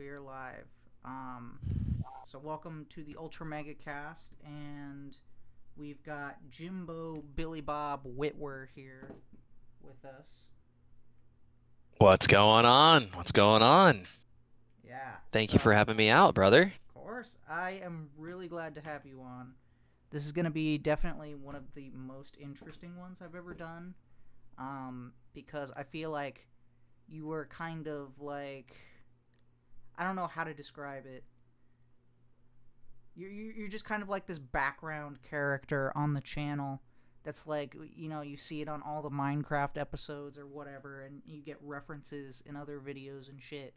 We are live. So welcome to the Ultra Mega Cast, and we've got Jimbo, Billy Bob, Witwer here with us. What's going on? What's going on? Yeah, Thank so you for having me out, brother. of course, I am really glad to have you on. This is going to be definitely one of the most interesting ones I've ever done, because I feel like you were kind of like, I don't know how to describe it. You're just kind of like this background character on the channel that's like, you see it on all the Minecraft episodes or whatever, and you get references in other videos and shit.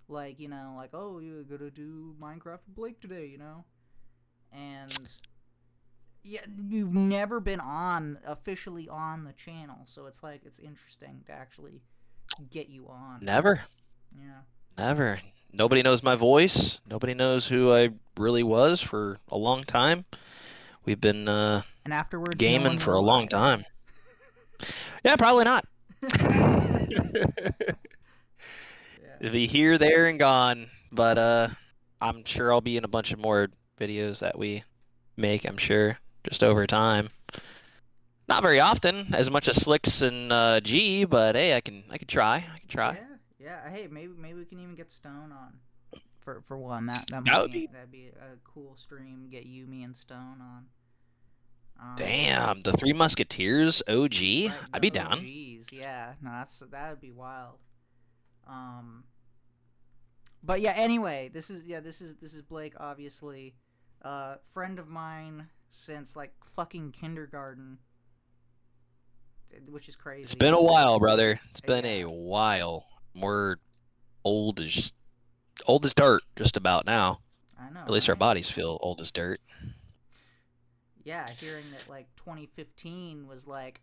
Like, like, oh, you're gonna do Minecraft with Blake today, And yeah, you've never been officially on the channel, so it's like, it's interesting to actually get you on. Never, Yeah. never. Nobody knows my voice. Nobody knows who I really was for a long time. We've been And afterwards, no gaming one for a will long either. time. Yeah, probably not. Yeah. The here, there, and gone. But I'm sure I'll be in a bunch of more videos that we make. I'm sure, just over time. Not very often, as much as Slicks and G, but hey, I can try. I can try. Yeah, yeah. Hey, maybe we can even get Stone on for one. That That might would be be that'd be a cool stream. Get you, me, and Stone on. damn, the Three Musketeers OG. Right, I'd the be down. OGs. Yeah, no, that would be wild. Um, but yeah. Anyway, this is Blake, obviously, friend of mine since like fucking kindergarten, which is It's crazy. been a while, brother. It's been Yeah, a while. We're old as old as dirt, just about now. I know, At least our right? bodies feel old as dirt. Yeah, hearing that like 2015 was like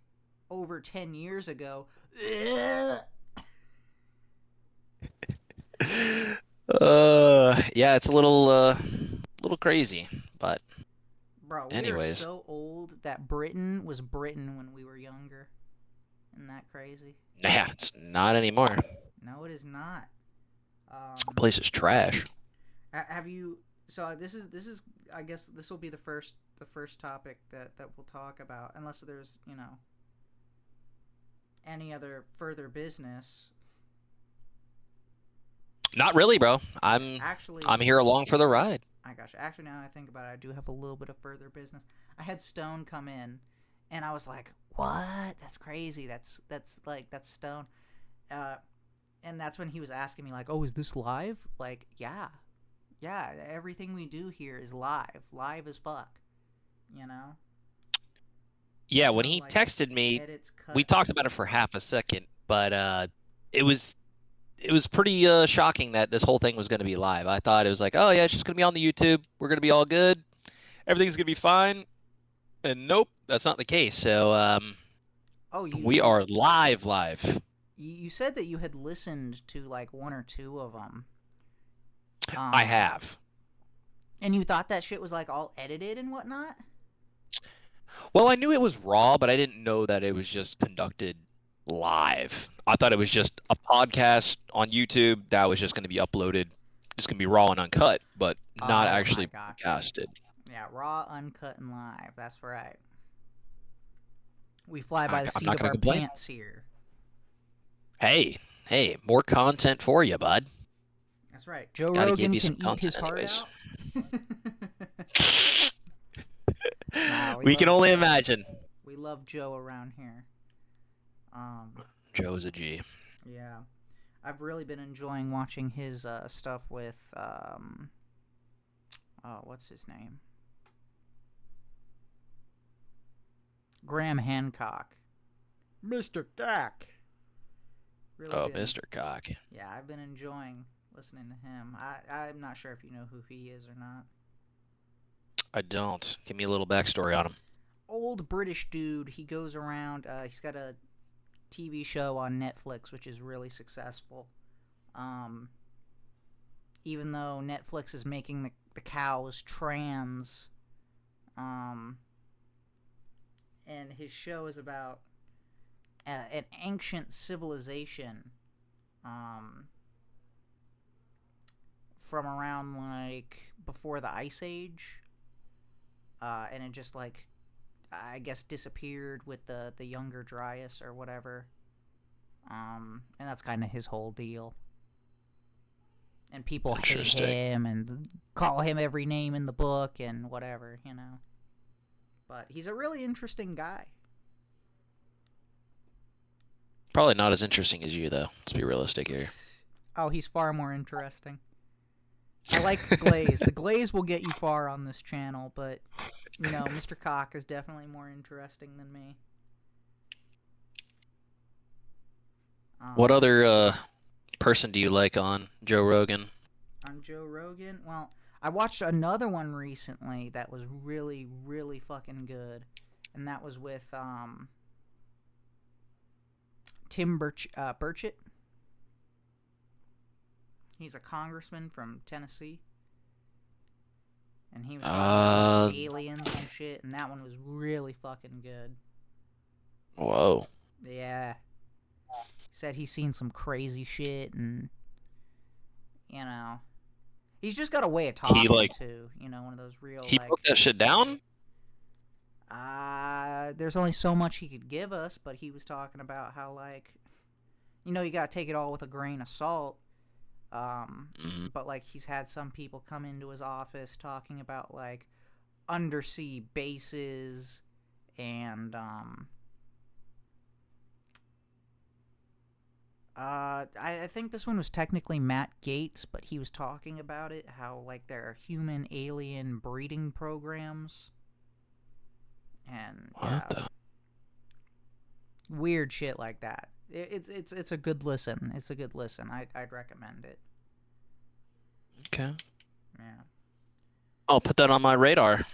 over 10 years ago. Yeah, it's a little crazy, but Bro, we are anyways, so old that Britain was Britain when we were younger. Isn't that crazy? yeah, it's not anymore. No, it is not. This Um, place is trash. have you? So this is. I guess this will be the first topic that we'll talk about, unless there's any other further business. Not really, bro. Okay, I'm actually, I'm here along for the ride. I got you. Actually, now that I think about it, I do have a little bit of further business. I had Stone come in, and I was like, "What? That's crazy. That's Stone." Uh, and that's when he was asking me like, "Oh, is this live?" Like, yeah, yeah. Everything we do here is live as fuck. You know, Yeah, there's when no he like texted me, edits, we talked cuts. about it for half a second, but it was it was pretty shocking that this whole thing was going to be live. I thought it was like, oh yeah, it's just going to be on the YouTube. We're going to be all good. Everything's going to be fine. And nope, that's not the case. So Oh, you we you are live, live. you said that you had listened to like one or two of them. I Um, have. and you thought that shit was like all edited and whatnot. Well, I knew it was raw, but I didn't know that it was just conducted live. I thought it was just a podcast on YouTube that was just going to be uploaded, just going to be raw and uncut, but not Oh, I actually got you. broadcasted. Yeah, raw, uncut, and live. That's right. We fly by I, the I'm seat not of going to our complain. pants here. Hey, hey, more content for you, bud. That's right. Joe Got to give Rogan you some can eat content, his heart anyways. out. Nah, we We can love only Joe. imagine. We love Joe around here. Um, Joe's a G. yeah, I've really been enjoying watching his stuff with oh, what's his name? Graham Hancock. Mr. Gack. Really Oh, been, Mr. Cock. yeah, I've been enjoying listening to him. I'm not sure if you know who he is or not. I don't. Give me a little backstory on him. Old British dude. He goes around. He's got a TV show on Netflix, which is really successful. Um, Even though Netflix is making the cows trans. Um, and his show is about an ancient civilization. Um, from around like before the Ice Age, and it just like I guess disappeared with the younger Dryas or whatever. And that's kind of his whole deal. And people hate him and call him every name in the book and whatever, you know. But he's a really interesting guy. Probably not as interesting as you, though. Let's be realistic here. Oh, he's far more interesting. I like the glaze. The glaze will get you far on this channel, but no, Mr. Cock is definitely more interesting than me. What other person do you like on Joe Rogan? On Joe Rogan? Well, I watched another one recently that was really, really fucking good. And that was with Tim Burchett. He's a congressman from Tennessee. And he was talking about like, aliens and shit. And that one was really fucking good. Whoa. Yeah. Said he's seen some crazy shit and, you know, he's just got a way of talking too. You know, one of those real he broke that shit down? There's only so much he could give us, but he was talking about how, like, you know, you gotta take it all with a grain of salt. But, like, he's had some people come into his office talking about, like, undersea bases and, I think this one was technically Matt Gaetz, but he was talking about it, how, like, there are human-alien breeding programs. And, yeah. Weird shit like that. It's a good listen. It's a good listen. I'd recommend it. Okay. Yeah. I'll put that on my radar,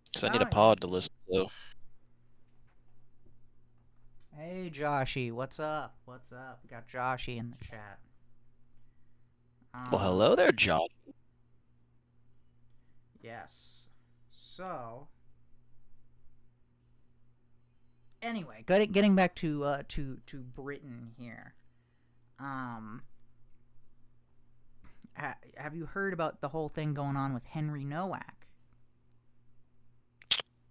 because I need a pod to listen to. Hey, Joshy, what's up? What's up? We got Joshy in the chat. Well, hello there, Josh. Yes. So, anyway, getting back to Britain here. Have you heard about the whole thing going on with Henry Nowak?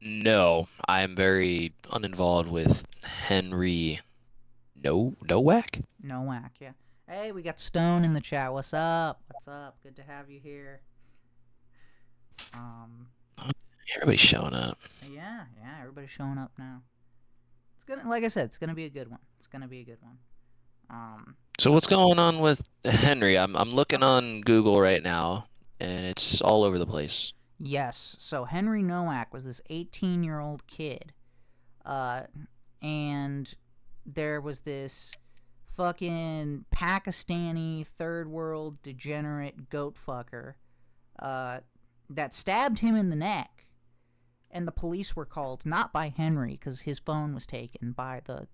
No, I'm very uninvolved with Henry Nowak? Nowak, yeah. Hey, we got Stone in the chat. What's up? What's up? Good to have you here. Everybody's showing up. Yeah, everybody's showing up now. It's gonna, like I said, it's gonna be a good one. It's gonna be a good one. So what's going on with Henry? I'm looking on Google right now, and it's all over the place. Yes, so Henry Nowak was this 18-year-old kid, and there was this fucking Pakistani third world degenerate goat fucker that stabbed him in the neck, and the police were called not by Henry because his phone was taken by the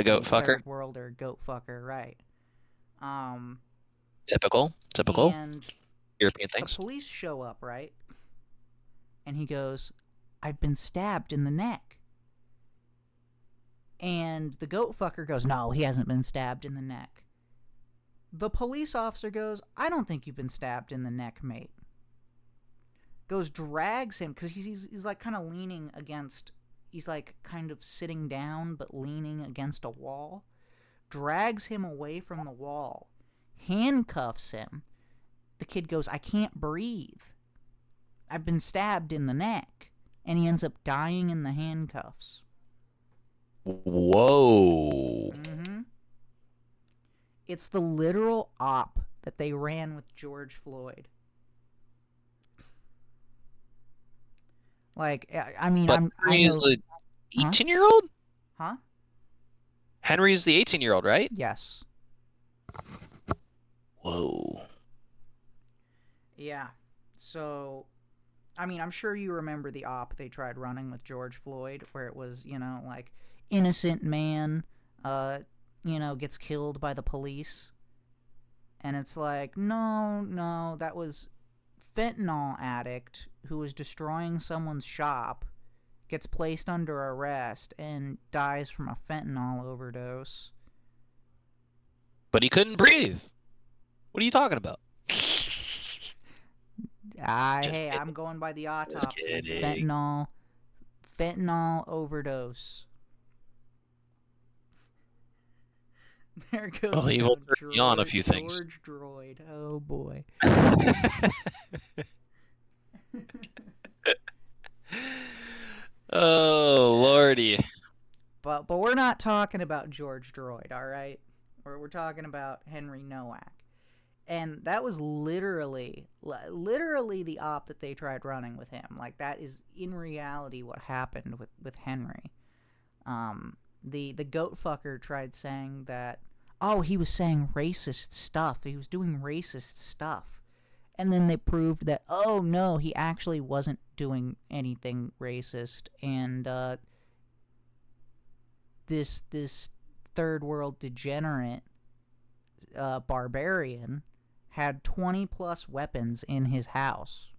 goat fucker, third worlder goat fucker, right? Typical and European things. The police show up, right? And he goes, "I've been stabbed in the neck." And the goat fucker goes, "No, he hasn't been stabbed in the neck." The police officer goes, "I don't think you've been stabbed in the neck, mate." Goes, drags him, because he's like kind of leaning against, he's like kind of sitting down but leaning against a wall. Drags him away from the wall. Handcuffs him. The kid goes, "I can't breathe. I've been stabbed in the neck." And he ends up dying in the handcuffs. Whoa. Mm-hmm. It's the literal op that they ran with George Floyd. Like, I mean, but I know... the 18-year-old? Huh? Henry's the 18-year-old, right? Yes. Whoa. Yeah. So, I mean, I'm sure you remember the op they tried running with George Floyd, where it was, you know, like, innocent man, you know, gets killed by the police. And it's like, no, that was fentanyl addict who was destroying someone's shop, gets placed under arrest, and dies from a fentanyl overdose. But he couldn't breathe. What are you talking about? Just Hey, kidding. I'm going by the Just autopsy. kidding. Fentanyl overdose. There goes Well, he will Stone. turn me on a few things. George Droid. Oh boy. Oh, lordy. But we're not talking about George Droid, all right? We're talking about Henry Nowak. And that was literally the op that they tried running with him. Like, that is in reality what happened with Henry. The goat fucker tried saying that, oh, he was saying racist stuff. He was doing racist stuff. And then they proved that, oh no, he actually wasn't doing anything racist. And this third world degenerate barbarian had 20 plus weapons in his house,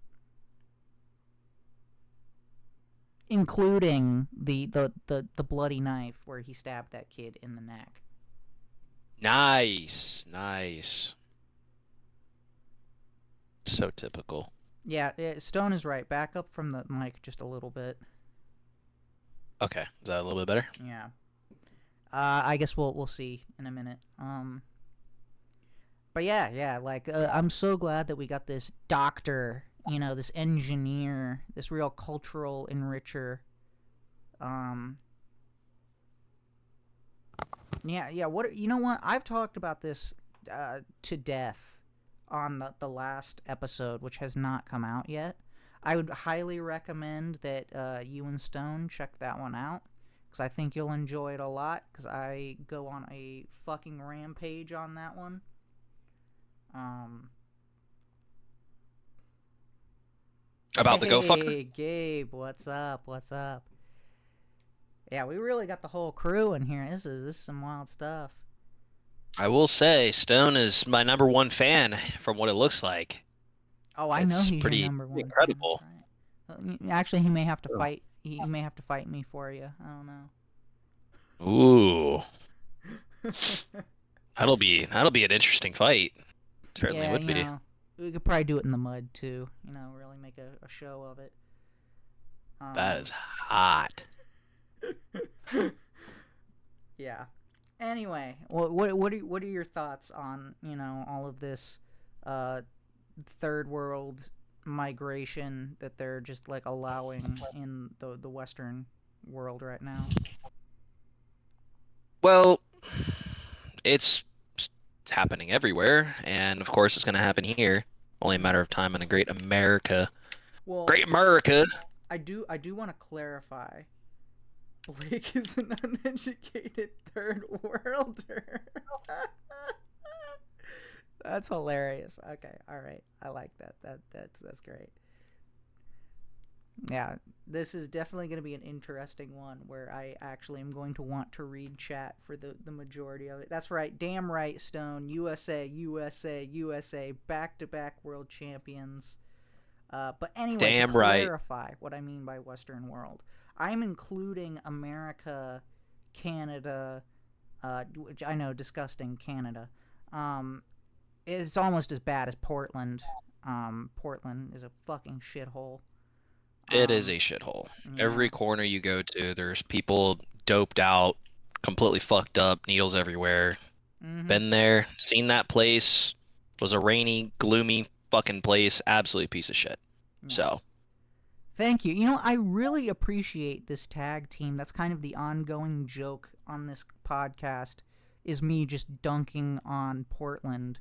including the bloody knife where he stabbed that kid in the neck. Nice. Nice. So typical. Yeah, Stone is right. Back up from the mic just a little bit. Okay. Is that a little bit better? Yeah. I guess we'll see in a minute. But yeah, like I'm so glad that we got this doctor, this engineer, this real cultural enricher. Yeah. What you know? What I've talked about this to death on the last episode, which has not come out yet. I would highly recommend that you and Stone check that one out, because I think you'll enjoy it a lot, because I go on a fucking rampage on that one. About the goat fucker? Hey, Gabe, what's up? What's up? Yeah, we really got the whole crew in here. This is some wild stuff. I will say, Stone is my #1 fan from what it looks like. Oh, I know It's he's your pretty number one fan. incredible. That's right. Actually, he may have to fight. He may have to fight me for you. I don't know. Ooh. That'll be an interesting fight. Certainly Yeah, would be. we could probably do it in the mud too. Really make a show of it. That is hot. Yeah. Anyway, what are your thoughts on all of this third world migration that they're just like allowing in the Western world right now? Well, it's happening everywhere, and of course it's going to happen here. Only a matter of time in the great America. Well, Great America! I do want to clarify. Blake is an uneducated third worlder. That's hilarious. Okay, all right. I like that. That's great. Yeah, this is definitely going to be an interesting one where I actually am going to want to read chat for the majority of it. That's right. Damn right, Stone. USA, USA, USA. Back-to-back world champions. But anyway, Damn to right. clarify what I mean by Western world, I'm including America, Canada, which I know, disgusting Canada. It's almost as bad as Portland. Portland is a fucking shithole. It is a shithole. Every corner you go to, there's people doped out, completely fucked up, needles everywhere. Mm-hmm. Been there, seen that place. Was a rainy, gloomy fucking place. Absolute piece of shit. Yes. So. Thank you. I really appreciate this tag team. That's kind of the ongoing joke on this podcast, is me just dunking on Portland.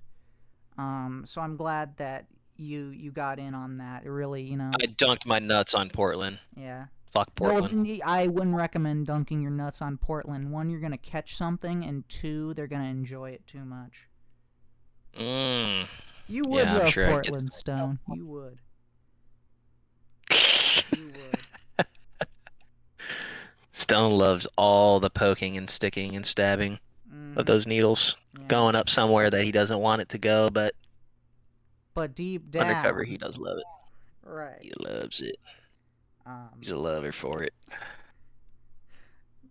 So I'm glad that you got in on that. It really, I dunked my nuts on Portland. Yeah. Fuck Portland. Well, I wouldn't recommend dunking your nuts on Portland. One, you're gonna catch something, and two, they're gonna enjoy it too much. You would love sure Portland, Stone. You would. You would. Stone loves all the poking and sticking and stabbing of those needles going up somewhere that he doesn't want it to go, but deep down, undercover he does love it. Right. He loves it. He's a lover for it.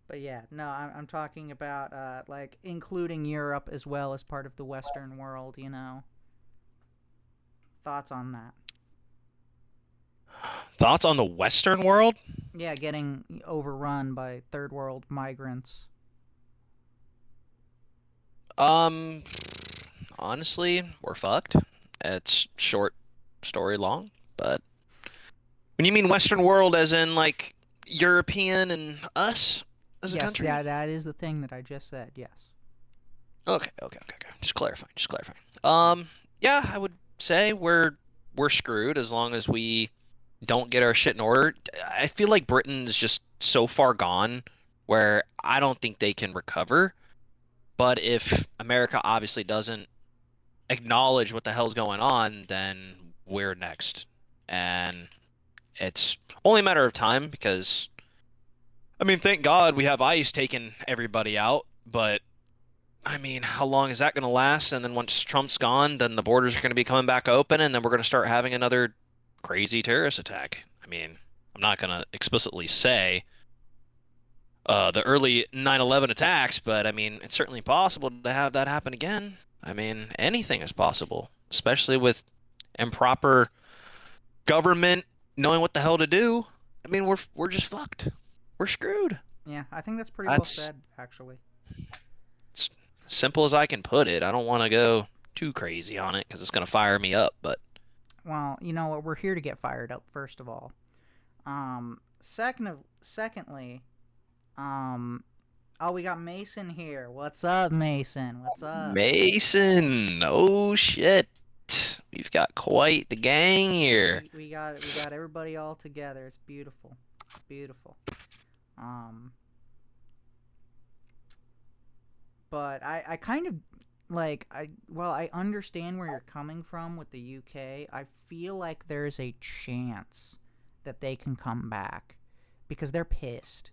But yeah, no, I'm talking about like including Europe as well as part of the Western world. Thoughts on that? Thoughts on the Western world? Yeah, getting overrun by third world migrants. Um, honestly, we're fucked. It's short story long, but when you mean Western world, as in like European and us as a Yes, country? that is the thing that I just said. Yes. Okay. Just clarifying. Yeah, I would say we're screwed as long as we don't get our shit in order. I feel like Britain is just so far gone where I don't think they can recover. But if America obviously doesn't acknowledge what the hell's going on, then we're next. And it's only a matter of time because, I mean, thank God we have ICE taking everybody out, but I mean, how long is that going to last? And then once Trump's gone, then the borders are going to be coming back open, and then we're going to start having another crazy terrorist attack. I mean, I'm not going to explicitly say the early 9/11 attacks, but I mean, it's certainly possible to have that happen again. I mean, anything is possible, especially with improper government knowing what the hell to do. I mean, we're just fucked. We're screwed. Yeah, I think that's pretty well That's said, actually. it's simple as I can put it. I don't want to go too crazy on it because it's gonna fire me up, but Well, you know what? We're here to get fired up, first of all. Secondly, um, oh, we got Mason here. What's up, Mason? What's up? Mason, oh shit. We've got quite the gang here. We got everybody all together. It's beautiful, beautiful. Um, but I kind of like I understand where you're coming from with the UK. I feel like there's a chance that they can come back because they're pissed.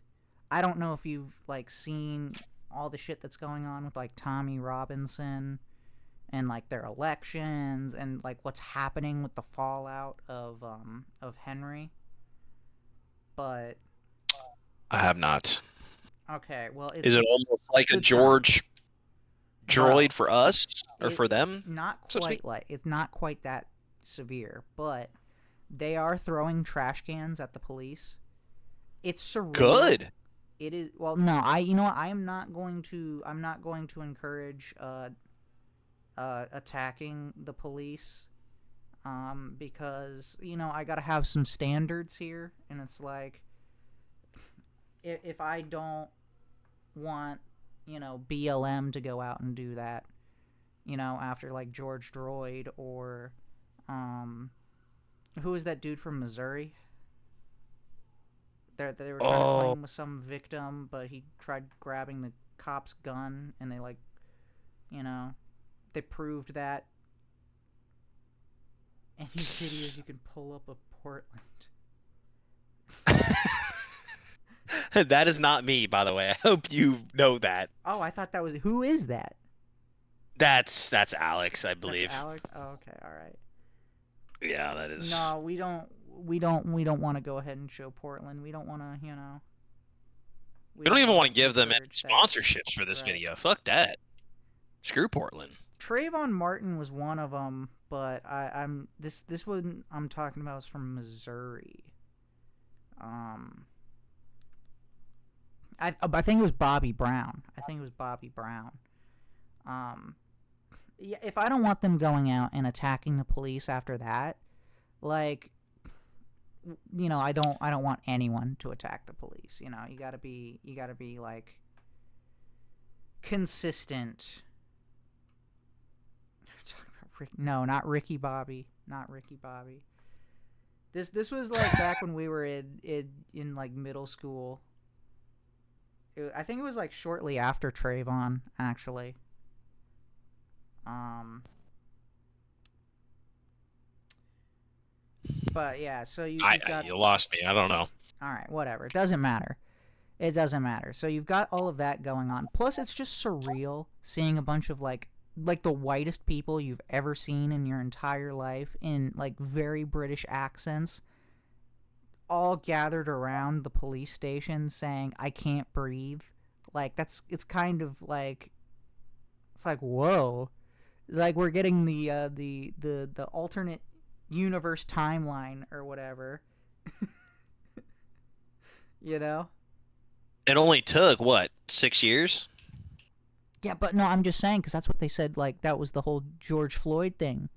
I don't know if you've like seen all the shit that's going on with like Tommy Robinson and like their elections and like what's happening with the fallout of Henry. But I have not. okay, well Is it it's almost like a good George signs. droid Well, for us or for it them, not so to speak? quite like it's not quite that severe, but they are throwing trash cans at the police. It's surreal. Good. It is well, no, I you know what, I'm not going to encourage attacking the police because I got to have some standards here and it's like if I don't want BLM to go out and do that after like George Droid or um, who is that dude from Missouri? They were trying to Oh, claim with some victim, but he tried grabbing the cop's gun, and they you know, they proved that. Any videos you can pull up of Portland. that is not me, by the way. I hope you know that. Oh, I thought that was who is that? That's Alex, I That's believe. Alex. Oh, okay, all right. Yeah, that is. No, we don't want to go ahead and show Portland. We don't want to, we We don't don't even want want to to give them any encourage that. sponsorships for this Right. video. Fuck that. Screw Portland. Trayvon Martin was one of them, but I'm this one I'm talking about is from Missouri. Um, I think it was Bobby Brown. I think it was Bobby Brown. Um, yeah, if I don't want them going out and attacking the police after that, like I don't want anyone to attack the police. You gotta be like consistent. No, not Ricky Bobby, not Ricky Bobby. This was like back when we were in like middle school. I think it was like shortly after Trayvon actually. Um, but yeah, so you've got You lost me. I don't know. all right, whatever. It doesn't matter. It doesn't matter. So you've got all of that going on. Plus, it's just surreal seeing a bunch of like the whitest people you've ever seen in your entire life in like very British accents, all gathered around the police station saying, "I can't breathe." Like it's kind of like it's like whoa, like we're getting the alternate universe timeline or whatever. You know? It only took what, 6 years? Yeah, but no, I'm just saying because that's what they said. Like that was the whole George Floyd thing.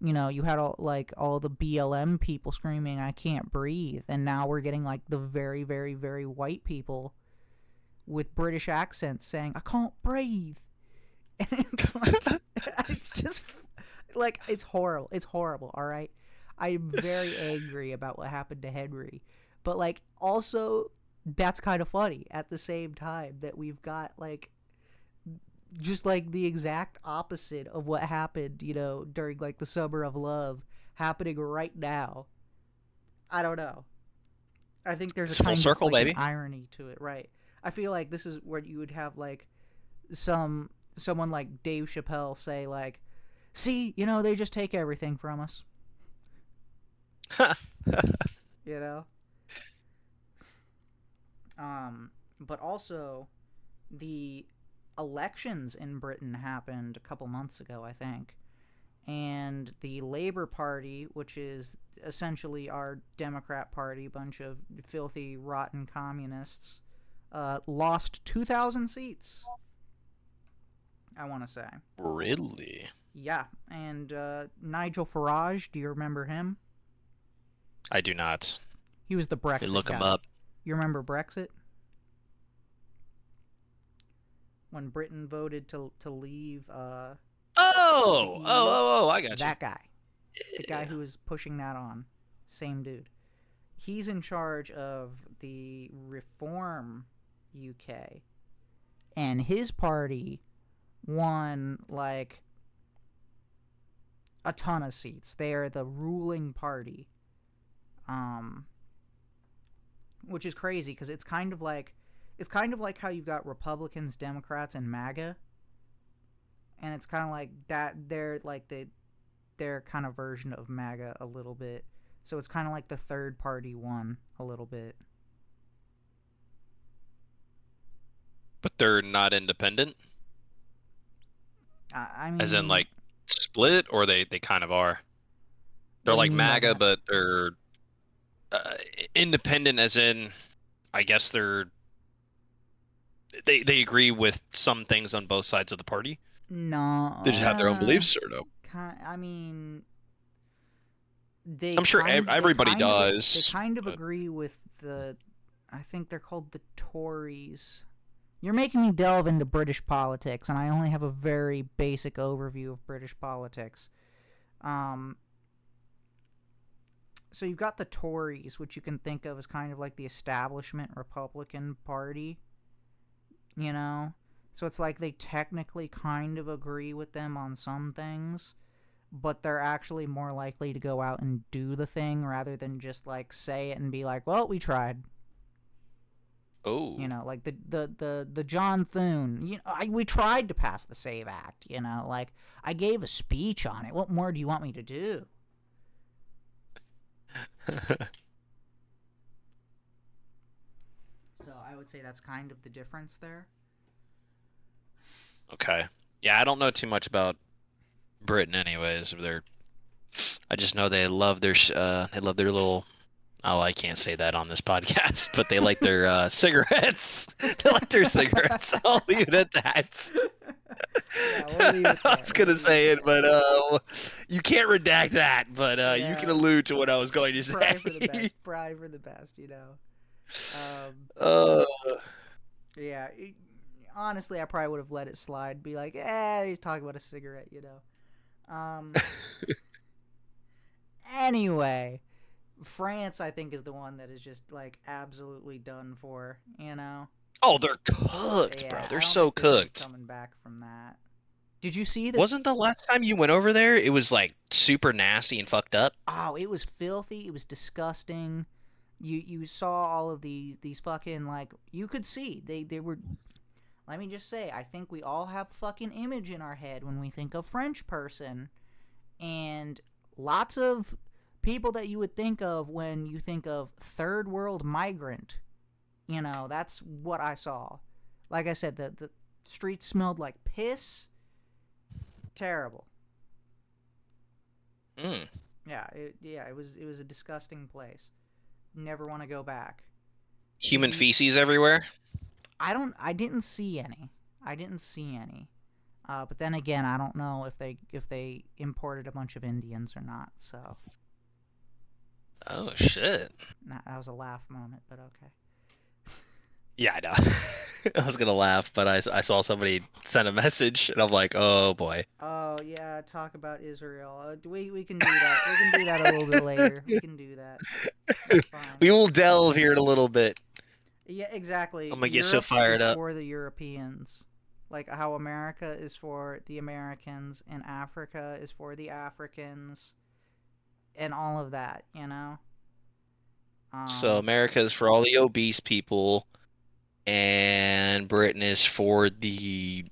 You know, you had all the BLM people screaming, "I can't breathe," and now we're getting like the very, very, very white people with British accents saying, "I can't breathe," and it's like, it's just like it's horrible. It's horrible. All right, I'm very angry about what happened to Henry, but like also that's kind of funny at the same time that we've got like just like the exact opposite of what happened, you know, during like the Summer of Love happening right now. I don't know. I think there's a It's full kind of circle, like an baby. irony to it, right? I feel like this is where you would have like someone like Dave Chappelle say like, "See, you know, they just take everything from us." You know? But also the elections in Britain happened a couple months ago, I think. And the Labour Party, which is essentially our Democrat Party, bunch of filthy, rotten communists, lost 2,000 seats, I want to say. Really? Yeah, and Nigel Farage, do you remember him? I do not. He was the You Brexit look him guy. up. You remember Brexit? When Britain voted to leave the EU? I got you. That guy. The guy Yeah. who was pushing that on. Same dude. He's in charge of the Reform UK. And his party won like a ton of seats. They are the ruling party. Which is crazy because it's kind of like how you've got Republicans, Democrats, and MAGA. And it's kind of like that they're like their kind of version of MAGA a little bit. So it's kind of like the third party won a little bit. But they're not independent, I as in mean, like split, or they kind of are. what They're do you like mean by MAGA, that? but they're uh, independent, as in, I guess they agree with some things on both sides of the party. No, They just have their own beliefs, or no? I mean, I'm sure everybody they does, kind of but agree with I think they're called the Tories. You're making me delve into British politics, and I only have a very basic overview of British politics. Um, so you've got the Tories, which you can think of as kind of like the establishment Republican Party, you know? So it's like they technically kind of agree with them on some things, but they're actually more likely to go out and do the thing rather than just like say it and be like, "Well, we tried." You oh, know, like the John Thune. You know, we tried to pass the Save Act. You know, like I gave a speech on it. What more do you want me to do? So I would say that's kind of the difference there. okay. Yeah, I don't know too much about Britain, anyways. I just know they love their little. Oh, I can't say that on this podcast, but they like their cigarettes. They like their cigarettes. I'll leave it at that. Yeah, we'll leave it I there. was gonna say it, but you can't redact that. But you can Yeah, allude to what I was going to probably for the say. best. Probably for the best. You know. Um, uh, yeah. Honestly, I probably would have let it slide. Be like, he's talking about a cigarette. You know. Anyway, France, I think, is the one that is just like absolutely done for. You know. oh, they're cooked, bro. Yeah, They're I don't so think there's any cooked. coming back from that. Did you see that? Wasn't the last time you went over there, it was like super nasty and fucked up? Oh, it was filthy. It was disgusting. You saw all of these fucking like you could see they were. Let me just say, I think we all have a fucking image in our head when we think of French person, and lots of people that you would think of when you think of third world migrant. You know, that's what I saw. Like I said, the streets smelled like piss. Terrible. Mm. Yeah, It was a disgusting place. Never want to go back. Did Human you? feces everywhere. I didn't see any. I didn't see any. But then again, I don't know if they imported a bunch of Indians or not. So Oh shit. that was a laugh moment, but okay. Yeah, I know. I was gonna laugh, but I saw somebody send a message, and I'm like, oh boy. Oh yeah, talk about Israel. We can do that. We can do that a little bit later. We can do that. That's fine. We will delve here in a little bit. Yeah, exactly. I'm gonna get so Europe fired is up. for the Europeans. Like how America is for the Americans and Africa is for the Africans and all of that, you know? So Um, America is for all the obese people, and Britain is for the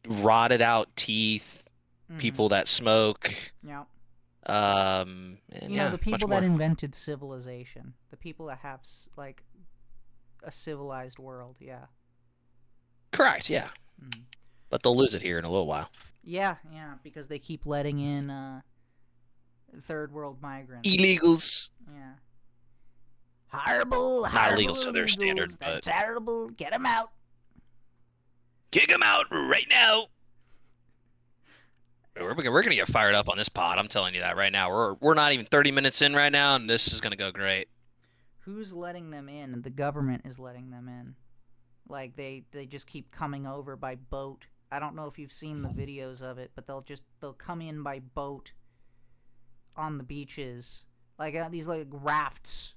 rotted out teeth, mhm. people that smoke, Yeah. and You know, yeah, the much people that more. invented civilization, the people that have like a civilized world, yeah. Correct, yeah. Mhm. But they'll lose it here in a little while. Yeah, yeah, because they keep letting in third world migrants. Illegals. Yeah. Horrible, Not horrible illegals to their standard, illegals. They're but terrible. Get them out. kick them out right now. Yeah. We're gonna get fired up on this pod. I'm telling you that right now. We're not even 30 minutes in right now, and this is gonna go great. Who's letting them in? The government is letting them in. Like they just keep coming over by boat. I don't know if you've seen the videos of it, but they'll come in by boat on the beaches, like these like rafts.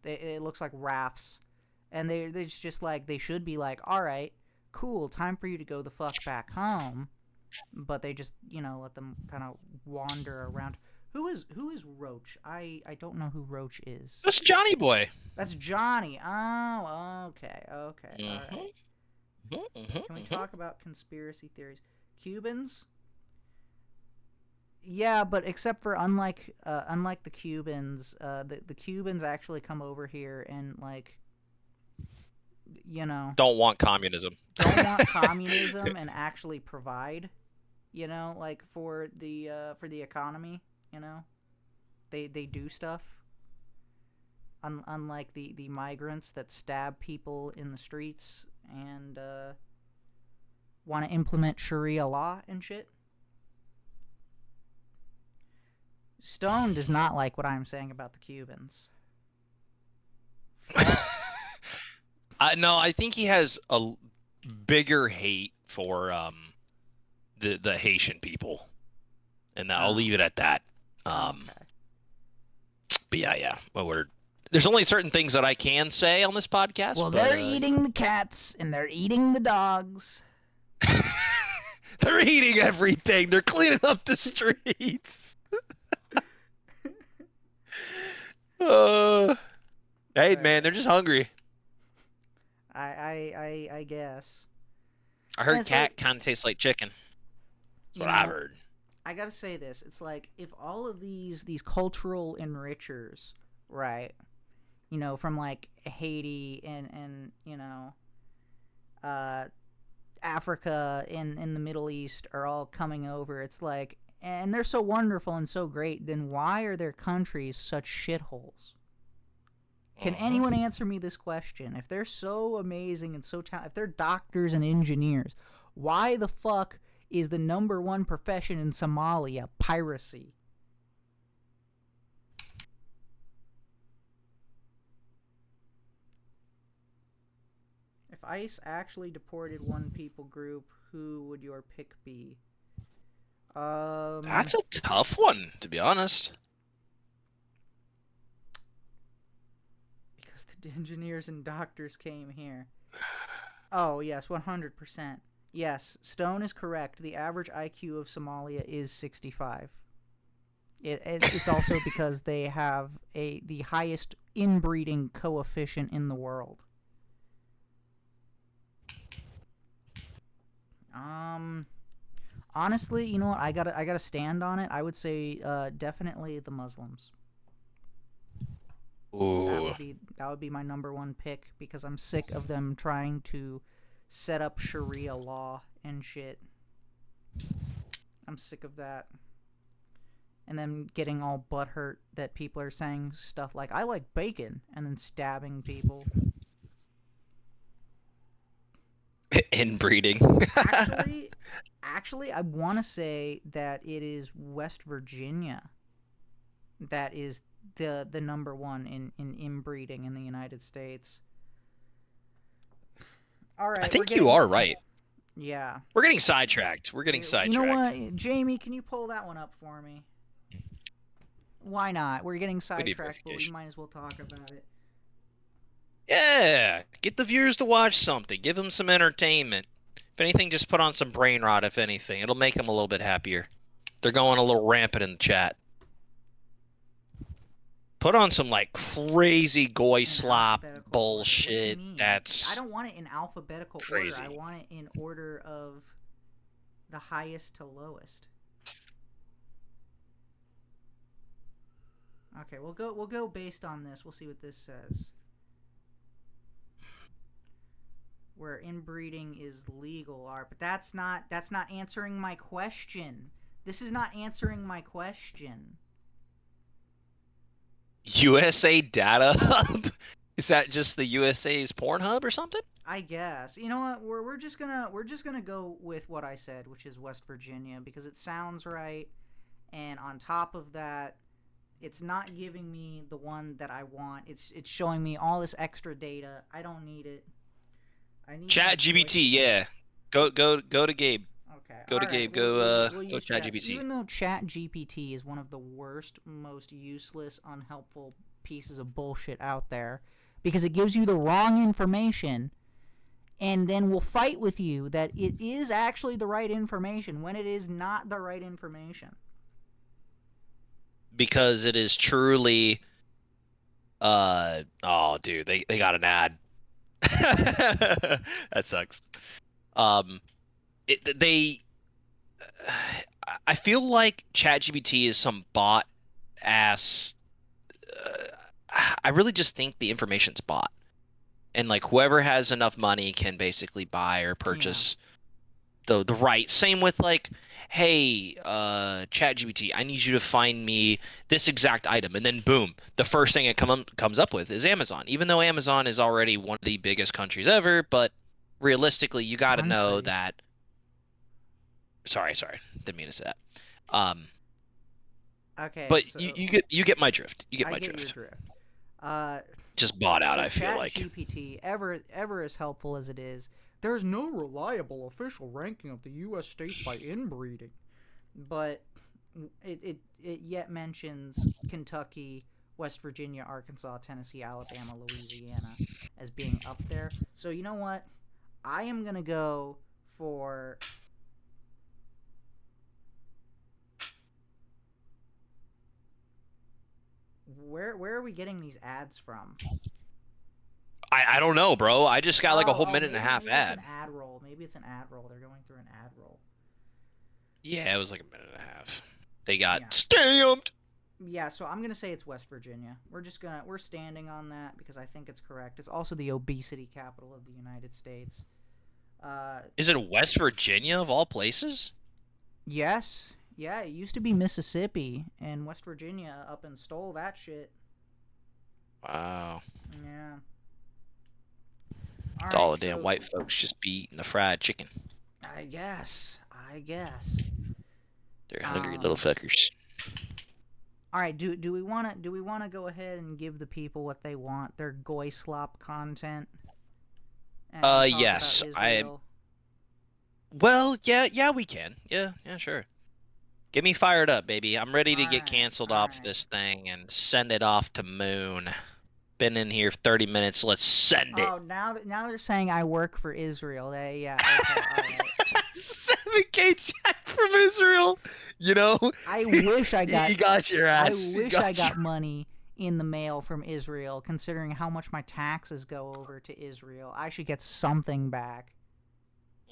It looks like rafts, and they're just like they should be like, all right, cool, time for you to go the fuck back home, but they just let them kind of wander around. Who is Roach? I don't know who Roach is. That's Johnny Boy. That's Johnny. Oh, okay, all Mm-hmm. right. Mm-hmm. Can we Mm-hmm. talk about conspiracy theories? Cubans? Yeah, but except for unlike the Cubans, the Cubans actually come over here and like Don't want communism. don't want communism and actually provide, like for the economy, they do stuff. Unlike the migrants that stab people in the streets and want to implement Sharia law and shit. Stone does not like what I'm saying about the Cubans. False. No, I think he has a bigger hate for the Haitian people, and I'll leave it at that. Okay. But yeah. Well, there's only certain things that I can say on this podcast. Well, but, they're eating the cats and they're eating the dogs. They're eating everything. They're cleaning up the streets. Hey man, they're just hungry. I guess. I heard it's cat like, kind of tastes like chicken. That's what I've heard. I gotta say this. It's like if all of these cultural enrichers, right? From like Haiti and Africa in the Middle East are all coming over. It's like, and they're so wonderful and so great. Then why are their countries such shitholes? Can anyone answer me this question? If they're so amazing and so talented, if they're doctors and engineers, why the fuck is the number one profession in Somalia piracy? If ICE actually deported one people group, who would your pick be? That's a tough one, to be honest. Because the engineers and doctors came here. Oh, yes, 100%. Yes, Stone is correct. The average IQ of Somalia is 65. It's also because they have the highest inbreeding coefficient in the world. Honestly, you know what? I gotta stand on it. I would say definitely the Muslims. Ooh. That would be my number one pick because I'm sick of them trying to set up Sharia law and shit. I'm sick of that. and then getting all butthurt that people are saying stuff like "I like bacon" and then stabbing people. Inbreeding. Actually, actually, I want to say that it is West Virginia that is the number one in inbreeding in the United States. All I right, we're think you getting are right. yeah. We're getting sidetracked. We're getting You know sidetracked. what, Jamie? Can you pull that one up for me? Why not? We're getting Video sidetracked, but we verification. might as well talk about it. Yeah, get the viewers to watch something. Give them some entertainment. If anything, just put on some brain rot. If anything, it'll make them a little bit happier. They're going a little rampant in the chat. Put on some like crazy goy In slop alphabetical order. What do you bullshit. mean? I That's don't want it in alphabetical order. I crazy. want it in order of the highest to lowest. Okay, we'll go based on this. We'll see what this says. Where inbreeding is legal are, but that's not answering my question. This is not answering my question. USA Data Hub? Is that just the USA's Pornhub or something? I guess. You know what? We're just gonna go with what I said, which is West Virginia, because it sounds right. And on top of that, it's not giving me the one that I want. It's showing me all this extra data. I don't need it. I need my Chat voice. GBT, yeah. Go to Gabe. Okay. Go All to right. Gabe. We'll Go use Chat Chat. GPT. Even though Chat GPT is one of the worst, most useless, unhelpful pieces of bullshit out there, because it gives you the wrong information, and then will fight with you that it is actually the right information when it is not the right information. Because it is truly oh dude, they got an ad. That sucks. Um they I feel like ChatGPT is some bot ass I really just think the information's bot. And like whoever has enough money can basically buy or purchase the right. Same with like, hey, ChatGPT, I need you to find me this exact item, and then boom, the first thing it comes up with is Amazon. Even though Amazon is already one of the biggest countries ever, but realistically, you got to know Countries. that. Sorry, didn't mean to say that. Um, Okay, but so you get my drift. You get I my get your drift. drift. Uh, Just bought out, so I feel Chat like. GPT, ever as helpful as it is, there's no reliable official ranking of the U.S. states by inbreeding, but it yet mentions Kentucky, West Virginia, Arkansas, Tennessee, Alabama, Louisiana as being up there. So you know what? I am gonna go for where are we getting these ads from? I don't know, bro. I just got like a whole minute and a Maybe half it's an ad. ad roll. Maybe it's an ad roll. They're going through an ad roll. Yeah, it was like a minute and a half. They got Yeah. scammed. Yeah, so I'm gonna say it's West Virginia. We're standing on that because I think it's correct. It's also the obesity capital of the United States. Uh, Is it West Virginia of all places? yes, yeah, it used to be Mississippi, and West Virginia up and stole that shit. Wow. Yeah. All It's all right, the damn so white folks just be eating the fried chicken. I guess. They're hungry little Um. fuckers. All right. Do we wanna go ahead and give the people what they want? Their goy slop content, and talk about Yes. Israel. Well, yeah, we can. Yeah, sure. Get me fired up, baby. I'm ready All to get right. canceled All off right. this thing and send it off to moon. Been in here 30 minutes. Let's send it. Oh, now they're saying I work for Israel. Yeah. Okay. All right. 7K check from Israel. You know, I wish I got. you got your I ass. You wish I got your. got money in the mail from Israel, considering how much my taxes go over to Israel. I should get something back.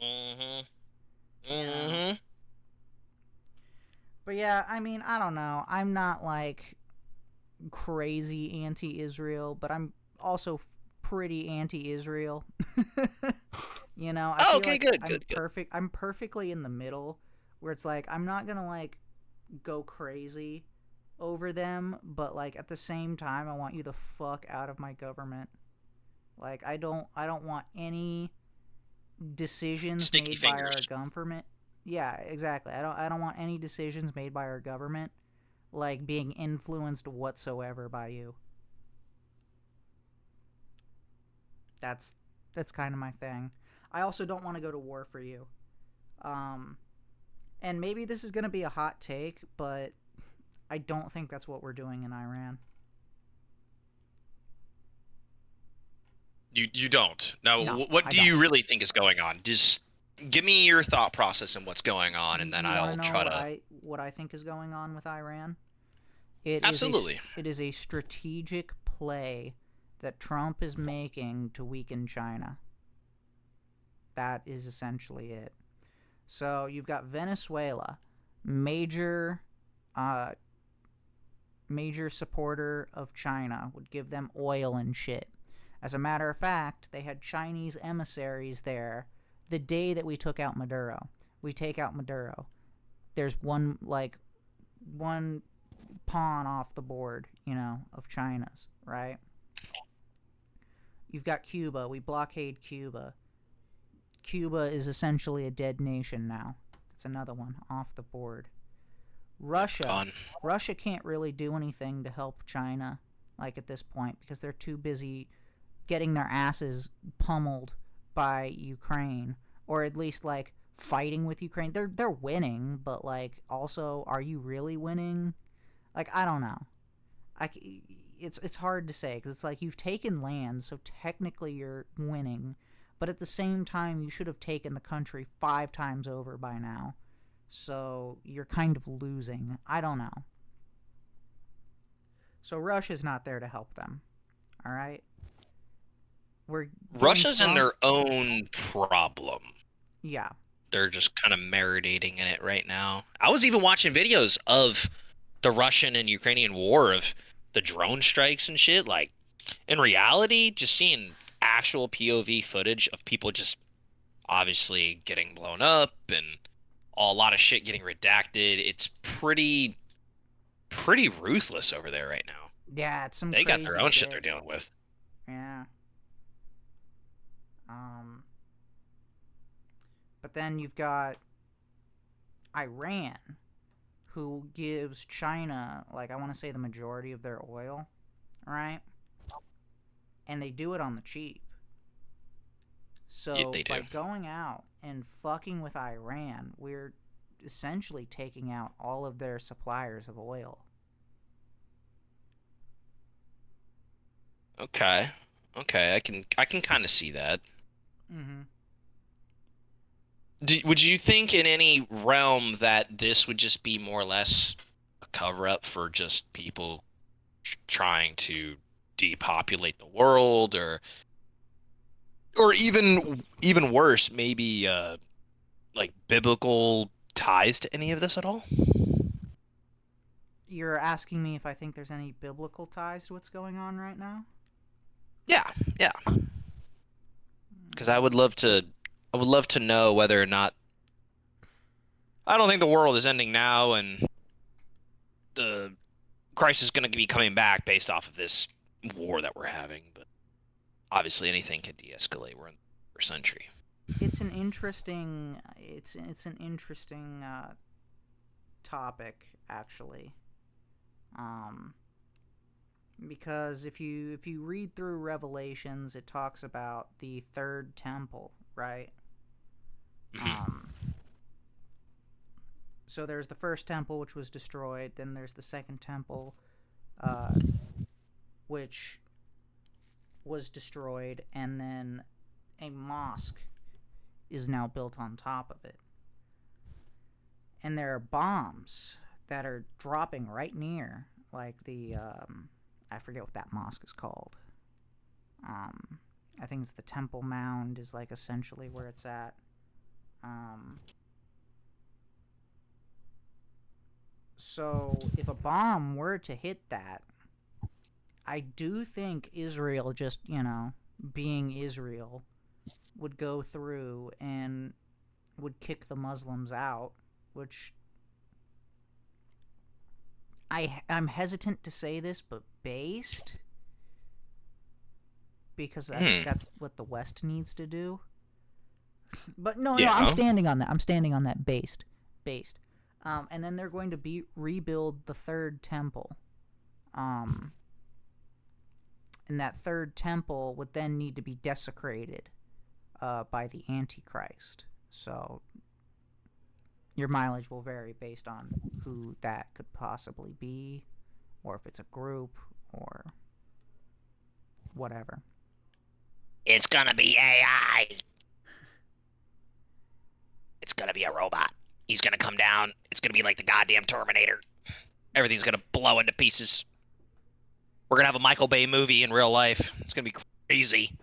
Mhm. You know. Mhm. But yeah, I mean, I don't know. I'm not like crazy anti-Israel, but I'm also pretty anti-Israel. I Oh, feel okay, like good, good, good. I'm perfectly in the middle, where it's like I'm not gonna like go crazy, over them, but like at the same time, I want you the fuck out of my government. Like I don't want any decisions Sticky made by our fingers. government. Yeah, exactly. I don't want any decisions made by our government like being influenced whatsoever by you. That's that's kind of my thing. I also don't want to go to war for you. Um and maybe this is going to be a hot take, but I don't think that's what we're doing in Iran. You don't. Now, No, what I do don't. you really think is going on? Just give me your thought process and what's going on, You and then you want to I'll know try what to. I think is going on with Iran? It is a Absolutely. it is a strategic play that Trump is making to weaken China. That is essentially it. So you've got Venezuela, major uh major supporter of China, would give them oil and shit. As a matter of fact, they had Chinese emissaries there the day that we took out Maduro. We take out Maduro. There's one pawn off the board, of China's, right? You've got Cuba. We blockade Cuba. Cuba is essentially a dead nation now. That's another one off the board. Yep, Russia. gone. Russia can't really do anything to help China, like at this point, because they're too busy getting their asses pummeled by Ukraine, or at least like fighting with Ukraine. They're winning, but like also, are you really winning? Like I don't know. I it's hard to say because it's like you've taken land, so technically you're winning, but at the same time you should have taken the country 5 times over by now. So you're kind of losing. I don't know. So Russia's not there to help them. All right, we're getting Russia's in strong. their own problem. Yeah, They're just kind of marinating in it right now. I was even watching videos of the Russian and Ukrainian war of the drone strikes and shit. Like, in reality, just seeing actual POV footage of people just obviously getting blown up and a lot of shit getting redacted. It's pretty ruthless over there right now. yeah, it's some They got their crazy own shit they're shit. dealing with. Yeah. Um. But then you've got Iran, who gives China, like, I want to say the majority of their oil, right? And they do it on the cheap. Yeah, So they by do. going out and fucking with Iran, we're essentially taking out all of their suppliers of oil. Okay. Okay, I can kind of see that. Mm-hmm. Would you think in any realm that this would just be more or less a cover up for just people trying to depopulate the world, or even worse, maybe like biblical ties to any of this at all? You're asking me if I think there's any biblical ties to what's going on right now? Yeah, yeah. Because Mm, I would love to know whether or not. I don't think the world is ending now, and the crisis is going to be coming back based off of this war that we're having. But obviously, anything can de-escalate. We're in the first century. it's an interesting topic actually. Um, because if you read through Revelations, it talks about the third temple, right? Hmm. Um, so there's the first temple which was destroyed. Then there's the second temple, uh, which was destroyed, and then a mosque is now built on top of it. And there are bombs that are dropping right near, like the I forget what that mosque is called. Um, I think it's the Temple Mound is like essentially where it's at. Um, so if a bomb were to hit that, I do think Israel, just being Israel, would go through and would kick the Muslims out, which I'm hesitant to say this, but based, because I think Hmm. that's what the West needs to do. But no, I'm Yeah. standing on that. I'm standing on that based. And then they're going to rebuild the third temple. Um, and that third temple would then need to be desecrated by the Antichrist. So your mileage will vary based on who that could possibly be, or if it's a group, or whatever. It's gonna be AI. It's gonna be a robot. He's gonna come down. It's gonna be like the goddamn Terminator. Everything's gonna blow into pieces. We're gonna have a Michael Bay movie in real life. It's gonna be crazy.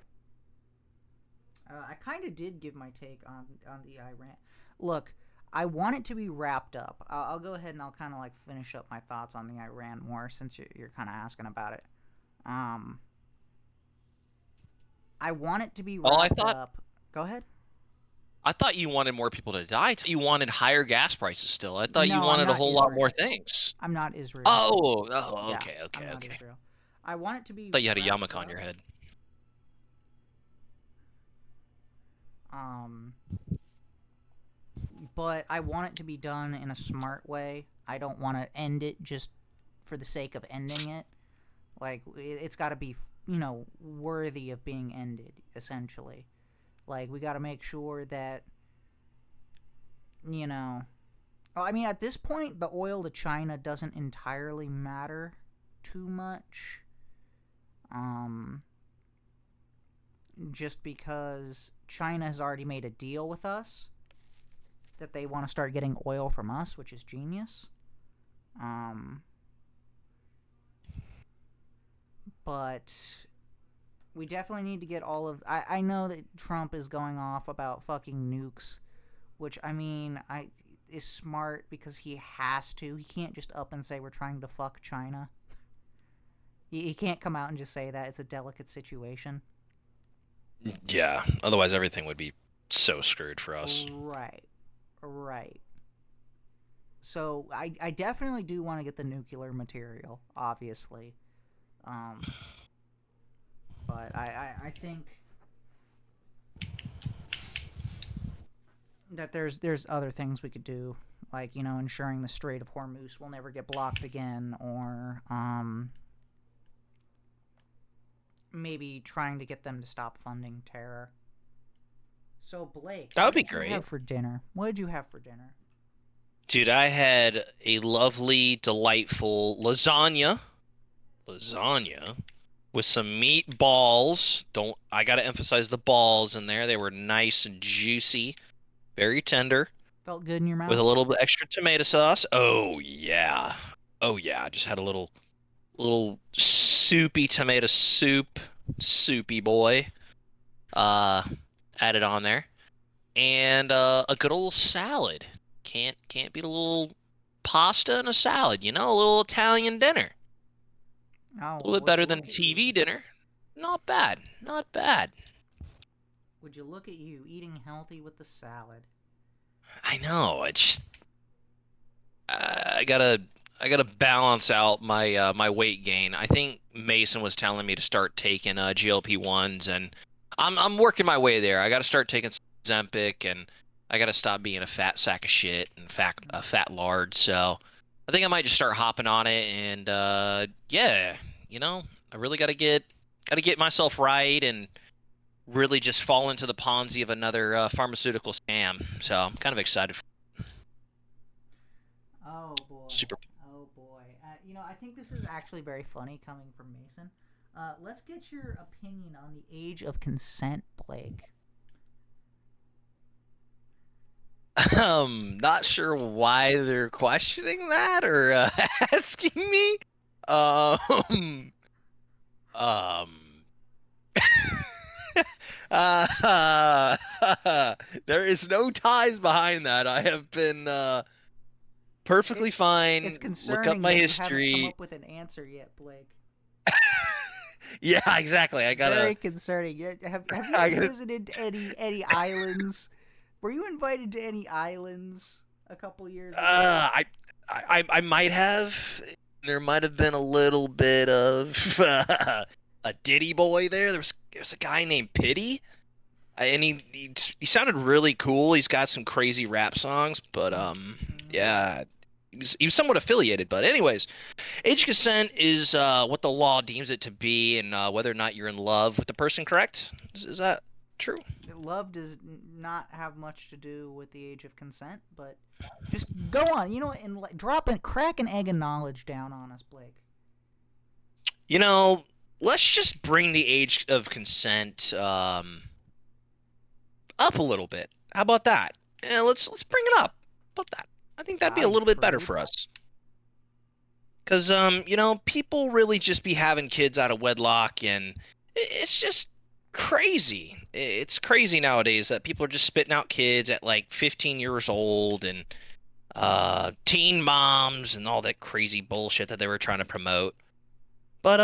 I kind of did give my take on the Iran. Look, I want it to be wrapped up. I'll go ahead and I'll kind of like finish up my thoughts on the Iran war since you're kind of asking about it. Um, I want it to be Well, wrapped up. Go ahead. I thought you wanted more people to die. You wanted higher gas prices still. I thought you No, I'm wanted a not whole lot more Israel. things. I'm not Israel. Oh, Yeah, okay, I'm okay, not okay. Israel. I want it to be Thought you had a wrapped yarmulke on up. your head. Um, but I want it to be done in a smart way. I don't want to end it just for the sake of ending it. Like it's got to be, worthy of being ended. Essentially, like we got to make sure that, you know. Well, I mean, at this point, the oil to China doesn't entirely matter too much. Um, just because China has already made a deal with us that they want to start getting oil from us, which is genius. Um, but we definitely need to get all of. I know that Trump is going off about fucking nukes, which I mean, is smart because he has to. He can't just up and say we're trying to fuck China. He can't come out and just say that. It's a delicate situation. Yeah, otherwise everything would be so screwed for us. Right. Right. So I definitely do want to get the nuclear material, obviously. Um, but I think that there's other things we could do, like ensuring the Strait of Hormuz will never get blocked again, or maybe trying to get them to stop funding terror. So Blake, That what would be did you great. have for dinner? What did you have for dinner? Dude, I had a lovely, delightful lasagna with some meatballs. Don't I gotta emphasize the balls in there. They were nice and juicy, very tender, Felt good in your with a mouth? little bit extra tomato sauce. Oh yeah. Oh yeah. I just had a little soupy tomato soup, soupy boy. Uh added on there. And a good old salad. Can't beat a little pasta and a salad, a little Italian dinner. A Oh, little bit would better you than look at you? TV dinner. Not bad. Not bad. Would you look at you eating healthy with the salad? I know. I gotta balance out my weight gain. I think Mason was telling me to start taking GLP-1s, and I'm working my way there. I gotta start taking some Ozempic, and I gotta stop being a fat sack of shit and a fat lard. So I think I might just start hopping on it, and yeah, I really gotta get myself right and really just fall into the Ponzi of another pharmaceutical scam. So I'm kind of excited. Oh boy. Super. Oh boy. I think this is actually very funny coming from Mason. Let's get your opinion on the age of consent, Blake. Not sure why they're questioning that or asking me. Um, um, uh, there is no ties behind that. I have been It perfectly it's fine. Look up concerning my that you haven't come history. up with an answer yet, Blake. Yeah, exactly. I gotta. Very concerning. Have you I ever gotta. visited any islands? Were you invited to any islands a couple years ago? I might have. There might have been a little bit of a Diddy boy there. There's a guy named Pity, and he sounded really cool. He's got some crazy rap songs, but Mm, yeah, he was somewhat affiliated. But anyways, age consent is what the law deems it to be, and whether or not you're in love with the person. Correct? Is that true? love does not have much to do with the age of consent, but just go on, and drop and crack an egg of knowledge down on us, Blake. You know, let's just bring the age of consent up a little bit. How about that? Yeah, let's bring it up. How about that? I think that'd be a I'd little bit better trade. for us. Cause people really just be having kids out of wedlock, and it's just crazy. It's crazy nowadays that people are just spitting out kids at like 15 years old, and teen moms and all that crazy bullshit that they were trying to promote. But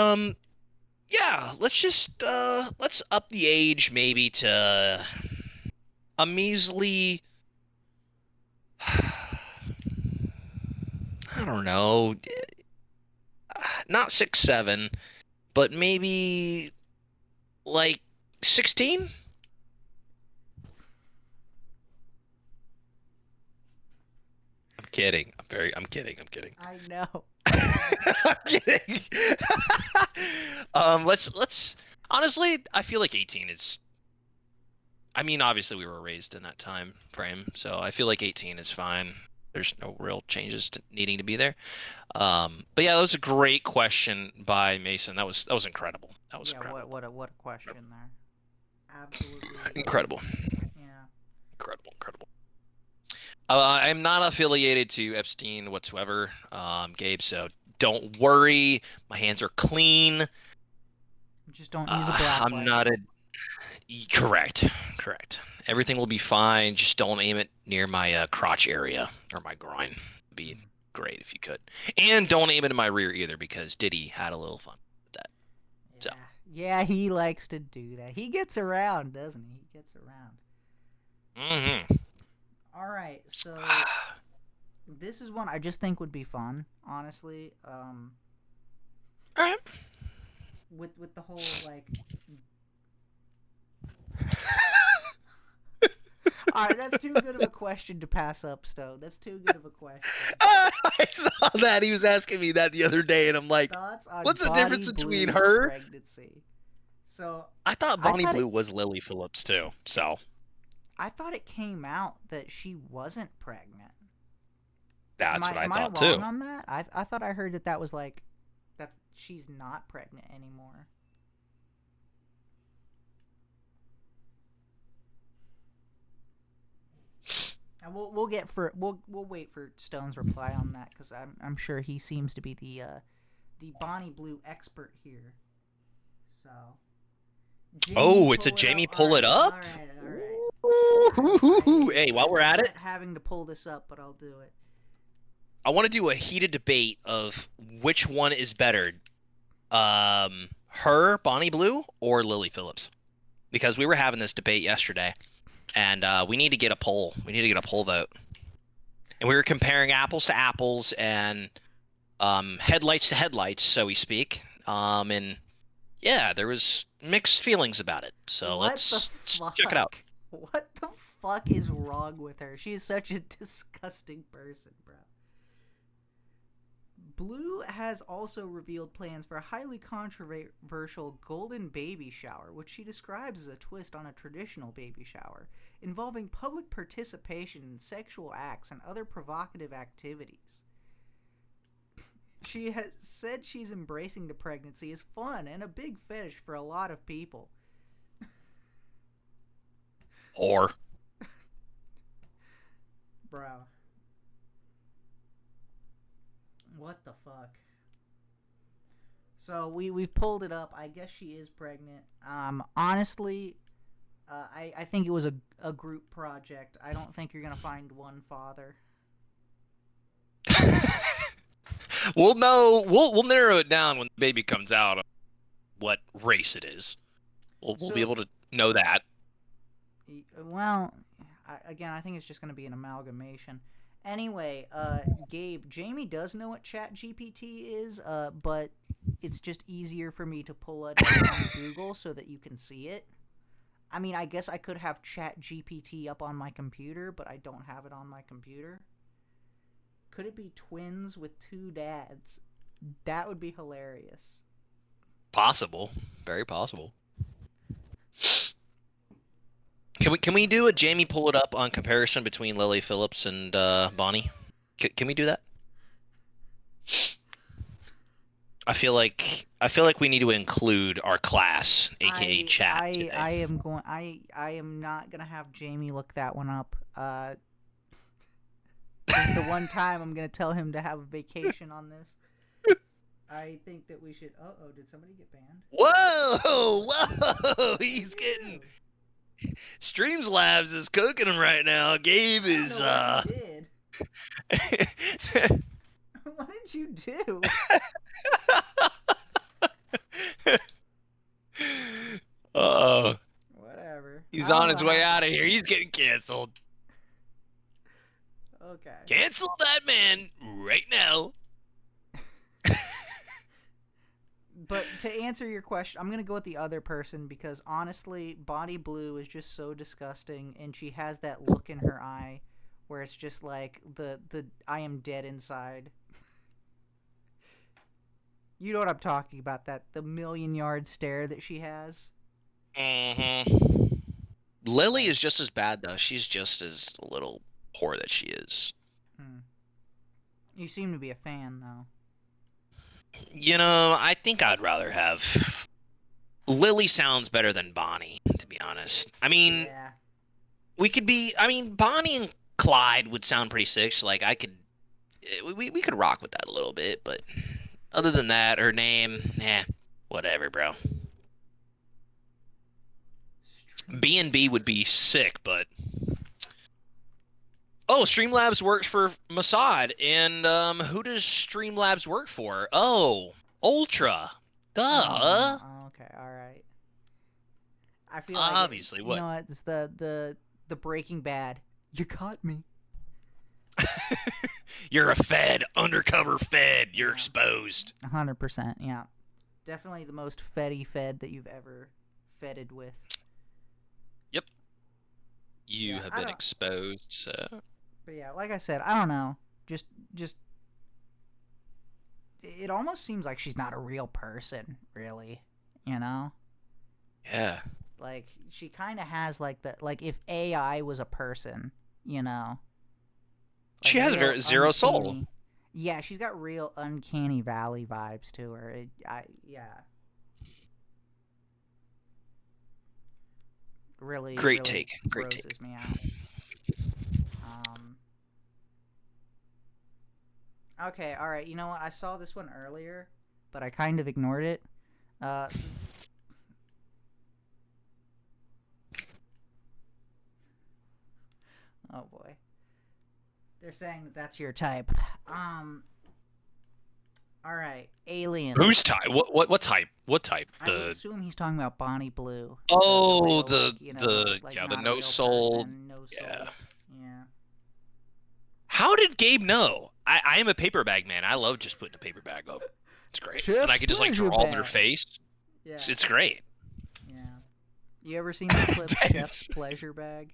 yeah, let's up the age maybe to a measly I don't know, not 6, 7, but maybe like 16. I'm kidding. I'm kidding. I know. I'm kidding. Let's honestly, I feel like 18 is. I mean, obviously we were raised in that time frame, so I feel like 18 is fine. There's no real changes needing to be there. But yeah, that was a great question by Mason. That was incredible. That was Yeah, incredible. what a question there. Absolutely Incredible. amazing. Yeah. Incredible. Incredible. I'm not affiliated to Epstein whatsoever, Gabe. So don't worry. My hands are clean. Just don't use a black I'm light. not a. Correct. Correct. Everything will be fine. Just don't aim it near my crotch area or my groin. It'd be great if you could. And don't aim it in my rear either, because Diddy had a little fun with that. So. Yeah. Yeah, he likes to do that. He gets around, doesn't he? He gets around. Mm-hmm. All right, so this is one I just think would be fun, honestly. All right. With the whole like. All right, that's too good of a question to pass up, Stowe. That's too good of a question. I saw that. He was asking me that the other day, and I'm like, Thoughts on what's the Bonnie difference between Blue's her? pregnancy? So I thought I Bonnie thought it, Blue was Lily Phillips too. So I thought it came out that she wasn't pregnant. Am that's I what I am I thought wrong too. on that? I thought I heard that was like that she's not pregnant anymore. And we'll wait for Stone's reply on that because I'm sure he seems to be the Bonnie Blue expert here. So Jamie, Oh, it's a pull it up. Jamie All pull it right, up. all right, all right. Hey, I while we're at it, regret having to pull this up, but I'll do it. I want to do a heated debate of which one is better, her Bonnie Blue or Lily Phillips, because we were having this debate yesterday, and we need to get a poll. We need to get a poll vote, and we were comparing apples to apples and headlights to headlights, so we speak. And yeah, there was mixed feelings about it. So What the let's check it out. fuck? What the fuck is wrong with her? She is such a disgusting person, bro. Blue has also revealed plans for a highly controversial golden baby shower, which she describes as a twist on a traditional baby shower, involving public participation in sexual acts and other provocative activities. She has said she's embracing the pregnancy as fun and a big fetish for a lot of people. Or Bro. What the fuck? So we've pulled it up. I guess she is pregnant. Honestly, I think it was a group project. I don't think you're gonna find one father. we'll know. We'll narrow it down when the baby comes out. What race it is. We'll be So, able to know that. well, again, I think it's just gonna be an amalgamation. Anyway, Gabe, Jamie does know what Chat GPT is, but it's just easier for me to pull it up on Google so that you can see it. I mean, I guess I could have Chat GPT up on my computer, but I don't have it on my computer. Could it be twins with two dads? That would be hilarious. Possible. Very possible. Can we do a Jamie pull it up on comparison between Lily Phillips and Bonnie? Can we do that? I feel like we need to include our class, aka chat. Today. I am not gonna have Jamie look that one up. This is the one time I'm gonna tell him to have a vacation on this. I think that we should. Oh, did somebody get banned? Whoa! He's getting. Streamslabs is cooking him right now. Gabe is. What you did. What did you do? Uh-oh. Whatever. He's on his way out of here. He's getting canceled. Okay. Cancel that man right now. But to answer your question, I'm going to go with the other person because honestly, Bonnie Blue is just so disgusting, and she has that look in her eye where it's just like the I am dead inside. You know what I'm talking about, the million-yard stare that she has? Mm-hmm. Lily is just as bad, though. She's just as little whore that she is. You seem to be a fan, though. You know, I think I'd rather have... Lily sounds better than Bonnie, to be honest. I mean, yeah. we could be... I mean, Bonnie and Clyde would sound pretty sick. So, like, I could... We could rock with that a little bit, but... Other than that, her name... whatever, bro. B&B would be sick, but... Oh, Streamlabs works for Mossad, and who does Streamlabs work for? Oh, Ultra. Duh. Okay, all right. I feel obviously like what? You know, it's the Breaking Bad. You caught me. You're a Fed, undercover Fed. You're exposed. 100%. Yeah, definitely the most Fed that you've ever fedded with. Yep. You have been exposed, so. But yeah, like I said, I don't know. Just it almost seems like she's not a real person, really. You know? Yeah. Like she kind of has like if AI was a person, you know. Like she has zero soul. Yeah, she's got real uncanny valley vibes to her. Really Great really take. Great grosses take. me out. Okay, all right. You know what? I saw this one earlier, but I kind of ignored it. Oh boy. They're saying that that's your type. All right, aliens. Whose type? What type? What type? I would assume he's talking about Bonnie Blue. Oh, the no soul. Person, no soul. Yeah. Yeah. How did Gabe know? I am a paper bag man. I love just putting a paper bag up. It's great. Chef's and I can just like draw bag. their face. Yeah. It's great. Yeah. You ever seen that clip, Chef's Pleasure Bag?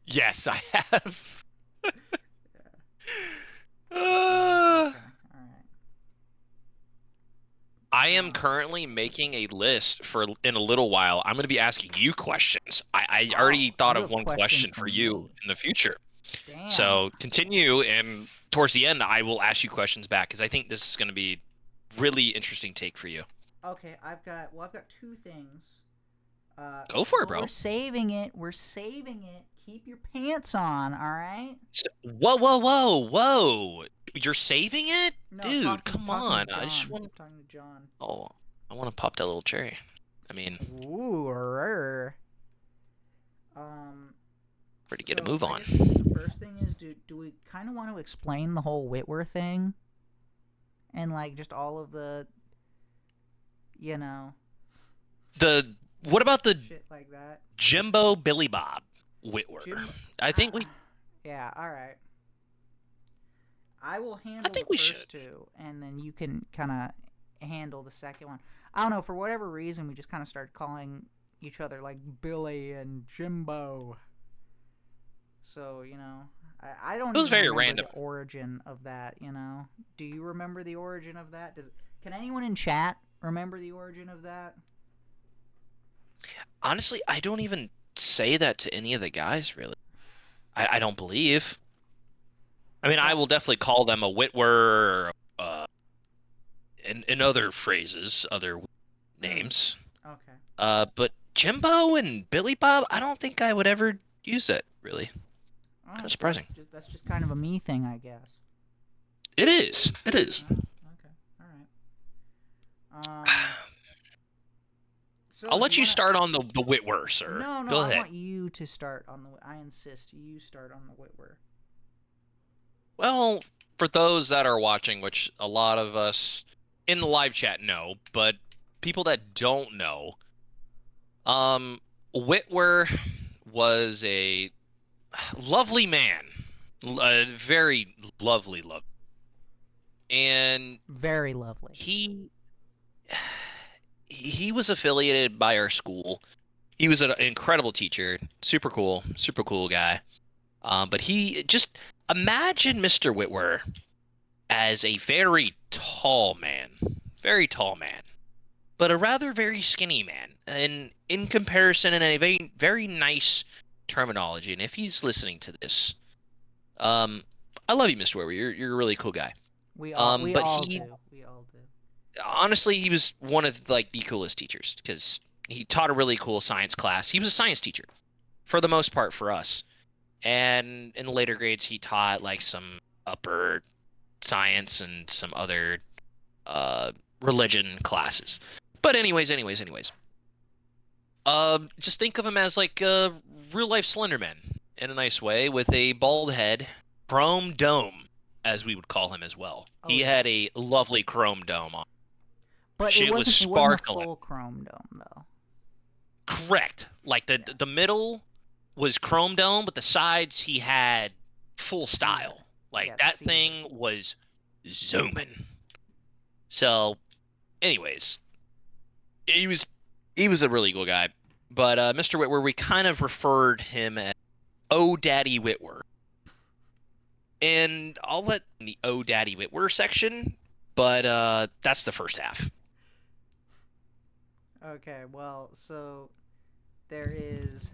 Yes, I have. Okay. All right. I am currently making a list for in a little while. I'm going to be asking you questions. I already thought of one question for you in the future. Damn. So continue, and towards the end, I will ask you questions back because I think this is going to be really interesting take for you. Okay, I've got two things. Go for it, bro. We're saving it. Keep your pants on, all right? Whoa! You're saving it, no, dude? Come on! I just want. I'm talking to John. Oh, I want to pop that little cherry. I mean. Ooh. Ready to get a move on. The first thing is, do we kind of want to explain the whole Witwer thing, and like just all of the, you know. What about the shit like that? Jimbo Billy Bob Witwer? I think we. Yeah. All right. I will I handle the think we should. first two, and then you can kind of handle the second one. I don't know, for whatever reason, we just kind of started calling each other like Billy and Jimbo. So, I don't It was even very remember random. the origin of that. Do you remember the origin of that? Can anyone in chat remember the origin of that? Honestly, I don't even say that to any of the guys, really. I don't believe. I mean, I So, will definitely call them a Witwer, in other phrases, other names. okay. But Jimbo and Billy Bob, I don't think I would ever use it, really. Kind Oh, of so surprising. that's just kind of a me thing, I guess. It is. It is. Oh, okay. All right. So I'll do let you you want to? start on the Witwer, sir. No. Go I ahead. want you to start on the. I insist you start on the Witwer. Well, for those that are watching, which a lot of us in the live chat know, but people that don't know, um, Witwer was a lovely man, a very lovely, and Very lovely. he was affiliated by our school. He was an incredible teacher, super cool guy. But he just imagine Mr. Witwer as a very tall man, but a rather very skinny man. And in comparison, in a very nice terminology. And if he's listening to this, um, I love you, Mr. Witwer. You're a really cool guy. We But all he do. We all do. honestly he was one of like the coolest teachers because he taught a really cool science class. He was a science teacher for the most part for us. And in the later grades, he taught like some upper science and some other uh, religion classes. But anyways. Just think of him as like a real life Slenderman in a nice way, with a bald head, chrome dome, as we would call him as well. Oh He yeah. had a lovely chrome dome on. But it Shit was wasn't a sparkling. full chrome dome though. Correct. Like the Yes. middle was chrome dome, but the sides he had full Caesar. style. Like Yeah, the that Caesar. thing was zooming. So, anyways, he was he was a really cool guy. But Mr. Whitwer, we kind of referred him as Oh Daddy Whitwer. And I'll let the Oh Daddy Whitwer section, but that's the first half. Okay, well, so there is.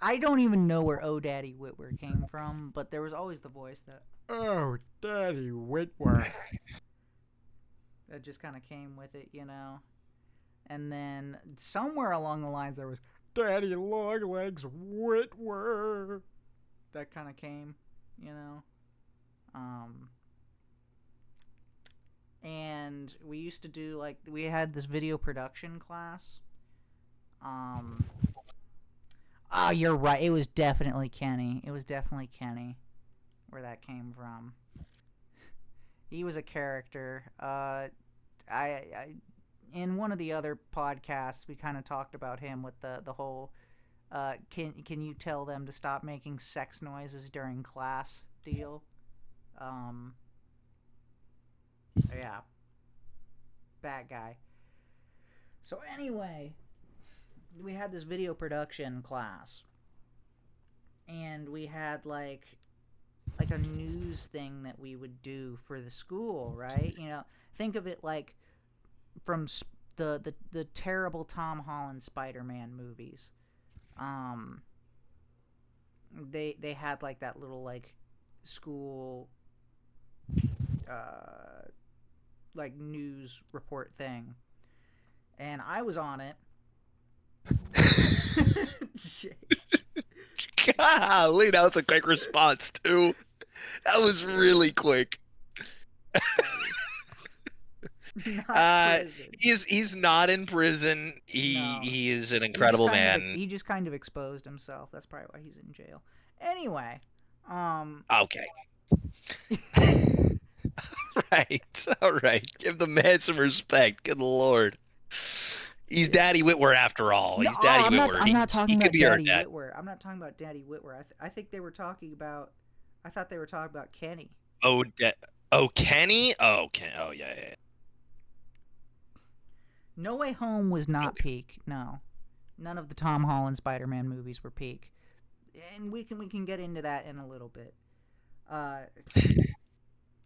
I don't even know where Oh Daddy Witwer came from, but there was always the voice that Oh Daddy Witwer that just kind of came with it. And then somewhere along the lines there was Daddy Longlegs Witwer that kind of came, you know. Um, and we used to do like we had this video production class. Um, oh, you're right. It was definitely Kenny. It was definitely Kenny where that came from. He was a character. I in one of the other podcasts we kind of talked about him with the whole can you tell them to stop making sex noises during class deal. Um, yeah, that guy. So anyway, we had this video production class, and we had like a news thing that we would do for the school, right? Think of it like from the terrible Tom Holland Spider-Man movies. Um, they had like that little like school like news report thing, and I was on it. Golly, that was a quick response too. That was really quick. Not prison. He's not in prison. No, He is an he just incredible man. he just kind of exposed himself. That's probably why he's in jail. Anyway, um, Okay. Right. All right. Give the man some respect. Good lord. He's Daddy Whitwer after all. no, He's Daddy I'm not. Whitwer. I'm not He talking could about be our Daddy dad. Witwer. I'm not talking about Daddy Witwer. I think they were talking about. I thought they were talking about Kenny. Oh, oh, Kenny? Oh, oh, yeah, yeah. No Way Home was not peak. No, none of the Tom Holland Spider-Man movies were peak, and we can get into that in a little bit. What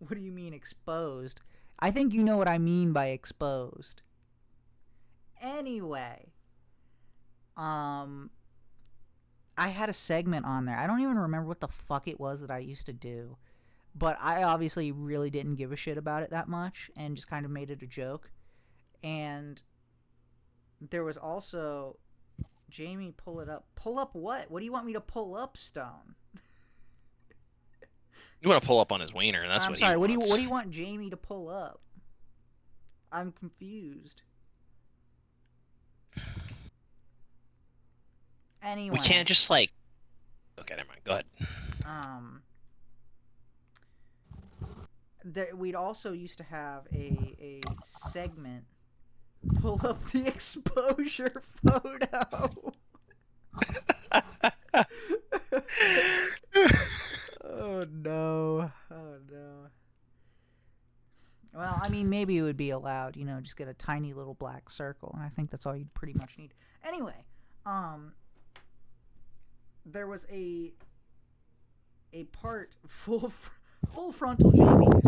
do you mean exposed? I think you know what I mean by exposed. Anyway, I had a segment on there. I don't even remember what the fuck it was that I used to do, but I obviously really didn't give a shit about it that much and just kind of made it a joke. And there was also Jamie, pull it up. Pull up what? What do you want me to pull up, Stone? You want to pull up on his wiener? That's I'm what sorry. he wants. What do you want Jamie to pull up? I'm confused. Anyway, We can't just like. Okay, never mind. Go ahead. We'd also used to have a segment. Pull up the exposure photo. Oh no. Oh no. Well, I mean, maybe it would be allowed, just get a tiny little black circle, and I think that's all you'd pretty much need. Anyway, there was a part full frontal Jamie.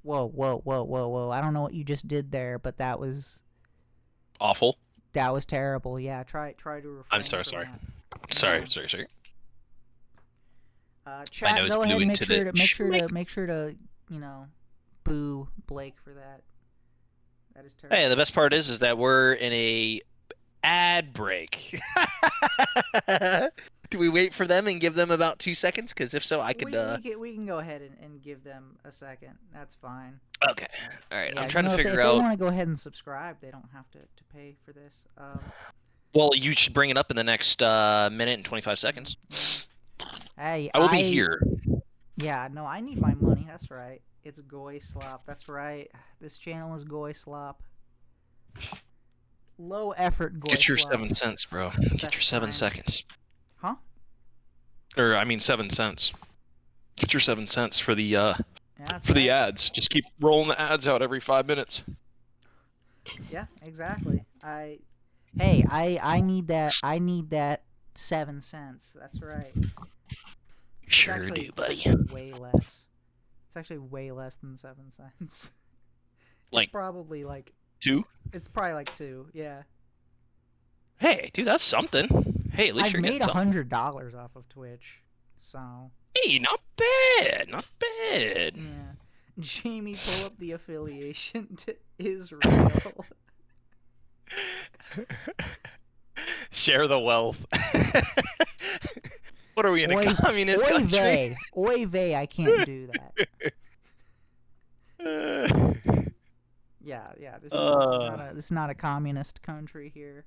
Whoa. I don't know what you just did there, but that was awful. That was terrible. Yeah, try to refrain. I'm sorry. Sorry. Chat, go ahead and make sure to boo Blake for that. That is terrible. Hey, the best part is that we're in a ad break. Do we wait for them and give them about 2 seconds? Because if so, I could. We can go ahead and give them a second. That's fine. Okay. All right. Yeah, I'm trying to figure if out. If they want to go ahead and subscribe, they don't have to pay for this. Well, you should bring it up in the next minute and 25 seconds. Hey, I will be here. Yeah, no, I need my money. That's right. It's Goy Slop. That's right. This channel is Goy Slop. Low effort Goy Slop. Get your 7 cents, bro. Get your 7 seconds. Huh? Or, I mean, 7 cents. Get your 7 cents for the the ads. Just keep rolling the ads out every 5 minutes. Yeah, exactly. I need that. I need that 7 cents. That's right. Sure do, buddy. It's actually way less. It's actually way less than 7 cents. Like, it's probably like 2? It's probably like 2. Yeah. Hey, dude, that's something. Hey, at least I've you're made getting something. $100 off of Twitch, so. Hey, not bad. Not bad. Yeah. Jamie, pull up the affiliation to Israel. Share the wealth. What are we in a communist country? Oy vey, I can't do that. Yeah. This is not a communist country here.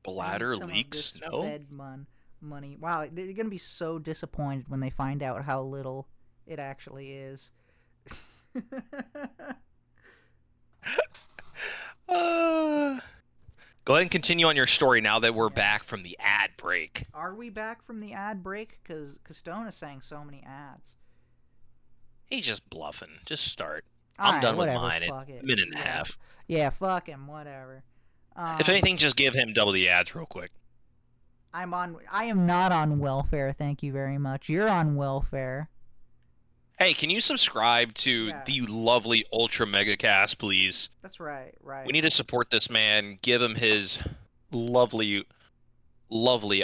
Bladder leaks. No. Fed money. Wow, they're gonna be so disappointed when they find out how little it actually is. Go ahead and continue on your story now that we're back from the ad break. Are we back from the ad break? Because Stone is saying so many ads. He's just bluffing. Just start. I'm done with mine in a minute and a half. Yeah, fuck him, whatever. If anything, just give him double the ads real quick. I am not on welfare, thank you very much. You're on welfare. Hey, can you subscribe to the lovely Ultra Mega Cast, please? That's right. We need to support this man, give him his lovely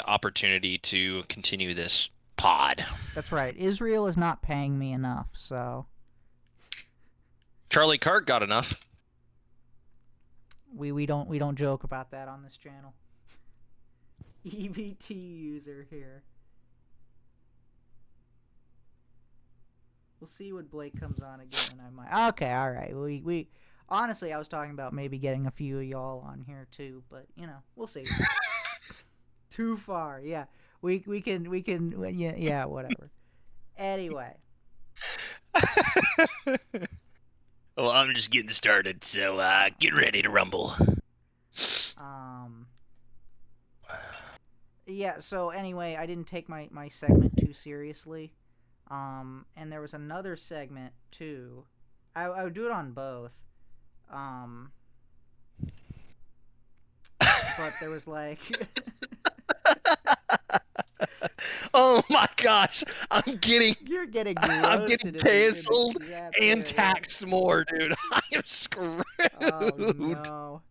opportunity to continue this pod. That's right. Israel is not paying me enough, so. Charlie Kirk got enough. We don't joke about that on this channel. EVT user here. We'll see when Blake comes on again, and I might. Okay, all right. We honestly, I was talking about maybe getting a few of y'all on here too, but we'll see. Too far, yeah. We can yeah whatever. Anyway. Well, I'm just getting started, so get ready to rumble. Yeah, so anyway, I didn't take my segment too seriously. And there was another segment too. I would do it on both. Um, but there was like Oh my gosh, I'm getting you're getting I'm getting roasted in the canceled chats and here, yeah. taxed more, dude. I am screwed. Oh no.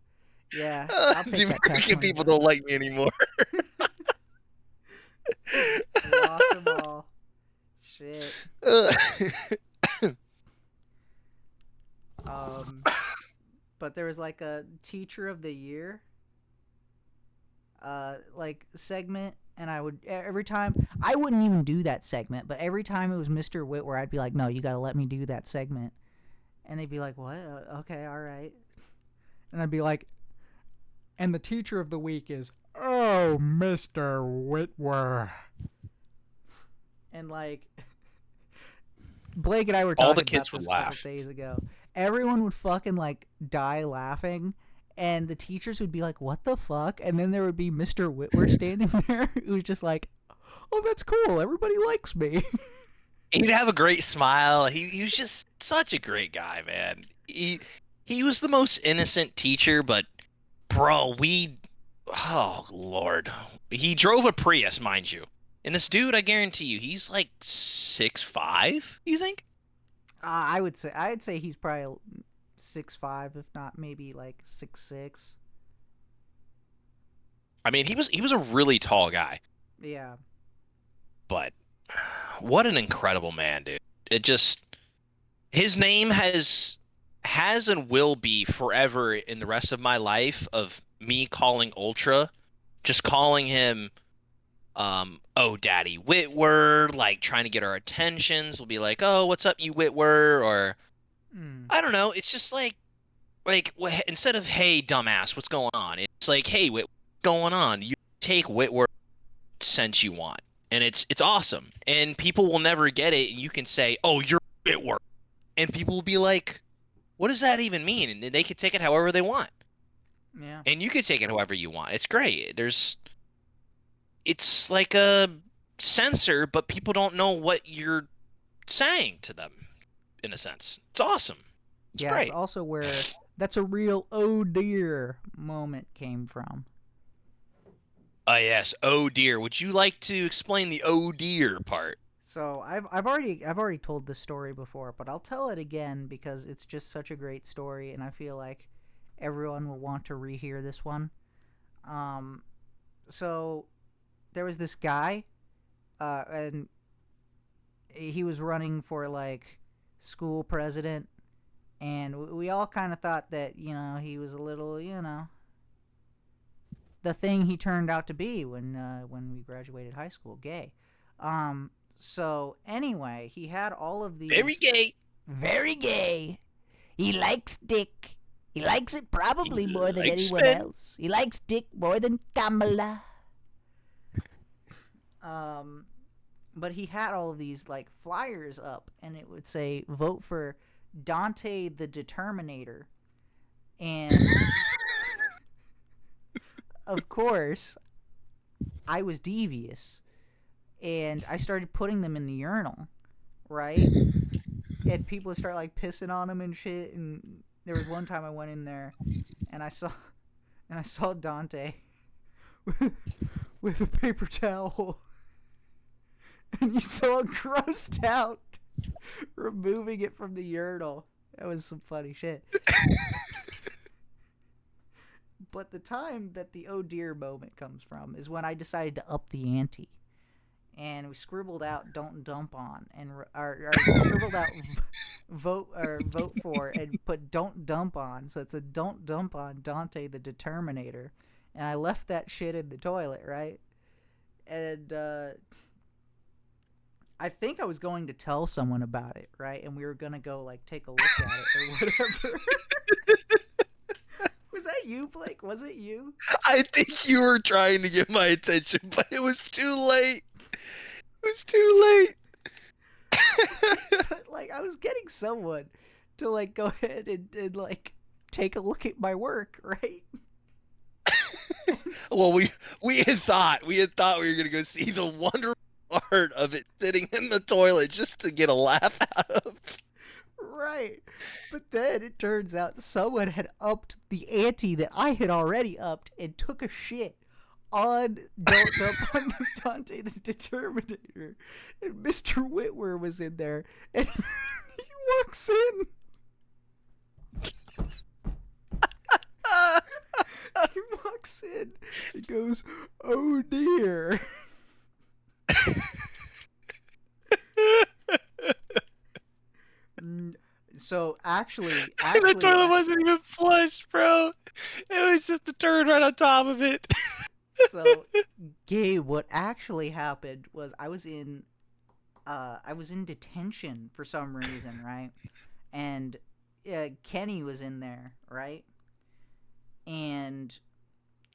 Yeah, I'll take The that tax American money people though. don't like me anymore. Lost them all. Shit. Uh, Um, but there was like a teacher of the year like segment, and I would every time I wouldn't even do that segment, but every time it was Mr. Witwer, I'd be like, "No, you got to let me do that segment," and they'd be like, "What? Okay, all right," and I'd be like, "And the teacher of the week is oh Mr. Witwer," and like Blake and I were all the talking kids about would this a couple laugh. days ago. Everyone would fucking like die laughing, and the teachers would be like, "What the fuck?" And then there would be Mr. Whitwer standing there, who was just like, "Oh, that's cool. Everybody likes me." He'd have a great smile. He was just such a great guy, man. He was the most innocent teacher, but bro, oh Lord, he drove a Prius, mind you. And this dude, I guarantee you, he's like 6'5", you think? I'd say he's probably 6'5", if not maybe like 6'6". I mean, he was a really tall guy, Yeah, but what an incredible man, dude. It just his name has and will be forever in the rest of my life of me calling Ultra, just calling him oh Daddy Witwer, like trying to get our attentions. We'll be like, "Oh, what's up, you Witwer?" Or mm. I don't know. It's just like instead of "Hey, dumbass, what's going on?" It's like, "Hey, Witwer, what's going on?" You take Witwer sense you want, and it's awesome. And people will never get it, and you can say, "Oh, you're Witwer," and people will be like, "What does that even mean?" And they can take it however they want, Yeah, and you can take it however you want. It's great. It's like a censor, but people don't know what you're saying to them. In a sense, it's awesome. It's yeah. It's great. also where that's a real oh dear moment came from. Yes. Oh dear. Would you like to explain the oh dear part? So I've already told this story before, but I'll tell it again because it's just such a great story, and I feel like everyone will want to rehear this one. Um, so there was this guy, and he was running for like school president, and we all kind of thought that he was a little the thing he turned out to be when we graduated high school, gay. Um, so anyway, he had all of Very these gay. very gay. He likes dick. He likes it probably He more than likes anyone men. else. He likes dick more than Kamala. Um, but he had all of these like flyers up, and it would say vote for Dante the Determinator, and of course I was devious, and I started putting them in the urinal, right? And people would start like pissing on him and shit. And there was one time I went in there, and I saw Dante with a paper towel, and he's so grossed out, removing it from the urinal. That was some funny shit. But the time that the oh dear moment comes from is when I decided to up the ante, and we scribbled out "don't dump on" and or scribbled out vote for and put "don't dump on," so it's a "don't dump on Dante the Determinator," and I left that shit in the toilet, right? And I think I was going to tell someone about it, right? And we were gonna go like take a look at it or whatever. Was that you, Blake? Was it you? I think you were trying to get my attention, but it was too late. It was too late. But like I was getting someone to like go ahead and like take a look at my work, right? And Well, we had thought we were gonna go see the wonderful art of it sitting in the toilet just to get a laugh out of. Right. But then it turns out someone had upped the ante that I had already upped and took a shit on Don't Dump on Dante the Determinator. And Mr. Witwer was in there. And he walks in. He walks in and goes, "Oh dear." So actually, The toilet wasn't even flushed, bro. It was just a turd right on top of it. so Gabe, what actually happened was I was in detention for some reason, right? And Kenny was in there, right? And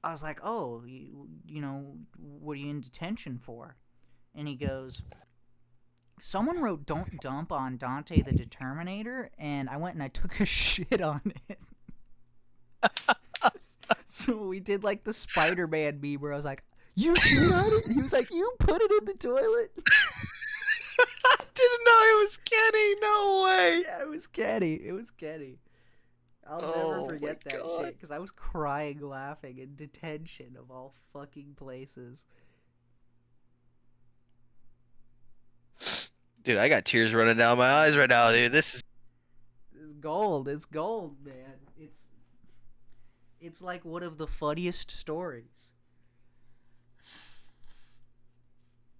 I was like, "Oh, you know, what are you in detention for?" And he goes, "Someone wrote 'Don't Dump' on Dante the Determinator, and I went and I took a shit on it." So we did like the Spider-Man meme where I was like, "You shit on it?" And he was like, "You put it in the toilet?" I didn't know it was Kenny. No way. Yeah, it was Kenny. It was Kenny. I'll never forget that shit because I was crying laughing in detention of all fucking places. Dude, I got tears running down my eyes right now, dude. It's gold. It's gold, man. It's like one of the funniest stories.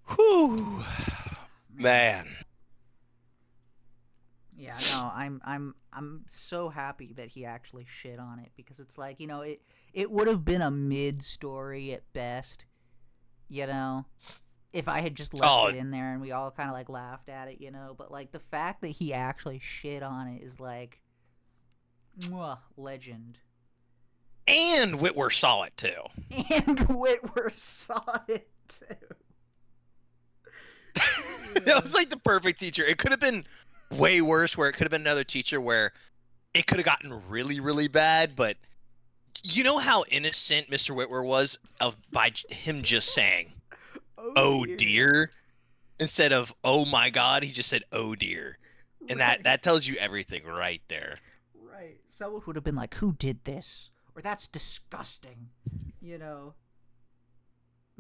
Whew. Man. Yeah, no, I'm so happy that he actually shit on it because it's like, you know, it would have been a mid story at best, you know, if I had just left it in there and we all kind of like laughed at it, you know, but like the fact that he actually shit on it is like, mwah, legend. And Witwer saw it too. And Witwer saw it too. That was like the perfect teacher. It could have been way worse, where it could have been another teacher where it could have gotten really, really bad, but you know how innocent Mr. Witwer was by him just saying, "Oh dear," instead of "Oh my God," he just said "Oh dear," and Right. that tells you everything right there. Right. Someone would have been like, "Who did this?" Or "That's disgusting," you know.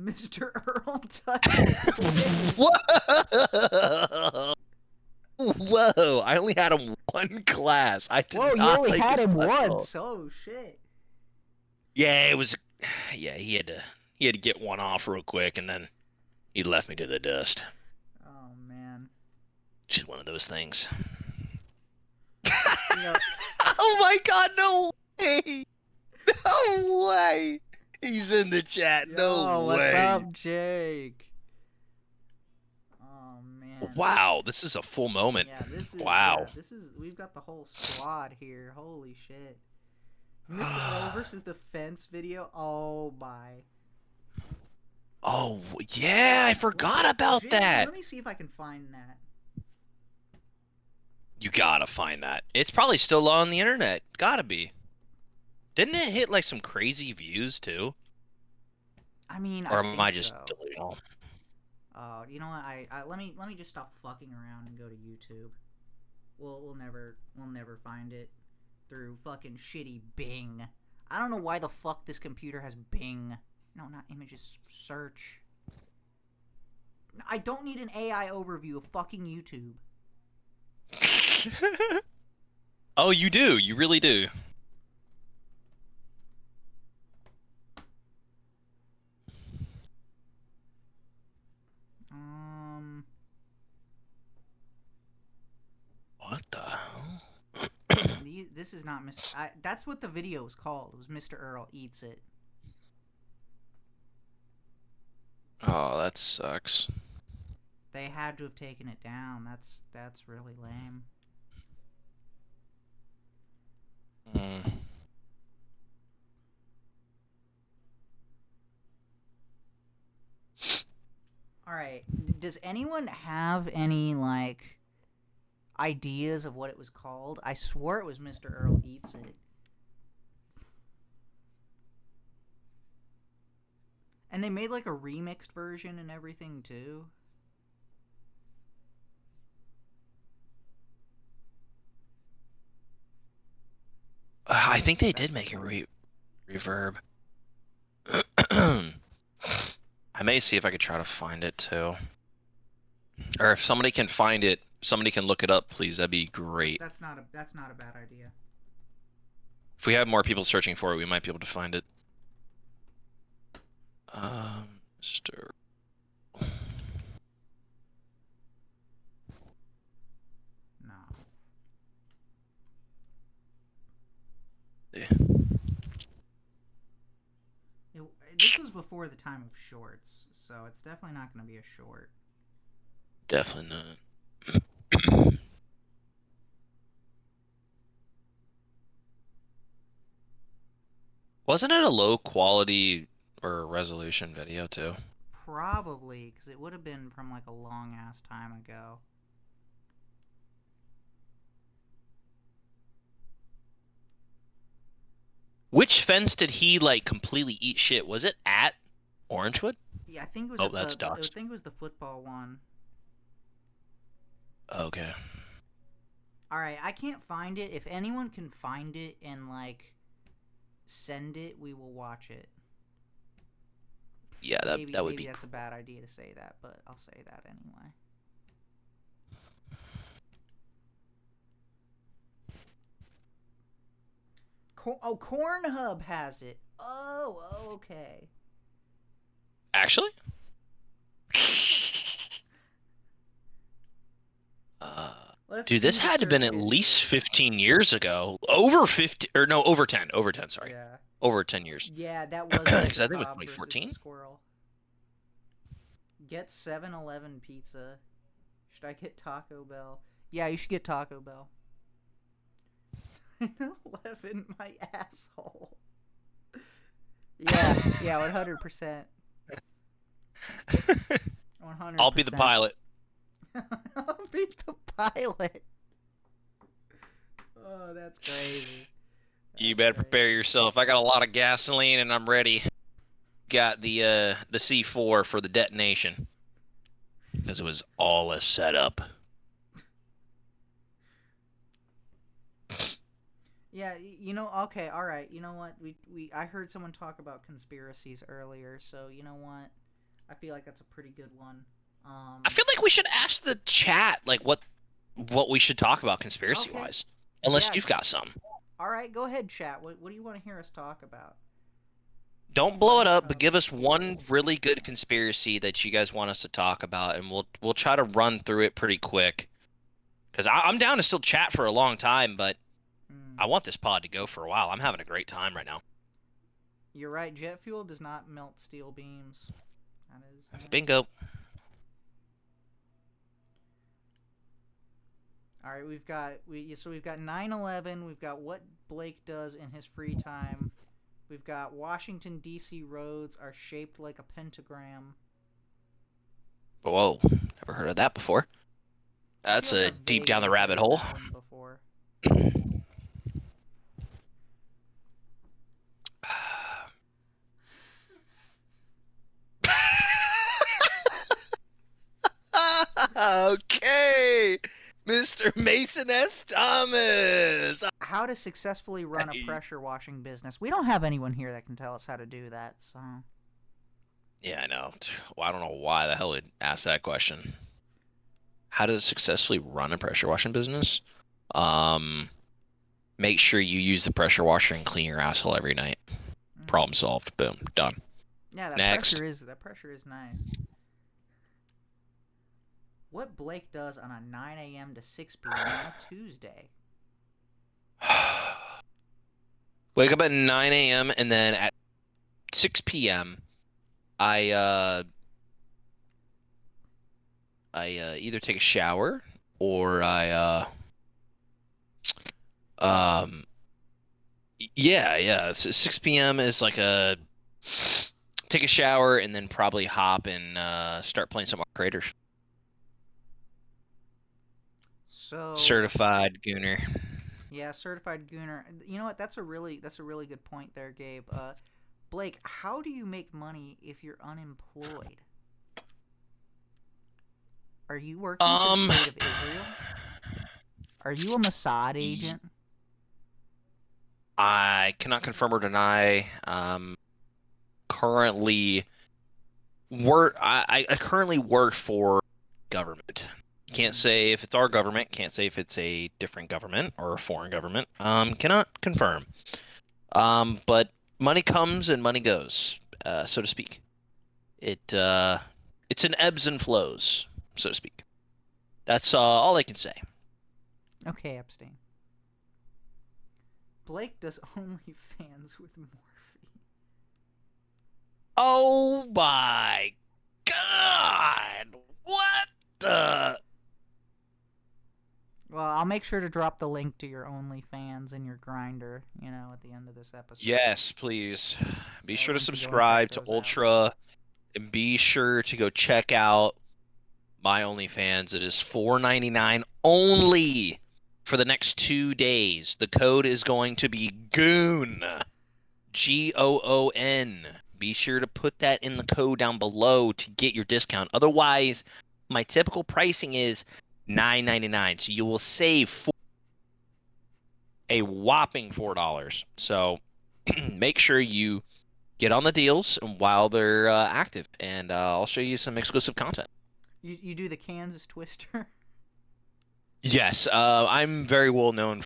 Mr. Earl touched it. Whoa! Whoa! I only had him one class. I did Whoa, you not only like had his him class at all. once. Oh shit. Yeah, it was. Yeah, he had to get one off real quick, and then he left me to the dust. Oh man. Just one of those things. You know, Oh my God! No way! No way! He's in the chat. No way! what's up, Jake? Oh man. Wow, this is a full moment. Yeah, this is Wow. we've got the whole squad here. Holy shit. Mr. Earl versus the fence video. Oh my. Oh yeah, I forgot about Jake, that. let me see if I can find that. You gotta find that. It's probably still on the internet. Gotta be. Didn't it hit like some crazy views too? I mean, Or I am think I just so. delusional? You know what? I let me just stop fucking around and go to YouTube. We'll never find it through fucking shitty Bing. I don't know why the fuck this computer has Bing. No, not images. Search. I don't need an AI overview of fucking YouTube. Oh, you do. You really do. What the hell? This is not Mr. That's what the video was called. It was Mr. Earl Eats It. Oh, that sucks. They had to have taken it down. That's really lame. All right. Does anyone have any like ideas of what it was called? I swore it was Mr. Earl Eats It. And they made like a remixed version and everything too. I think they did That's make a fun. reverb. I may see if I could try to find it too. Or if somebody can find it, somebody can look it up, please. That'd be great. That's not a bad idea. If we have more people searching for it, we might be able to find it. Mr. No. Yeah, This was before the time of shorts, so it's definitely not going to be a short. definitely not. Wasn't it a low quality or resolution video too? Probably, because it would have been from like a long ass time ago. Which fence did he like completely eat shit? Was it at Orangewood? Yeah, I think it was Oh, at that's I doxed. think it was the football one. Okay. All right, I can't find it. If anyone can find it and like send it, we will watch it. Yeah, that would Maybe be that's a cool. bad idea to say that, but I'll say that anyway. Cornhub has it. Oh, okay. Actually? Uh, Let's dude, see this the had to have been search at least history. 15 years ago. Over 50, or no, over 10. Over 10, sorry. Yeah. Over 10 years. Yeah, that was Because Mr. I think it was Cobb versus the 2014. squirrel. Get 7-Eleven pizza. Should I get Taco Bell? Yeah, you should get Taco Bell. 11, my asshole. Yeah, 100%. I'll be the 100%. pilot. I'll be the pilot. Oh, that's crazy. You That's better prepare crazy. yourself. I got a lot of gasoline and I'm ready. Got the C4 for the detonation. Because it was all a setup. Yeah, okay, all right. You know what? I heard someone talk about conspiracies earlier, so you know what? I feel like that's a pretty good one. I feel like we should ask the chat like what we should talk about conspiracy Okay. wise. Unless Yeah. you've got some. All right, go ahead, chat. What do you want to hear us talk about? Don't blow it Brag up, but about give us one schools really hating good us. conspiracy that you guys want us to talk about, and we'll try to run through it pretty quick. Because I'm down to still chat for a long time, but Hmm. I want this pod to go for a while. I'm having a great time right now. You're right. Jet fuel does not melt steel beams. That is. Bingo. All right, we've got 9/11. We've got what Blake does in his free time. We've got Washington D.C. roads are shaped like a pentagram. Whoa, never heard of that before. I feel That's like a I've deep down the vaguely rabbit heard hole. that one before. Okay, Mr. Mason S. Thomas. How to successfully run a pressure washing business. We don't have anyone here that can tell us how to do that, so. Yeah, I know. Well, I don't know why the hell would ask that question. How to successfully run a pressure washing business? Um, Make sure you use the pressure washer and clean your asshole every night. Problem solved. Boom. Done. Yeah, Next. that pressure is nice. What Blake does on a 9 a.m. to 6 p.m. on a Tuesday. Wake up at 9 a.m. and then at 6 p.m. I either take a shower or um yeah. So 6 p.m. is like a take a shower and then probably hop and start playing some Craters. So Certified Gooner. yeah, certified gooner. You know what? That's a really good point there, Gabe. Blake, how do you make money if you're unemployed? Are you working for the Um, state of Israel? Are you a Mossad agent? I cannot confirm or deny. Currently I currently work for government. Can't say if it's our government. Can't say if it's a different government or a foreign government. Cannot confirm. But money comes and money goes, so to speak. It's an ebbs and flows, so to speak. That's all I can say. Okay, Epstein. Blake does OnlyFans with Morphe. Oh my God! What the? Well, I'll make sure to drop the link to your OnlyFans and your Grinder, at the end of this episode. Yes, please. So Be sure to everyone can go and check subscribe to those out. Ultra, and be sure to go check out my OnlyFans. It is $4.99 only for the next 2 days. The code is going to be GOON. GOON. Be sure to put that in the code down below to get your discount. Otherwise, my typical pricing is $9.99. So you will save a whopping $4. So make sure you get on the deals while they're active, and I'll show you some exclusive content. You do the Kansas Twister? Yes, I'm very well known.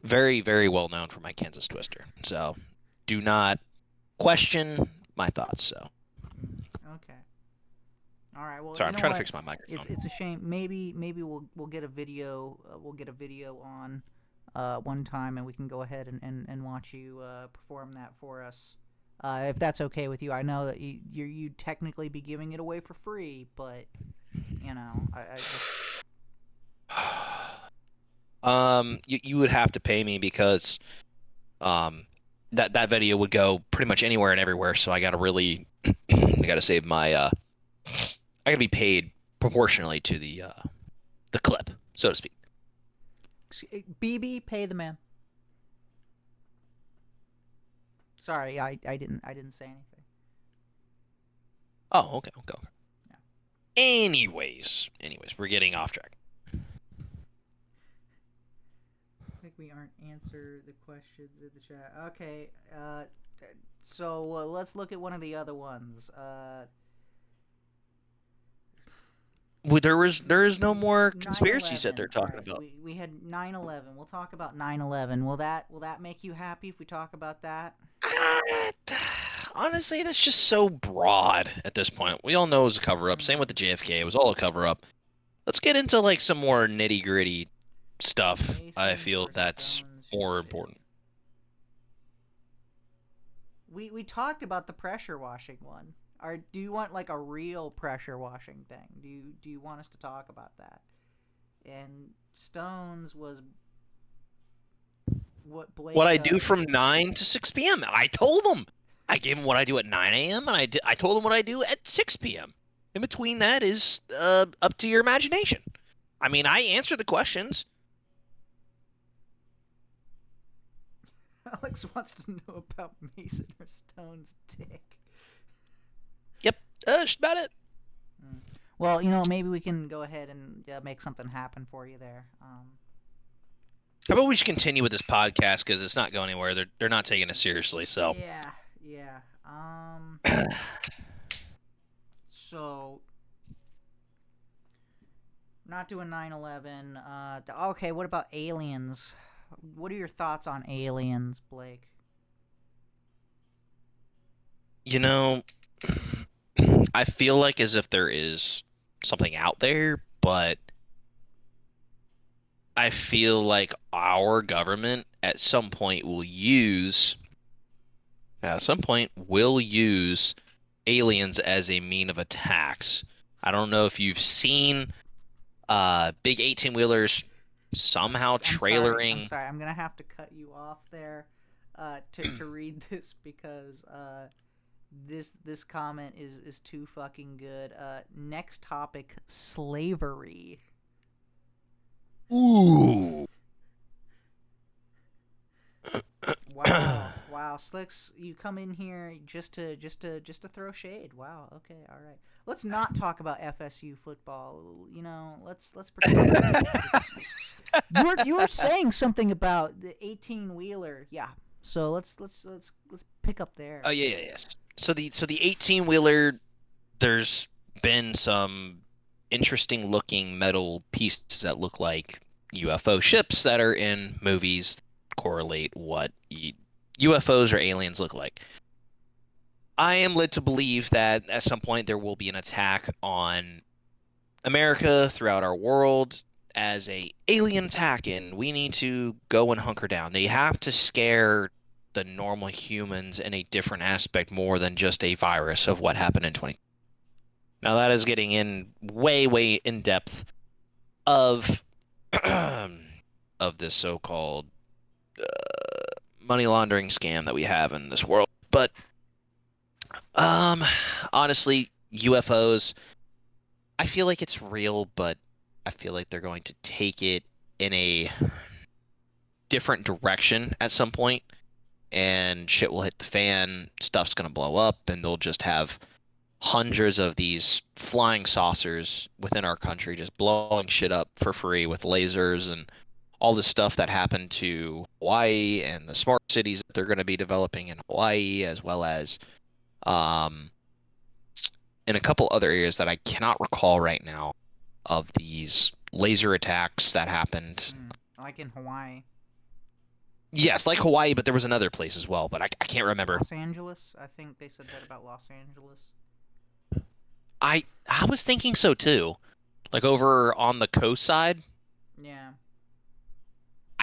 Very, very well known for my Kansas Twister. So do not question my thoughts. So Okay. All right. Well, sorry, you I'm know trying what? to fix my microphone. It's a shame. Maybe we'll get a video. We'll get a video on one time, and we can go ahead and watch you perform that for us. If that's okay with you. I know that you'd technically be giving it away for free, but I just You would have to pay me because that video would go pretty much anywhere and everywhere. So I gotta really I gotta save my I gotta be paid proportionally to the clip, so to speak. BB, pay the man. Sorry, I didn't say anything. Oh, okay. Yeah. Anyways, we're getting off track. I think we aren't answer the questions in the chat. Okay, so let's look at one of the other ones. Well, there is no more 9/11. conspiracies that they're talking about. We had 9/11. We'll talk about 9/11. Will that make you happy if we talk about that? Honestly, that's just so broad at this point. We all know it was a cover up. Same with the JFK. It was all a cover up. Let's get into like some more nitty gritty stuff. I feel that's more important. We talked about the pressure washing one. Or do you want like a real pressure washing thing? Do you want us to talk about that? And Stones was what Blake What I does. do from 9 to 6 p.m. I told them. I gave them what I do at 9 a.m. and I told them what I do at 6 p.m. In between that is up to your imagination. I mean, I answer the questions. Alex wants to know about Mason or Stone's dick. Yep, that's about it. Well, maybe we can go ahead and make something happen for you there. How about we just continue with this podcast because it's not going anywhere. They're not taking it seriously. So yeah. So not doing 9/11. Okay, what about aliens? What are your thoughts on aliens, Blake? I feel like as if there is something out there, but I feel like our government at some point will use aliens as a mean of attacks. I don't know if you've seen big 18-wheelers somehow trailering. I'm sorry. I'm gonna have to cut you off there to read this because this comment is too fucking good. Next topic: slavery. Ooh. Wow, wow, Slicks, you come in here just to throw shade. Wow. Okay. All right. Let's not talk about FSU football. Let's pretend that just you were saying something about the 18-wheeler. Yeah. So let's pick up Oh there. yeah, yeah, yes. So the 18-wheeler, there's been some interesting looking metal pieces that look like UFO ships that are in movies correlate what UFOs or aliens look like. I am led to believe that at some point there will be an attack on America throughout our world as a alien attack, and we need to go and hunker down. They have to scare the normal humans in a different aspect more than just a virus of what happened in 20. Now that is getting in way, way in depth of of this so-called money laundering scam that we have in this world. But um, honestly, UFOs, I feel like it's real, but I feel like they're going to take it in a different direction at some point, and shit will hit the fan, stuff's gonna blow up, and they'll just have hundreds of these flying saucers within our country just blowing shit up for free with lasers and all this stuff that happened to Hawaii and the smart cities that they're going to be developing in Hawaii, as well as um, in a couple other areas that I cannot recall right now of these laser attacks that happened. Like in Hawaii, Yes, like Hawaii, but there was another place as well, but I can't remember. Los Angeles. I think they said that about Los Angeles. I was thinking so too. Like over on the coast side. Yeah.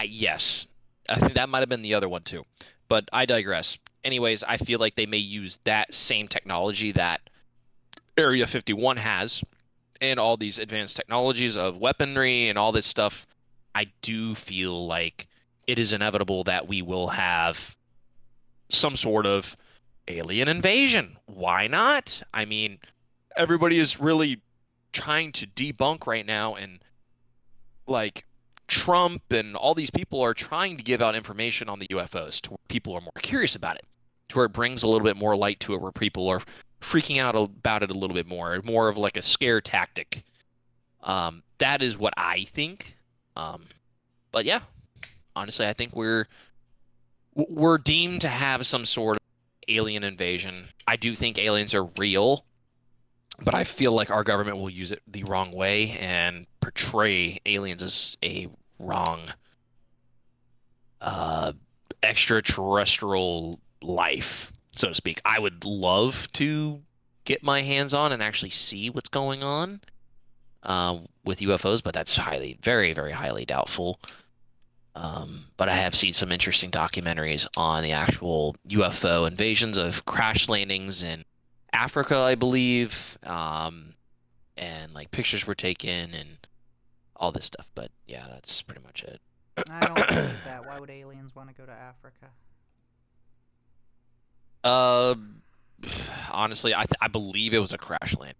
Yes. I think that might have been the other one too. But I digress. Anyways, I feel like they may use that same technology that Area 51 has and all these advanced technologies of weaponry and all this stuff. I do feel like it is inevitable that we will have some sort of alien invasion. Why not? I mean, everybody is really trying to debunk right now, and like Trump and all these people are trying to give out information on the UFOs to where people are more curious about it, to where it brings a little bit more light to it, where people are freaking out about it a little bit more of like a scare tactic. That is what I think. But yeah, honestly, I think we're deemed to have some sort of alien invasion. I do think aliens are real, but I feel like our government will use it the wrong way and portray aliens as a wrong uh, extraterrestrial life, so to speak. I would love to get my hands on and actually see what's going on with UFOs, but that's highly, very, very highly doubtful. But I have seen some interesting documentaries on the actual UFO invasions of crash landings in Africa, I believe, and like pictures were taken and all this stuff. But yeah, that's pretty much it. I don't believe that. Why would aliens want to go to Africa? uh, Honestly, I believe it was a crash land,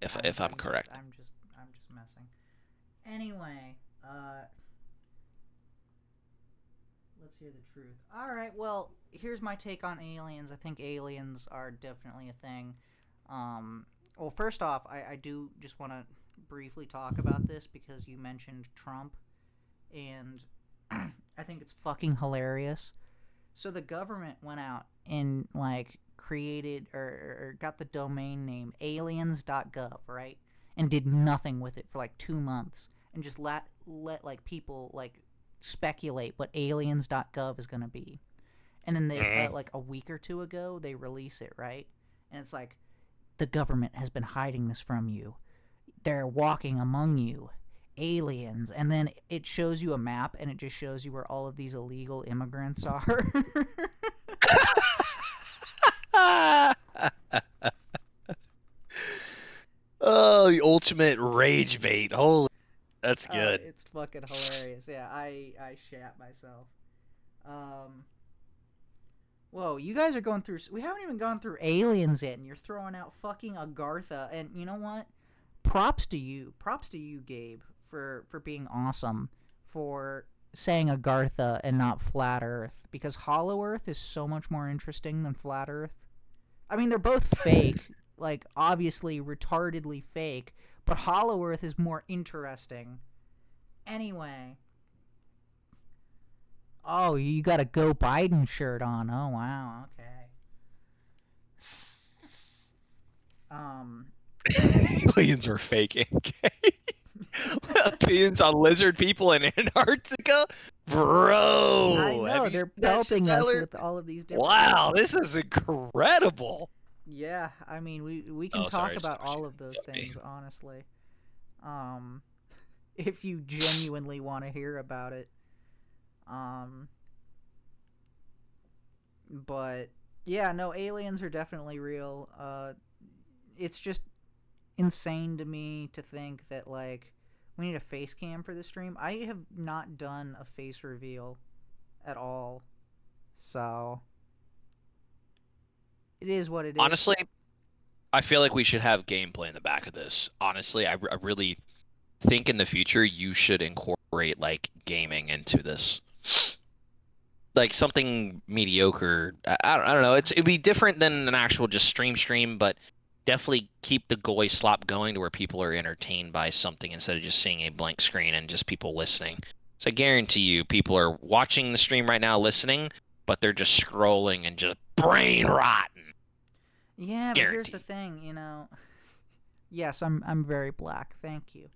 if I'm I'm just correct. I'm just messing. Anyway, let's hear the truth. All right. Well, here's my take on aliens. I think aliens are definitely a thing. Well, first off, I do just want to briefly talk about this because you mentioned Trump, and I think it's fucking hilarious. So the government went out and like created or got the domain name aliens.gov, right? And did nothing with it for like 2 months and just let like people like speculate what aliens.gov is going to be. And then they like a week or two ago they release it, right? And it's like the government has been hiding this from you. They're walking among you. Aliens. And then it shows you a map and it just shows you where all of these illegal immigrants are. Oh, the ultimate rage bait. Holy, that's good. It's fucking hilarious. Yeah, I shat myself. Um, Whoa, you guys are going through. We haven't even gone through aliens yet, and you're throwing out fucking Agartha. And you know what? Props to you. Props to you, Gabe, for being awesome. For saying Agartha and not Flat Earth, because Hollow Earth is so much more interesting than Flat Earth. I mean, they're both fake, like, obviously retardedly fake, but Hollow Earth is more interesting. Anyway. Oh, you got a Go Biden shirt on. Oh, wow, okay. Aliens are faking. Opinions on lizard people in Antarctica? Bro! I know, they're pelting us with all of these different... Wow, this is incredible. Yeah, I mean, we can talk about all of those things, honestly. If you genuinely want to hear about it. But yeah, no, aliens are definitely real. It's just insane to me to think that, like, we need a face cam for this stream. I have not done a face reveal at all, so it is what it is. Honestly, I feel like we should have gameplay in the back of this. Honestly, I really think in the future you should incorporate, like, gaming into this. Like something mediocre. I don't know. It'd be different than an actual just stream, but definitely keep the goy slop going to where people are entertained by something instead of just seeing a blank screen and just people listening. So I guarantee you, people are watching the stream right now, listening, but they're just scrolling and just brain rotten. Yeah, but here's the thing, you know. Yes, I'm very black. Thank you.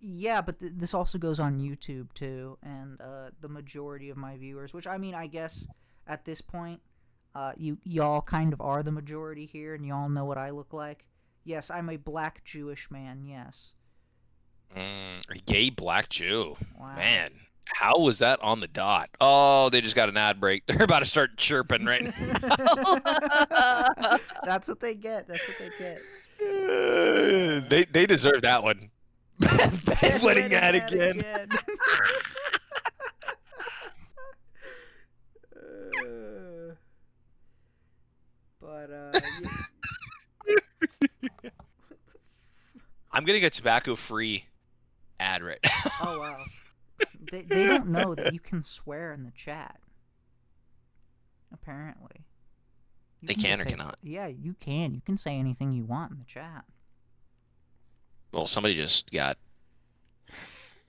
Yeah, but this also goes on YouTube too, and the majority of my viewers, which, I mean, I guess at this point, y'all kind of are the majority here, and y'all know what I look like. Yes, I'm a black Jewish man. Yes. A gay black Jew. Wow. Man, how was that on the dot? Oh, they just got an ad break. They're about to start chirping right now. That's what they get. That's what they get. They deserve that one. Bedwetting ad again. But I'm getting a tobacco-free ad right now. Oh wow. They don't know that you can swear in the chat. Apparently. They can or cannot? Yeah, you can. You can say anything you want in the chat. Well, somebody just got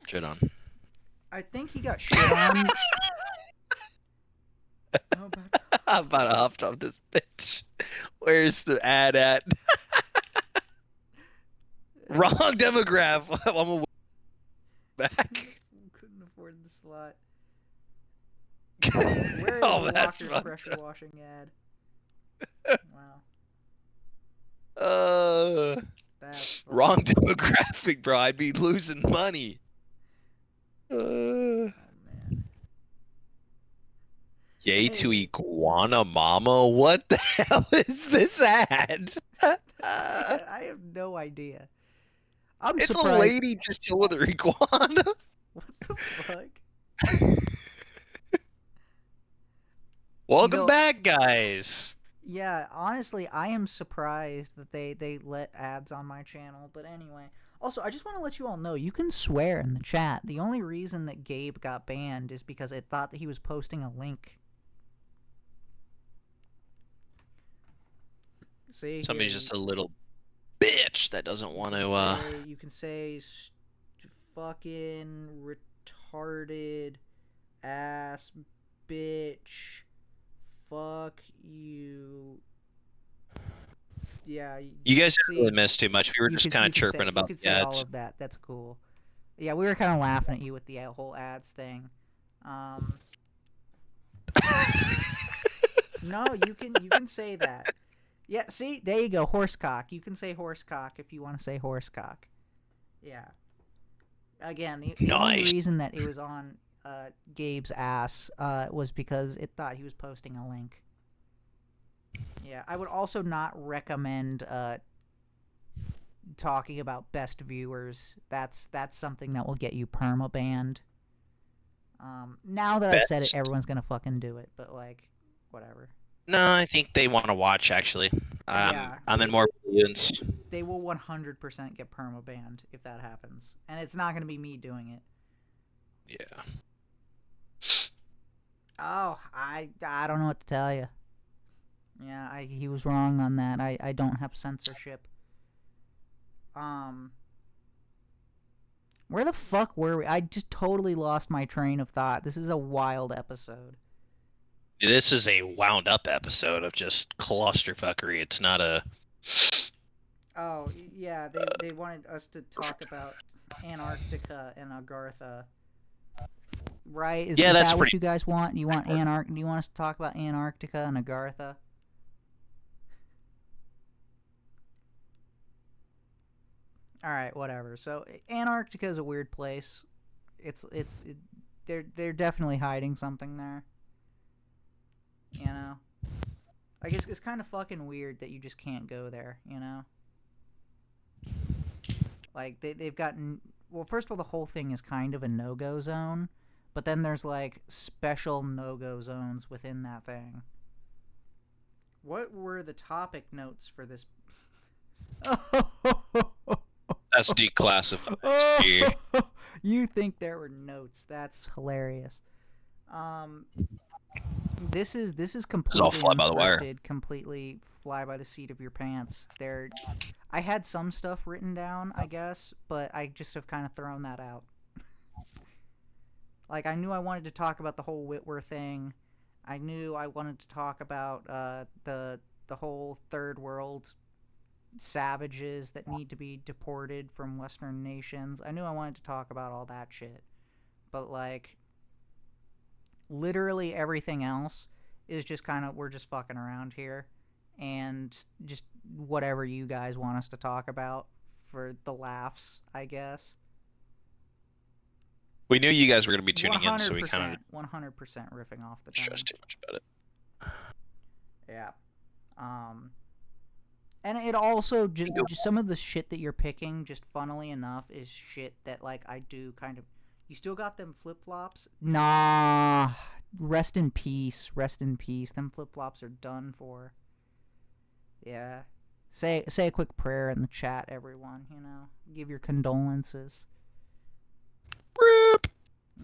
shit on. I think he got shit on. I'm about to hop off this bitch. Where's the ad at? Wrong demographic. I'm a back. Couldn't afford the slot. Where is the that's Walker's pressure washing ad? Wow. That's wrong demographic, bro. I'd be losing money. Oh man. Yay to Iguana Mama? What the hell is this ad? I have no idea. It's surprised. A lady just chilling with her iguana. What the fuck? Welcome back, guys. Yeah, honestly, I am surprised that they let ads on my channel. But anyway, also, I just want to let you all know, you can swear in the chat. The only reason that Gabe got banned is because it thought that he was posting a link. See, somebody's just a little bitch that doesn't want to. You can say fucking retarded ass bitch. Fuck you. Yeah. You guys didn't really miss too much. We were just kind of chirping about the ads. You could say all of that. That's cool. Yeah, we were kind of laughing at you with the whole ads thing. No, you can say that. Yeah, see? There you go, horsecock. You can say horsecock if you want to say horsecock. Yeah. Again, the only reason that it was on Gabe's ass was because it thought he was posting a link. Yeah, I would also not recommend talking about best viewers. That's something that will get you perma-banned. Now that I've said it, everyone's gonna fucking do it, but, like, whatever. No, I think they want to watch actually. Yeah, I'm in more audience. they will 100% get perma banned if that happens, and it's not gonna be me doing it. Yeah. Oh, I don't know what to tell you. Yeah, he was wrong on that. I don't have censorship. Um, where the fuck were we? I just totally lost my train of thought. This is a wild episode. This is a wound up episode of just clusterfuckery. It's not a. Oh yeah, they wanted us to talk about Antarctica and Agartha, right? Yeah, Is that's that what pretty. you guys want? You want Do you want us to talk about Antarctica and Agartha? All right, whatever. So Antarctica is a weird place. They're definitely hiding something there. You know, I guess it's kind of fucking weird that you just can't go there. You know, like they've gotten. Well, first of all, the whole thing is kind of a no go zone, but then there's like special no go zones within that thing. What were the topic notes for this? That's declassified. You think there were notes? That's hilarious. Um, this is It's all completely fly by the wire. unscripted, completely fly by the seat of your pants. I had some stuff written down, I guess, but I just have kind of thrown that out. Like I knew I wanted to talk about the whole Witwer thing. I knew I wanted to talk about the whole third world savages that need to be deported from Western nations. I knew I wanted to talk about all that shit. But like literally everything else is just kind of we're just fucking around here and just whatever you guys want us to talk about for the laughs, I guess. We knew you guys were going to be tuning in, so we 100%, kind of 100% riffing off the didn't dome. stress too much about it. Yeah. Um and it also just some of the shit that you're picking, just funnily enough, is shit that like I do kind of. You still got them flip flops? Nah. Rest in peace. Rest in peace. Them flip flops are done for. Yeah. Say a quick prayer in the chat, everyone. You know, give your condolences. Rip.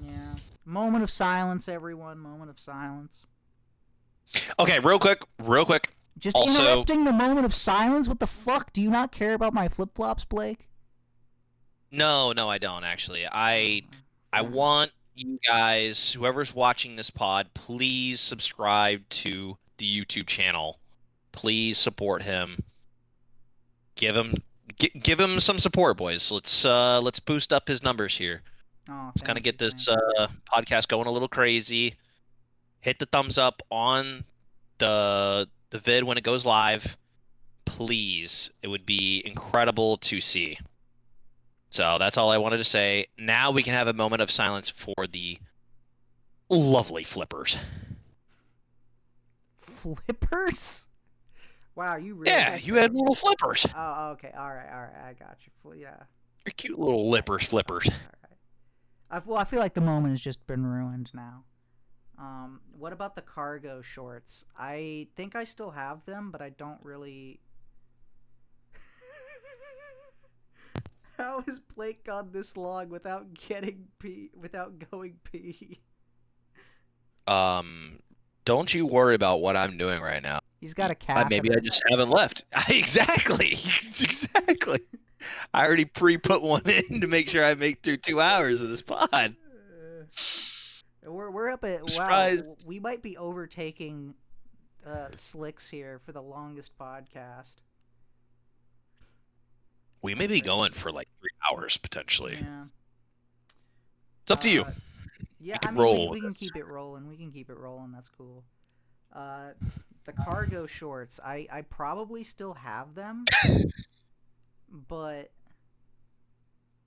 Yeah. Moment of silence, everyone. Moment of silence. Okay, real quick. Just Also, interrupting the moment of silence. What the fuck? Do you not care about my flip flops, Blake? no, I don't actually. I want you guys, whoever's watching this pod, please subscribe to the YouTube channel. Please support him. Give him give him some support, boys. Let's boost up his numbers here. Oh, Let's kind of get this you. podcast going a little crazy. Hit the thumbs up on the vid when it goes live. Please, it would be incredible to see. So that's all I wanted to say. Now we can have a moment of silence for the lovely flippers. Flippers? Wow, you really. Yeah, you had little flippers. Oh, okay. All right. I got you. Yeah. You're cute little lippers, flippers. All right. I feel like the moment has just been ruined now. What about the cargo shorts? I think I still have them, but I don't really. How has Blake gone this long without getting pee? Without going pee? Don't you worry about what I'm doing right now. He's got a catheter. Maybe I just haven't left. Exactly. I already pre-put one in to make sure I make through 2 hours of this pod. We're up at Surprise. Wow. We might be overtaking Slicks here for the longest podcast. We may be going for like 3 hours potentially. Yeah. It's up to you. Yeah, I mean, we can keep it rolling. We can keep it rolling. That's cool. The cargo shorts. I probably still have them, but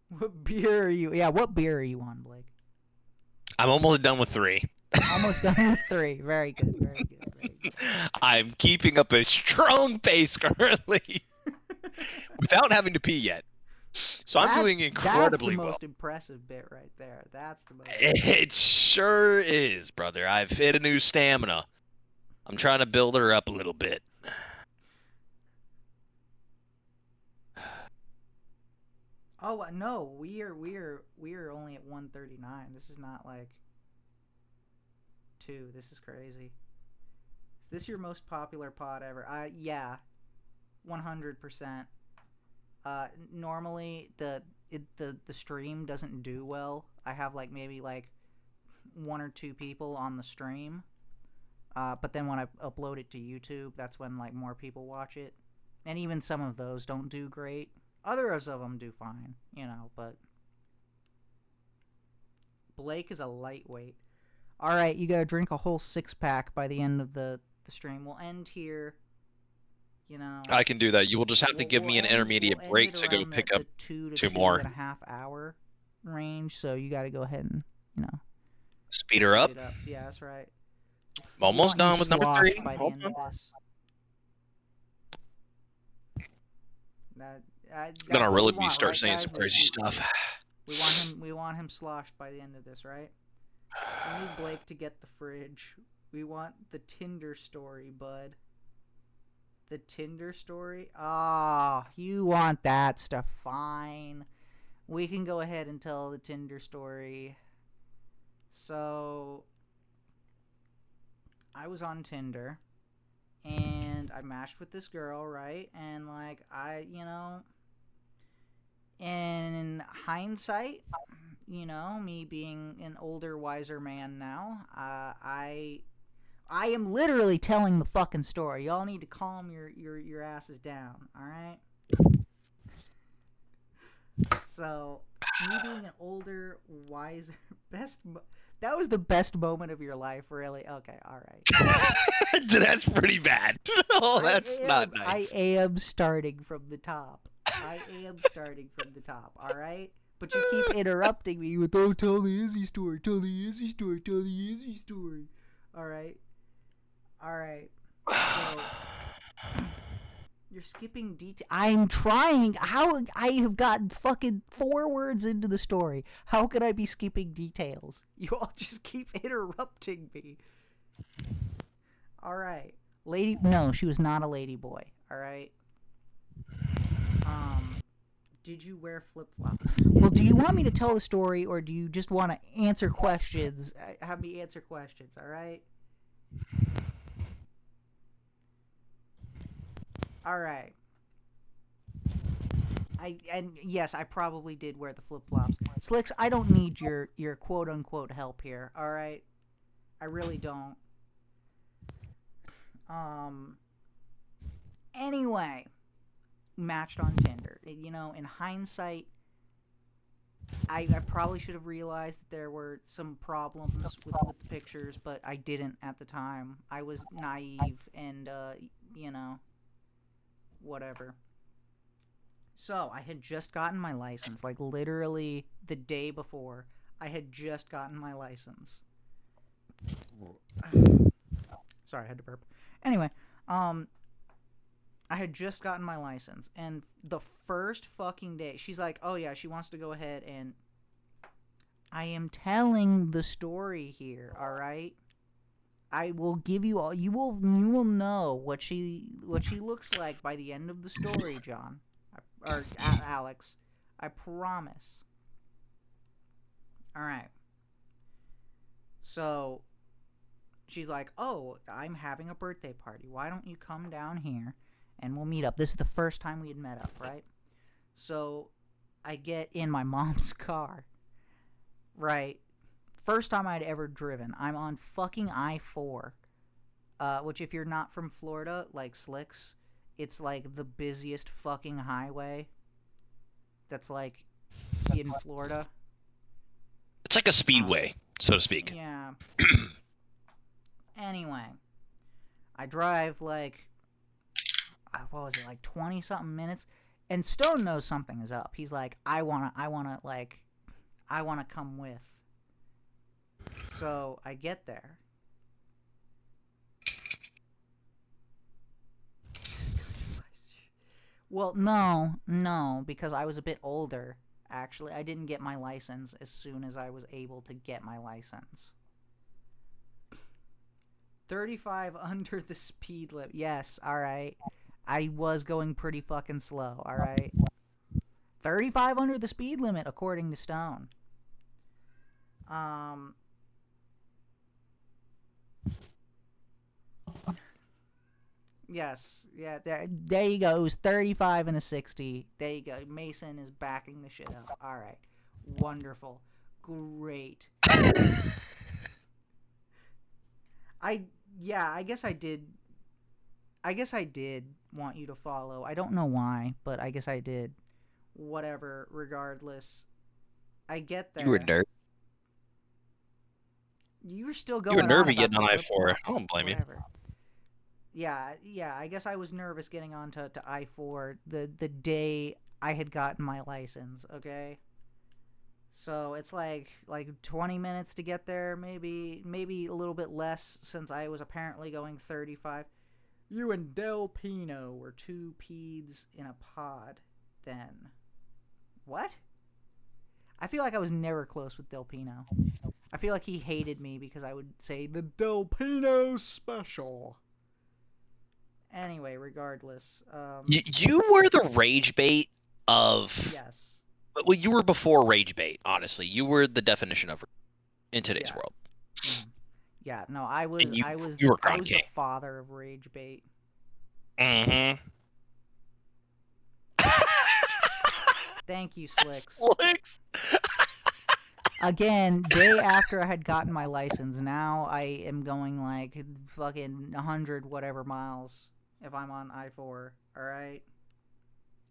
what beer are you? Yeah, what beer are you on, Blake? I'm almost done with 3. Almost done with 3. Very good. Very good. Very good. I'm keeping up a strong pace currently without having to pee yet. So I'm doing incredibly well. That's the most impressive bit right there. That's the most. It sure is, brother. I've hit a new stamina. I'm trying to build her up a little bit. Oh no, we are only at 139. This is not like 2. This is crazy. Is this your most popular pod ever? Yeah, 100%. Normally the stream doesn't do well. I have like maybe like 1 or 2 people on the stream. But then when I upload it to YouTube, that's when like more people watch it. And even some of those don't do great. Others of them do fine, but Blake is a lightweight. All right, you got to drink a whole 6-pack by the end of the stream. We'll end here, I can do that. You will just have to give me an intermediate we'll break end to it go around pick the up 2 to 2 2 more. and a half hour range, so you got to go ahead and, Speed her up. it up. Yeah, that's right. I'm almost done with number 3. By the end of this. Then I'll really want, start right, saying guys? some crazy stuff. We want him sloshed by the end of this, right? We need Blake to get the fridge. We want the Tinder story, bud. The Tinder story? Ah, you want that stuff. Fine. We can go ahead and tell the Tinder story. So, I was on Tinder, and I matched with this girl, right? And, like, in hindsight, me being an older, wiser man now, I am literally telling the fucking story. Y'all need to calm your asses down, alright? So, me being an older, wiser, that was the best moment of your life, really? Okay, alright. That's pretty bad. Oh, that's not nice. I am starting from the top. Alright? But you keep interrupting me with, oh, tell the Izzy story. Alright? So, you're skipping detail. I'm trying. How? I have gotten fucking 4 words into the story. How could I be skipping details? You all just keep interrupting me. Alright. No, she was not a lady boy. Alright? Did you wear flip-flops? Well, do you want me to tell the story, or do you just want to answer questions? Have me answer questions, alright? Alright. And yes, I probably did wear the flip-flops. Slicks, I don't need your quote-unquote help here, alright? I really don't. Anyway, matched on Tinder. In hindsight, I probably should have realized that there were some problems with the pictures, but I didn't at the time. I was naive and, whatever. So, I had just gotten my license, like literally the day before. I had just gotten my license. Sorry, I had to burp. Anyway, I had just gotten my license, and the first fucking day, she's like, oh yeah, she wants to go ahead and... I am telling the story here, alright? I will give you all... You will know what she looks like by the end of the story, John. Or Alex. I promise. Alright. So, she's like, oh, I'm having a birthday party. Why don't you come down here and we'll meet up? This is the first time we had met up, right? So, I get in my mom's car. Right. First time I'd ever driven. I'm on fucking I-4. Which, if you're not from Florida, like Slicks, it's like the busiest fucking highway that's like in Florida. It's like a speedway, so to speak. Yeah. Anyway, I drive like, what was it, like 20-something minutes, and Stone knows something is up. He's like, I wanna come with. So I get there. Well, no, because I was a bit older. Actually, I didn't get my license as soon as I was able to get my license. 35 under the speed limit. Yes, all right. I was going pretty fucking slow, all right. 35 under the speed limit, according to Stone. Yes, yeah, there you go. It was 35 and a 60. There you go. Mason is backing the shit up. All right. Wonderful. Great. I guess I did. I guess I did want you to follow. I don't know why, but I guess I did. Whatever, regardless. I get there. You were nervy. You were still You were going on nervy about getting the on flip I-4. I flops. don't blame you. Whatever. Yeah, I guess I was nervous getting on to I-4 the day I had gotten my license, okay? So it's like 20 minutes to get there, maybe a little bit less since I was apparently going 35. You and Del Pino were two peeds in a pod then. What? I feel like I was never close with Del Pino. I feel like he hated me because I would say the Del Pino special. Anyway, regardless. You were the rage bait of... Yes. Well, you were before rage bait, honestly. You were the definition of in today's world. Mm-hmm. Yeah, no, I was you were the father of rage bait. Mm-hmm. Thank you, Slicks. Slicks. Again, day after I had gotten my license, now I am going like fucking 100 whatever miles if I'm on I-4, alright?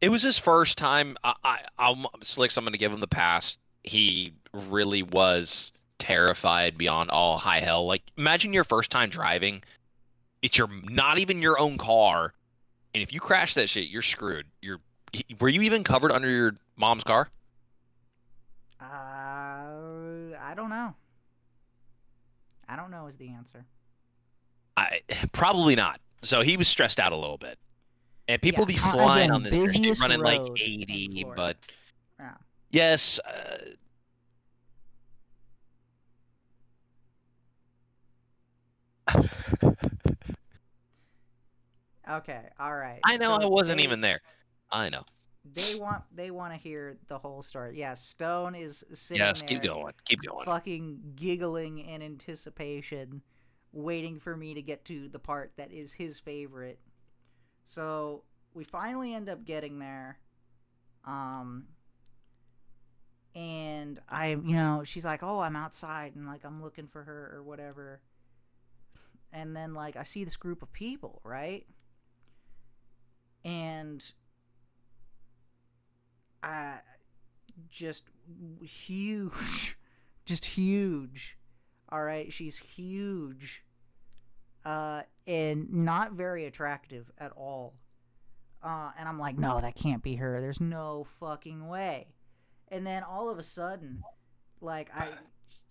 It was his first time. Slicks, I'm going to give him the pass. He really was terrified beyond all high hell. Like, imagine your first time driving. It's not even your own car. And if you crash that shit, you're screwed. Were you even covered under your mom's car? I don't know. I don't know is the answer. Probably not. So he was stressed out a little bit. And people be flying on this interstate running like 80, but yeah. Yes. Okay, all right. I know, so I wasn't even there. I know. They want to hear the whole story. Yeah, Stone is sitting yes, there. Keep going. Fucking giggling in anticipation, waiting for me to get to the part that is his favorite. So we finally end up getting there. And she's like, "Oh, I'm outside," and like I'm looking for her or whatever. And then like I see this group of people, right? And just huge. Just huge. All right, she's huge. And not very attractive at all. And I'm like, no, that can't be her. There's no fucking way. And then all of a sudden, like,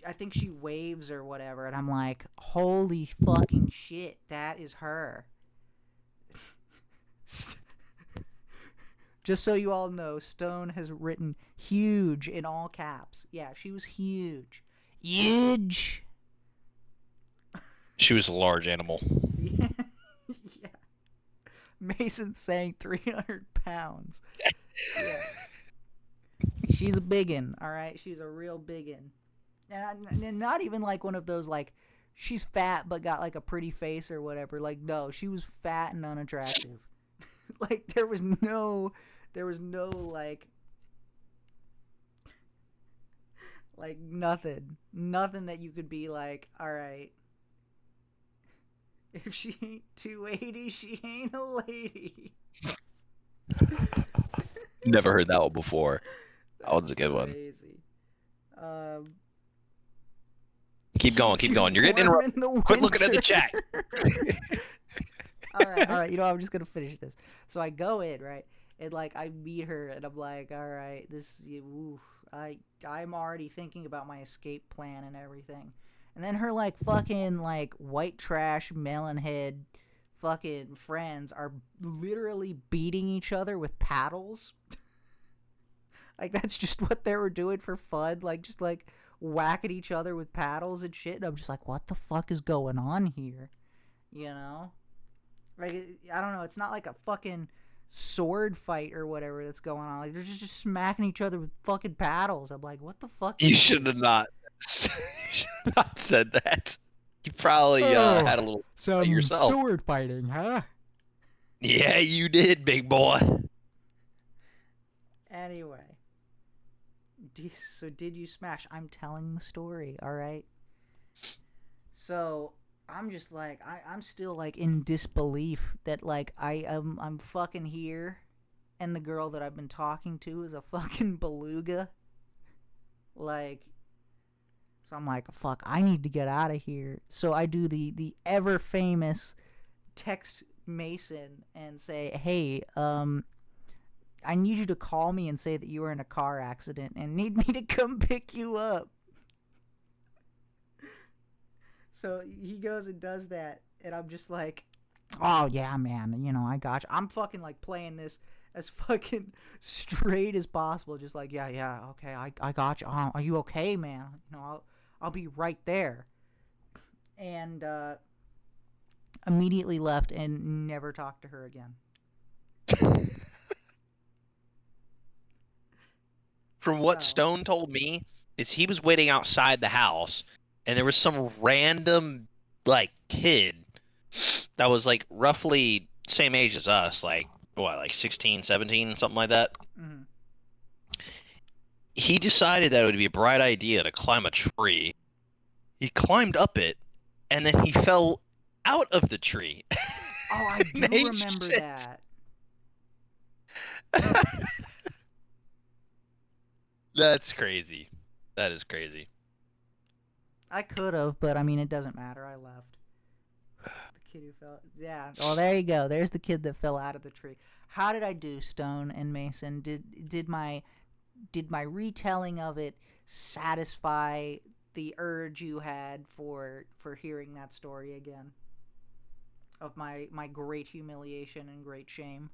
I think she waves or whatever, and I'm like, holy fucking shit, that is her. Just so you all know, Stone has written huge in all caps. Yeah, she was huge. Huge! She was a large animal. Yeah. Mason's saying 300 pounds. Yeah. She's a biggin, alright? She's a real biggin. And not even like one of those, like, she's fat but got like a pretty face or whatever. Like, no, she was fat and unattractive. Like, there was no like nothing that you could be like, all right, if she ain't 280, she ain't a lady. Never heard that one before. That one's a good crazy. one. Keep going. You're getting interrupted. Quit looking at the chat. All right. I'm just gonna finish this. So I go in, right, and like I meet her, and I'm like, all right, I'm already thinking about my escape plan and everything. And then her like fucking like white trash melon head fucking friends are literally beating each other with paddles. Like that's just what they were doing for fun, like just like whacking each other with paddles and shit. And I'm just like, what the fuck is going on here? You know, like I don't know. It's not like a fucking sword fight or whatever that's going on. Like they're just smacking each other with fucking paddles. I'm like, what the fuck You is should have this? not. You should have not said that. You probably Oh, had a little fight some yourself. sword fighting, huh? Yeah, you did, big boy. Anyway, so did you smash? I'm telling the story, all right? So I'm just like I'm still like in disbelief that like I'm fucking here, and the girl that I've been talking to is a fucking beluga. Like, so I'm like, fuck, I need to get out of here. So I do the ever famous text Mason and say, hey, I need you to call me and say that you were in a car accident and need me to come pick you up. So he goes and does that, and I'm just like, oh yeah, man, you know, I got you. I'm fucking like playing this as fucking straight as possible, just like, yeah, okay, I got you. Are you okay, man? You know, I'll be right there. And immediately left and never talked to her again. From what So, Stone told me, is he was waiting outside the house, and there was some random like kid that was like roughly same age as us, like what, like 16, 17, something like that. mm-hmm. He decided that it would be a bright idea to climb a tree. He climbed up it, and then he fell out of the tree. Oh, I do remember that. That's crazy. That is crazy. I could have, but I mean, it doesn't matter. I left. The kid who fell. Yeah. Well, there you go. There's the kid that fell out of the tree. How did I do, Stone and Mason? Did my retelling of it satisfy the urge you had for hearing that story again? Of my great humiliation and great shame.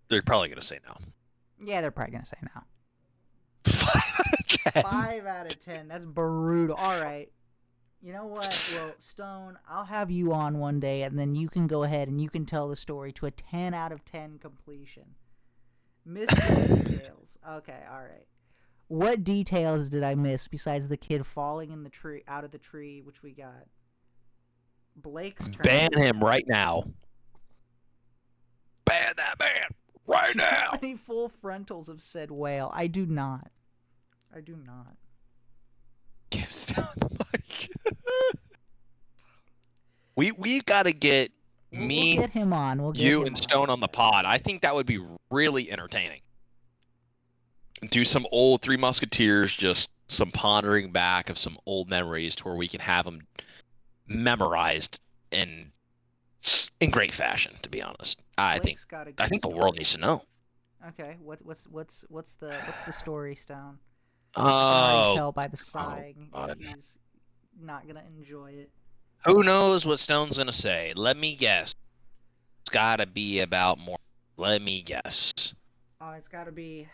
They're probably gonna say no. Yeah, they're probably gonna say no. 5 out of 10. 5 out of 10. That's brutal. All right. You know what? Well, Stone, I'll have you on one day, and then you can go ahead and you can tell the story to a 10 out of 10 completion. Miss some details. Okay, all right. What details did I miss besides the kid falling in the tree, out of the tree, which we got? Blake's turn. Ban him right now. Ban that man right Do you now. have any full frontals of said whale? I do not. I do not. Gives down the mic. we gotta get We'll me, get him on. We'll get you, him and Stone on the pod. I think that would be really entertaining. Do some old Three Musketeers, just some pondering back of some old memories to where we can have them memorized in great fashion. To be honest, I Blake's got a good think the story. world needs to know. Okay, what's the story, Stone? I can Oh, already tell by the sighing God. that he's not gonna enjoy it. Who knows what Stone's gonna say? Let me guess. It's gotta be about more. Let me guess. Oh, it's gotta be.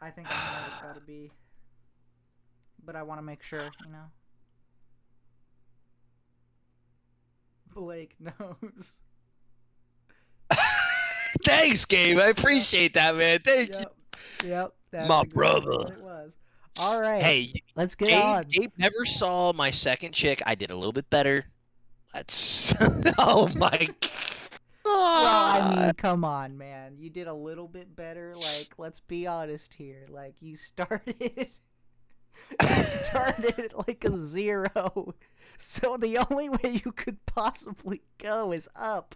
I think I know what it's gotta be. But I want to make sure, you know. Blake knows. Thanks, Gabe. I appreciate that, man. Thank you. Yep. That's My exactly brother. what it was. All right. Hey, let's get on. Gabe never saw my second chick. I did a little bit better. That's oh my god. Well, I mean, come on, man. You did a little bit better. Like, let's be honest here. Like, you started at like a 0. So the only way you could possibly go is up.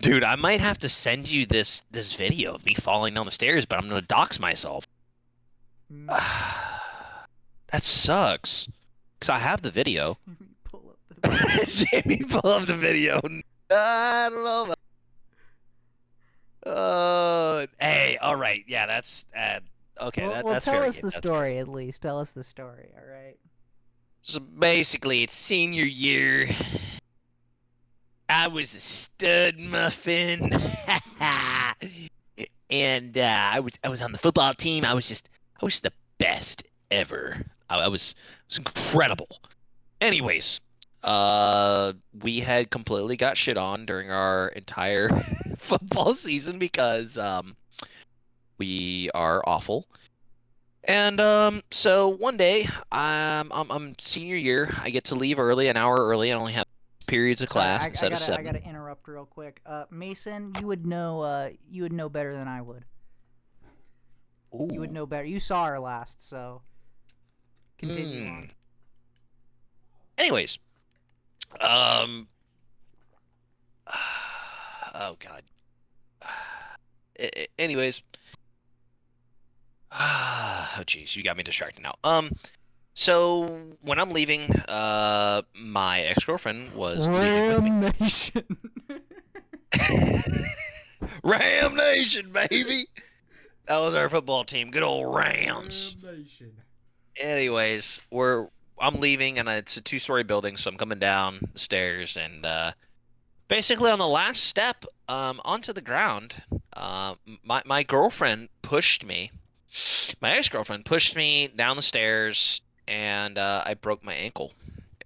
Dude, I might have to send you this video of me falling down the stairs, but I'm gonna dox myself. That sucks. Cause I have the video. Pull up the video. Jamie, pull up the video. I don't know. Hey, all right, yeah, that's okay. Well, That's tell fair us game. the That's story at least. Tell us the story, all right? So basically, it's senior year. I was a stud muffin, and I was on the football team. I was the best ever. It was incredible. Anyways, we had completely got shit on during our entire football season because we are awful. And so one day, I'm senior year. I get to leave early, an hour early. I only have periods of Sorry, class I instead of gotta I gotta 7. interrupt real quick. Mason, you would know better than I would. You would Ooh. know better. You saw her last, so continue on. Hmm. Anyways, um, oh God. Anyways, oh geez, you got me distracted now. So when I'm leaving, my ex-girlfriend was leaving with me. Ram Nation. Ram Nation, baby. That was our football team. Good old Rams. Ram Nation. Anyways, I'm leaving and it's a two-story building, so I'm coming down the stairs and basically on the last step onto the ground, my girlfriend pushed me. My ex-girlfriend pushed me down the stairs and I broke my ankle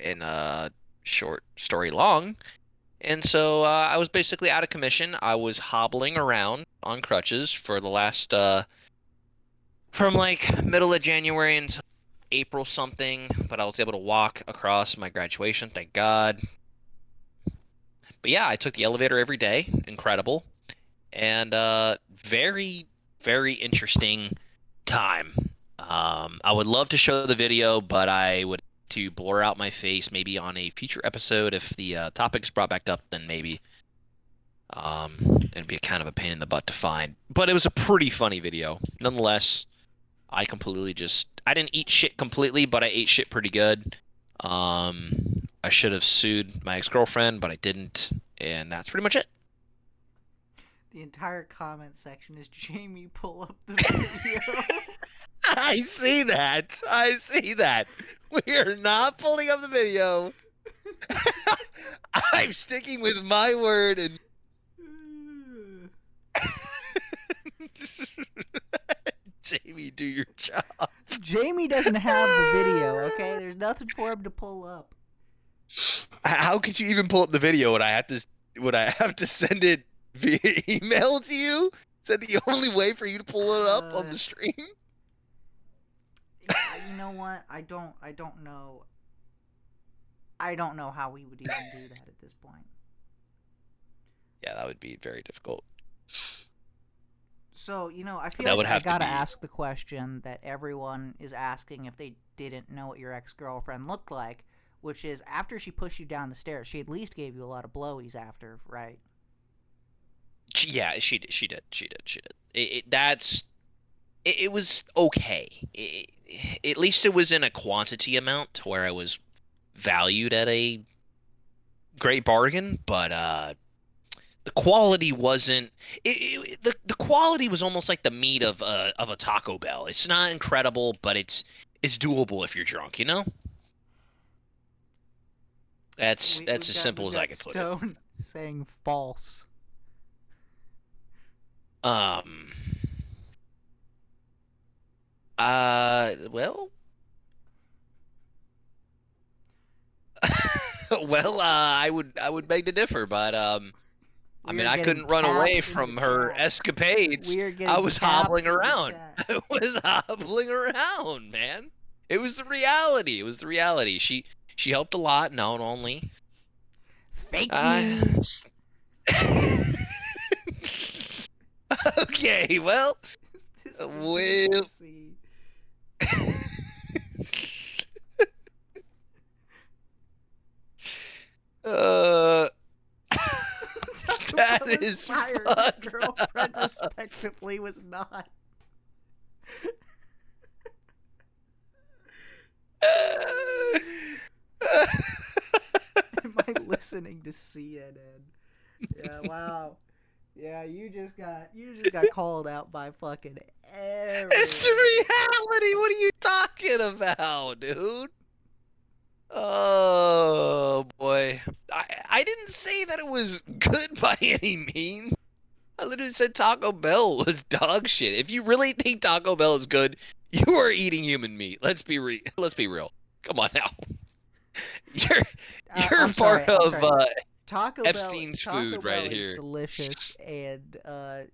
in a short story long. And so I was basically out of commission. I was hobbling around on crutches for the last from like middle of January until April something, but I was able to walk across my graduation, thank God. But yeah, I took the elevator every day, incredible, and very, very interesting time. I would love to show the video, but I would to blur out my face maybe on a future episode if the topic's brought back up, then maybe. It'd be kind of a pain in the butt to find, but it was a pretty funny video, nonetheless. I didn't eat shit completely, but I ate shit pretty good. I should have sued my ex-girlfriend, but I didn't, and that's pretty much it. The entire comment section is Jamie pull up the video. I see that. I see that. We are not pulling up the video. I'm sticking with my word and Jamie, do your job. Jamie doesn't have the video, okay? There's nothing for him to pull up. How could you even pull up the video? Would I have to send it via email to you? Is that the only way for you to pull it up on the stream? You know what? I don't know. I don't know how we would even do that at this point. Yeah, that would be very difficult. So, I feel That like would I have to gotta be. ask the question that everyone is asking if they didn't know what your ex-girlfriend looked like, which is after she pushed you down the stairs, she at least gave you a lot of blowies after, right? Yeah, she did. It was okay. At least it was in a quantity amount to where I was valued at a great bargain, but the quality wasn't. The quality was almost like the meat of a Taco Bell. It's not incredible, but it's doable if you're drunk, you know? That's We've as got simple as I could put it. Stone saying false. Um. Well. Well, I would beg to differ, but I We mean, are I getting couldn't run away capped in the from her chat. escapades. We are I getting was capped hobbling in the around. chat. I was hobbling around, man. It was the reality. It was the reality. She helped a lot, not only. Fake I news. Okay, well, Is this the well. DLC? uh, Taco that Bell is is fired. fucked Your girlfriend, up. respectively, was not. Am I listening to CNN? Yeah, wow. Yeah, you just got called out by fucking everyone. It's the reality. What are you talking about, dude? Oh boy. I didn't say that it was good by any means. I literally said Taco Bell was dog shit. If you really think Taco Bell is good, You are eating human meat. Let's be real. Come on now. You're you're I'm part sorry. I'm of sorry. Taco Bell. Epstein's Taco food right Bell is here. delicious, and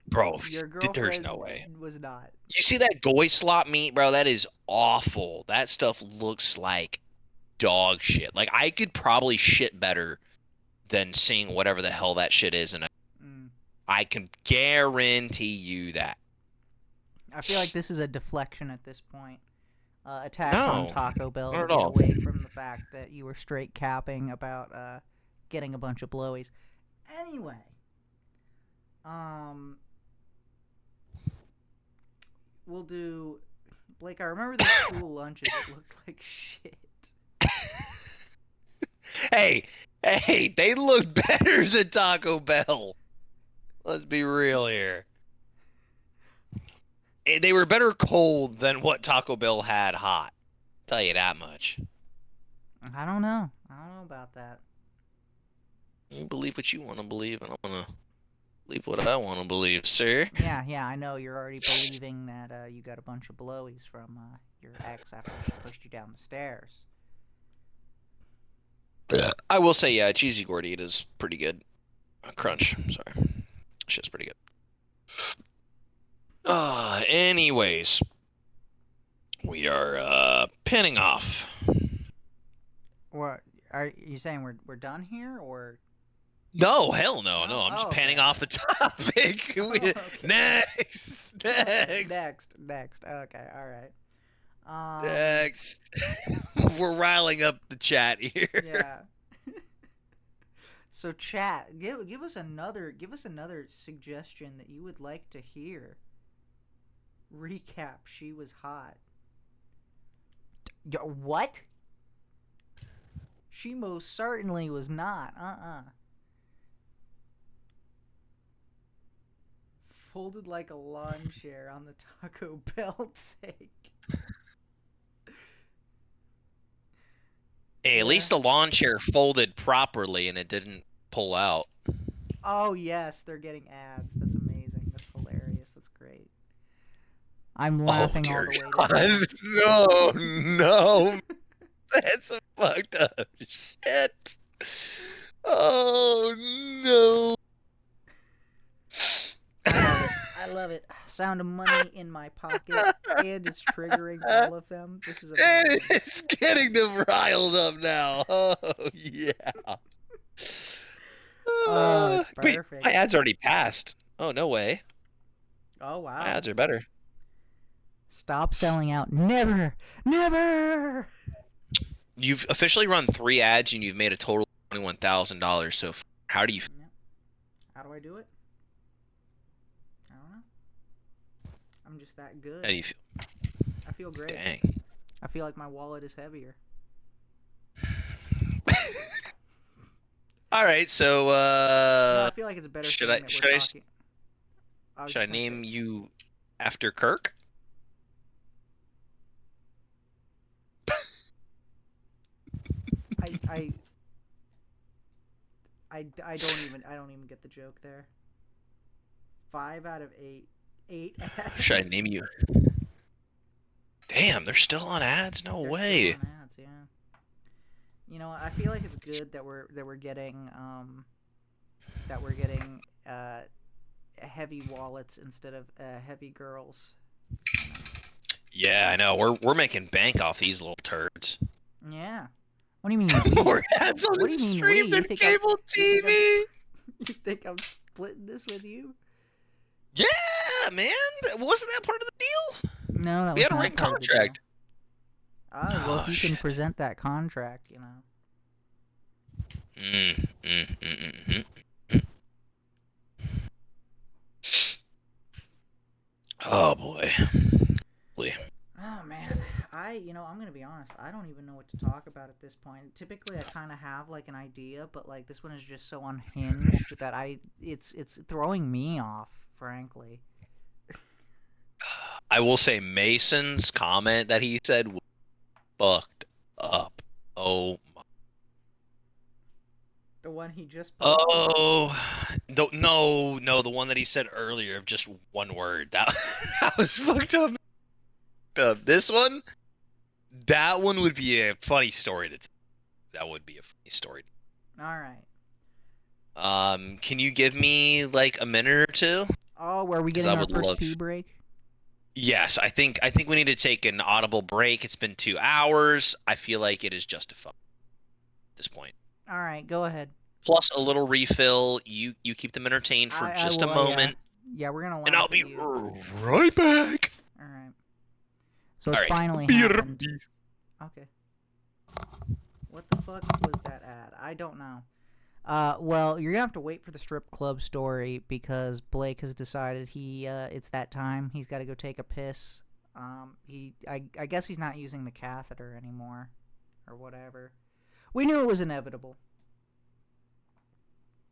Bro, your there's no girlfriend way. was not. You see that goy slop meat, bro? That is awful. That stuff looks like dog shit. Like I could probably shit better than seeing whatever the hell that shit is, and Mm. I can guarantee you that. I feel like this is a deflection at this point. Attacks on No, Taco Bell not to at get all. away from the fact that you were straight capping about getting a bunch of blowies. Anyway, um, we'll do. Blake, I remember those school lunches. It looked like shit. Hey, hey, they look better than Taco Bell. Let's be real here. They were better cold than what Taco Bell had hot. Tell you that much. I don't know. I don't know about that. You believe what you want to believe, and I'm gonna believe what I want to believe, sir. Yeah, I know you're already believing that you got a bunch of blowies from your ex after she pushed you down the stairs. I will say, yeah, cheesy gordita's pretty good. Crunch, sorry. Shit's pretty good. Anyways, we are pinning off. What are you saying? We're done here, or No, hell no, no. oh, I'm just okay, panning off the topic. oh, okay. Next, Okay, next, next. Okay, all right. next. We're riling up the chat here. Yeah. So chat, give us another suggestion that you would like to hear. Recap. She was hot. What? She most certainly was not. Folded like a lawn chair on the Taco Bell take. Hey, at Yeah. least the lawn chair folded properly and it didn't pull out. Oh yes, they're getting ads. That's amazing. That's hilarious. That's great. I'm laughing all dear the way God. down. No, no. That's some fucked up shit. Oh no. I love it. Sound of money in my pocket, and it's triggering all of them. This is amazing. It's getting them riled up now. Oh yeah. Oh, it's Wait, perfect. my ads already passed. Oh no way. Oh My wow. ads are better. Stop selling out. Never, never. You've officially run 3 ads and you've made a total of $21,000 so far. How do you Yeah. How do I do it? I don't know. I'm just that good. how do you feel? I feel great. Dang. I feel like my wallet is heavier. All right, so No, I feel like it's a better should thing I that should we're I talking. I was should I just gonna name say, you after Kirk? I, I, I don't even get the joke there. 5 out of 8. 8 Should I ads. name you? Damn, they're still on ads? No They're way. still on ads, yeah. You know, I feel like it's good that we're getting heavy wallets instead of heavy girls. You know? Yeah, I know. We're making bank off these little turds. Yeah. What do you mean we? More ads on What do the you mean stream we? than cable TV. You think I'm splitting this with you? Yeah, man. Wasn't that part of the deal? No, that We was had a not written part contract. of the deal. Well, if Oh, you can shit. present that contract, you know. Mm, mm, mm, mm. Oh boy. Oh man, I'm gonna be honest. I don't even know what to talk about at this point. Typically, I kind of have like an idea, but like this one is just so unhinged that it's throwing me off, frankly. I will say Mason's comment that he said was fucked up. Oh my. The one he just posted. Oh no, the one that he said earlier of just one word. That that was fucked up. This one, that one would be a funny story to tell. That would be a funny story. All right. Can you give me like a minute or two? Oh, are we Because getting I our would first love. pee break? Yes, I think we need to take an audible break. It's been 2 hours. I feel like it is justified at this point. All right, go ahead. Plus a little refill. You keep them entertained for I just a will. Yeah, moment, yeah. We're gonna and laugh I'll at be you. right back. All right. So All it's right. finally happened. Okay. What the fuck was that ad? I don't know. Well, you're gonna have to wait for the strip club story because Blake has decided it's that time. He's got to go take a piss. I guess he's not using the catheter anymore, or whatever. We knew it was inevitable.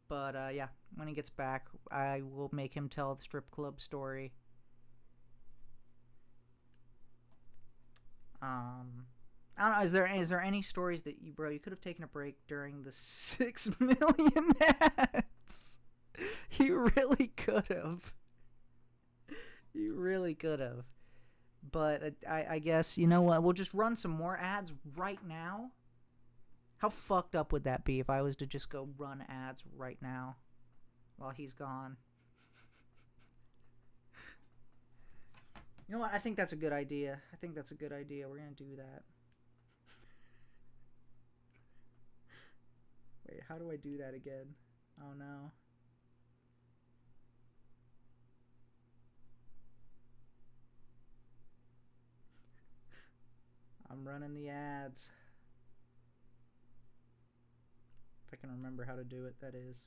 But, yeah, when he gets back, I will make him tell the strip club story. I don't know, is there any stories that you could have taken a break during the 6 million ads? You really could have. You really could have. But I guess, you know what, we'll just run some more ads right now. How fucked up would that be if I was to just go run ads right now while he's gone? You know what? I think that's a good idea. We're going to do that. Wait, how do I do that again? Oh, no. I'm running the ads. If I can remember how to do it, that is.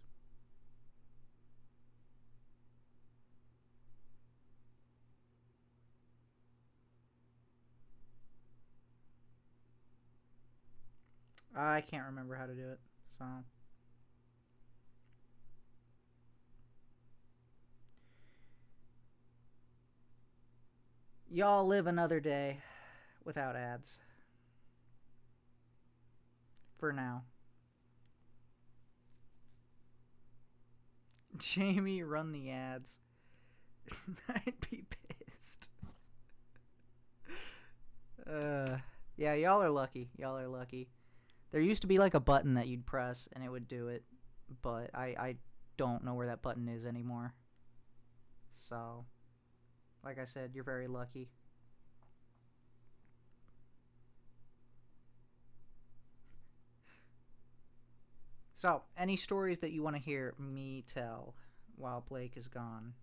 I can't remember how to do it, so. Y'all live another day without ads. For now. Jamie, run the ads. I'd be pissed. Yeah, y'all are lucky. There used to be like a button that you'd press and it would do it, but I don't know where that button is anymore. So, like I said, you're very lucky. So, any stories that you want to hear me tell while Blake is gone?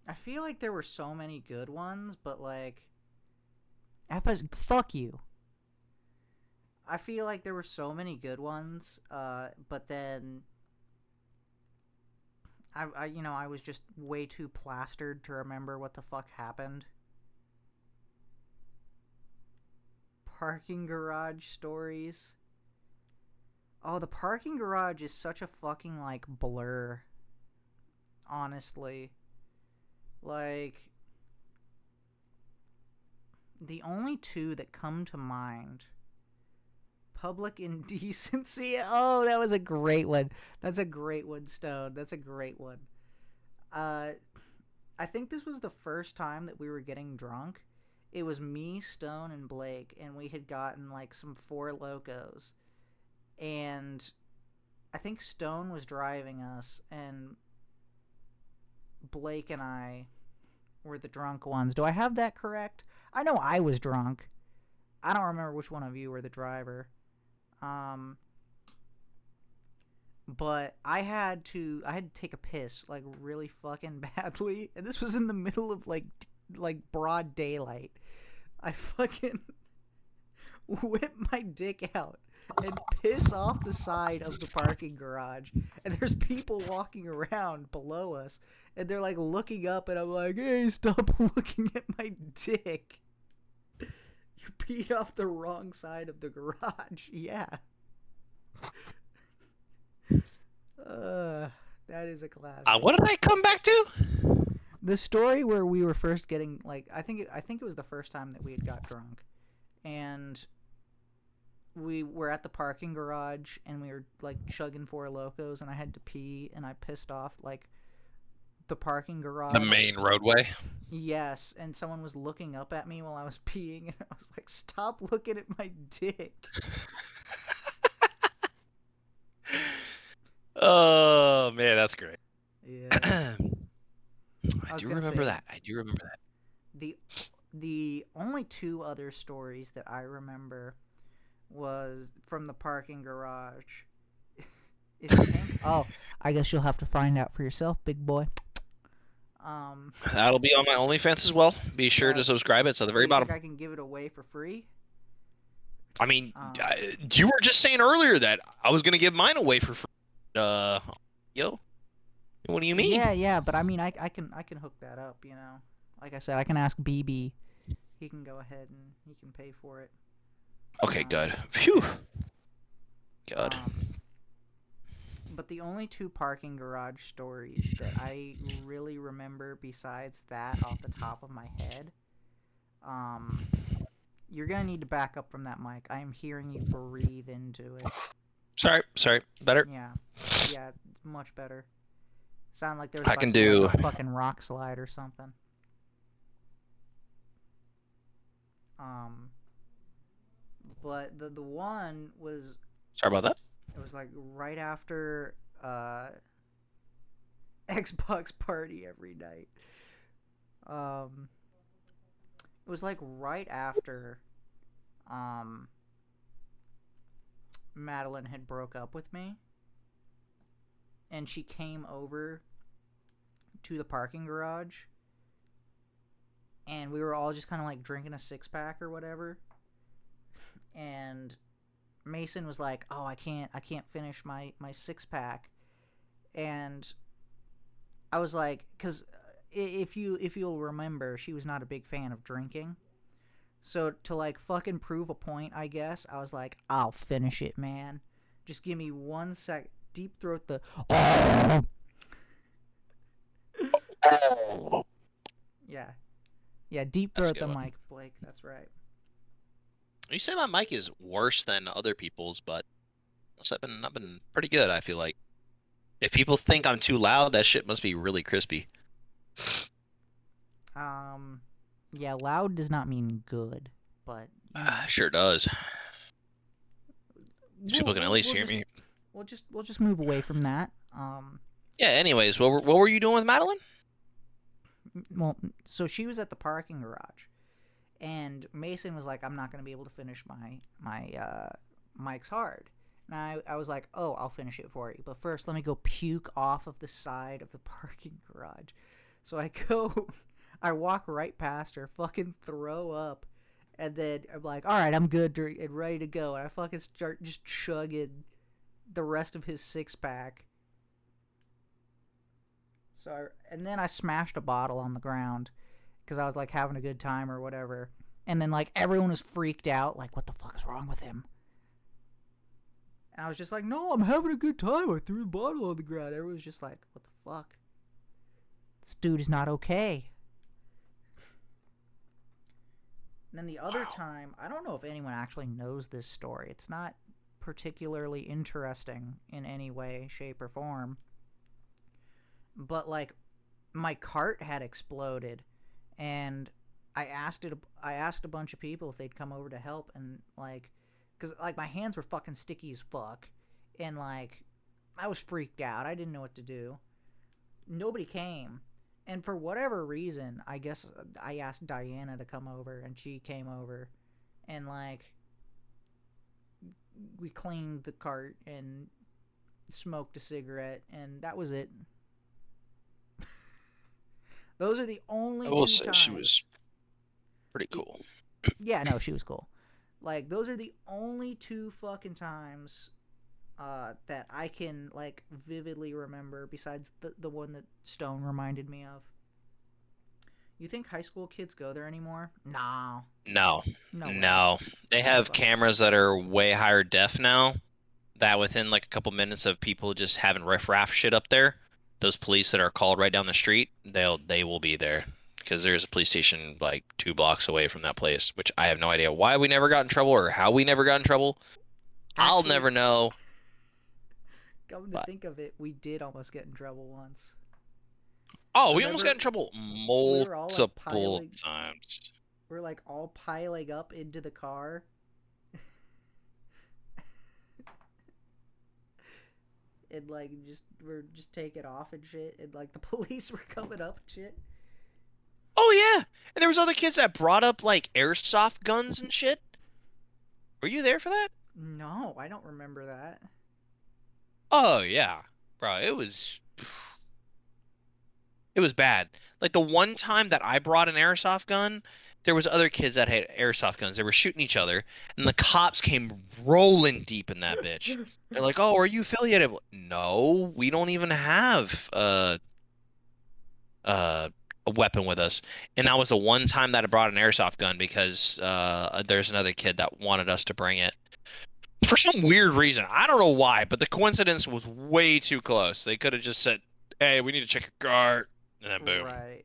I feel like there were so many good ones, but like, fuck you. I feel like there were so many good ones, but then I was just way too plastered to remember what the fuck happened. Parking garage stories. Oh, the parking garage is such a fucking like blur. Honestly. Like, the only two that come to mind: public indecency. Oh, that was a great one. That's a great one, Stone. That's a great one. I think this was the first time that we were getting drunk. It was me, Stone, and Blake, and we had gotten like some Four Locos. And I think Stone was driving us, and Blake and I were the drunk ones. Do I have that correct? I know I was drunk. I don't remember which one of you were the driver. But I had to take a piss like really fucking badly, and this was in the middle of like broad daylight. I fucking whip my dick out and piss off the side of the parking garage, and there's people walking around below us, and they're like looking up, and I'm like, hey, stop looking at my dick. You peed off the wrong side of the garage. Yeah. That is a classic. What did I come back to? The story where we were first getting like I think it was the first time that we had got drunk, and we were at the parking garage, and we were like chugging Four Locos, and I had to pee, and I pissed off like the parking garage. The main roadway. Yes, and someone was looking up at me while I was peeing, and I was like, "Stop looking at my dick." Oh man, that's great. Yeah. I was do gonna remember say- that. I do remember that. The only two other stories that I remember was from the parking garage. Is it pink? Oh, I guess you'll have to find out for yourself, big boy. That'll be on my OnlyFans as well. Be sure Yeah. to subscribe. It's at the very you bottom. think I can give it away for free? I mean, Um, you were just saying earlier that I was gonna give mine away for free. Yo, what do you mean? Yeah, but I mean, I can hook that up. You know, like I said, I can ask BB. He can go ahead and he can pay for it. Okay, good. Phew. Good. But the only two parking garage stories that I really remember besides that off the top of my head, you're gonna need to back up from that mic. I am hearing you breathe into it. Sorry. Better. Yeah, it's much better. Sound like there's I about can to be like do- a fucking rock slide or something. But the one was, Sorry about that. it was like right after Xbox party every night. It was like right after Madeline had broke up with me, and she came over to the parking garage, and we were all just kind of like drinking a 6-pack or whatever, and Mason was like, "Oh, I can't finish my 6-pack," and I was like, because if you'll remember, she was not a big fan of drinking, so to like fucking prove a point, I guess I was like, "I'll finish it, man. Just give me 1 sec." Deep throat the. Yeah. Deep That's a throat good the one. mic, Blake. That's right. You say my mic is worse than other people's, but I've been pretty good. I feel like if people think I'm too loud, that shit must be really crispy. Yeah, loud does not mean good, but you know, Sure does. People can at least hear just, me. We'll just move away from that. Yeah. Anyways, what were you doing with Madeline? Well, so she was at the parking garage, and Mason was like, "I'm not gonna be able to finish my Mike's Hard." And I was like, "Oh, I'll finish it for you, but first let me go puke off of the side of the parking garage." So I go, I walk right past her, fucking throw up, and then I'm like, "All right, I'm good and ready to go." And I fucking start just chugging the rest of his 6-pack. And then I smashed a bottle on the ground because I was like having a good time or whatever. And then like everyone was freaked out, like, "What the fuck is wrong with him?" And I was just like, "No, I'm having a good time. I threw the bottle on the ground." Everyone was just like, "What the fuck? This dude is not okay." And then the other time, I don't know if anyone actually knows this story. It's not particularly interesting in any way, shape, or form. But like, my cart had exploded, and I asked a bunch of people if they'd come over to help, and like, because like my hands were fucking sticky as fuck, and like, I was freaked out. I didn't know what to do. Nobody came, and for whatever reason, I guess I asked Diana to come over, and she came over, and like, we cleaned the cart and smoked a cigarette, and that was it. Those are the only I will two say times. she was pretty cool. Yeah, no, she was cool. Like, those are the only two fucking times that I can like vividly remember, besides the one that Stone reminded me of. You think high school kids go there anymore? No. No. way. No. They have fucking cameras that are way higher def now. That within like a couple minutes of people just having riffraff shit up there, those police that are called right down the street, they will be there. because there's a police station like 2 blocks away from that place, which I have no idea why we never got in trouble or how we never got in trouble. I'll Actually, never know. come to But think of it, we did almost get in trouble once. oh, we almost Remember, got in trouble we were all like multiple times. we're like all piling up into the car. And like we're just taking off and shit, and like the police were coming up and shit. Oh yeah, and there was other kids that brought up like airsoft guns and shit. Were you there for that? No, I don't remember that. Oh yeah, bro, it was bad. Like the one time that I brought an airsoft gun, there was other kids that had airsoft guns. They were shooting each other, and the cops came rolling deep in that bitch. They're like, "Oh, are you affiliated?" No, we don't even have a weapon with us. And that was the one time that I brought an airsoft gun because there's another kid that wanted us to bring it. For some weird reason. I don't know why, but the coincidence was way too close. They could have just said, "Hey, we need to check your car," and then boom. Right.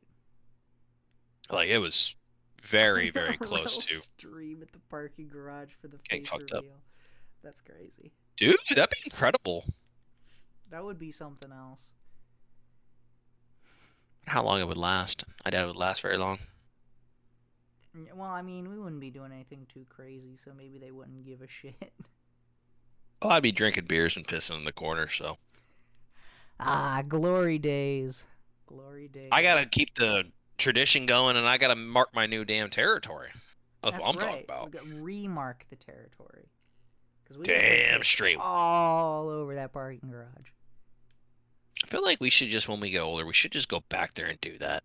Like it was very, very A close real to stream at the parking garage for the getting face fucked up. reveal. That's crazy. Dude, that'd be incredible. That would be something else. How long it would last? I doubt it would last very long. Well, I mean, we wouldn't be doing anything too crazy, so maybe they wouldn't give a shit. Oh, I'd be drinking beers and pissing in the corner, so. Ah, glory days. Glory days. I gotta keep the tradition going, and I gotta mark my new damn territory. That's That's what I'm right. talking about. We got remark the territory. Cause we Damn straight. all over that parking garage. I feel like we should just, when we get older, we should just go back there and do that.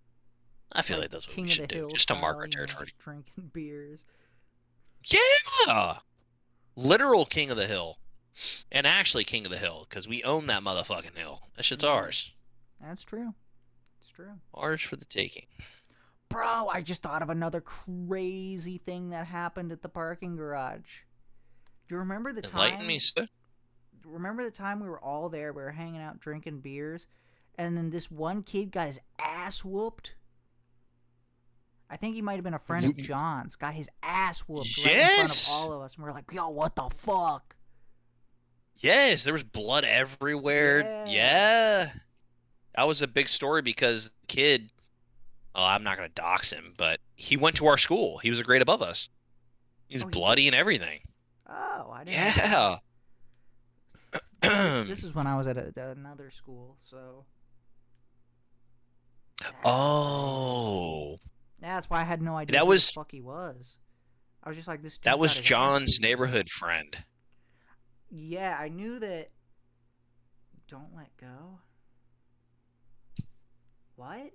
I feel like that's what King we of should the do, Hill just to mark style, our you know, territory. just drinking beers. Yeah! Literal king of the hill. And actually king of the hill, because we own that motherfucking hill. That shit's ours. That's true. It's true. Ours for the taking. Bro, I just thought of another crazy thing that happened at the parking garage. Do you remember the Enlighten time? me, sir. Remember the time we were all there, we were hanging out drinking beers, and then this one kid got his ass whooped? I think he might have been a friend of John's. Got his ass whooped right in front of all of us. And we were like, yo, what the fuck? Yes, there was blood everywhere. Yeah. That was a big story because the kid, oh, I'm not going to dox him, but he went to our school. He was a grade above us. He was bloody and everything. Oh, I didn't know. This is when I was at another school, so. Oh. Yeah, that's why I had no idea who the fuck he was. I was just like, this dude That was got his John's neighborhood friend. Yeah, I knew that. Don't let go? What?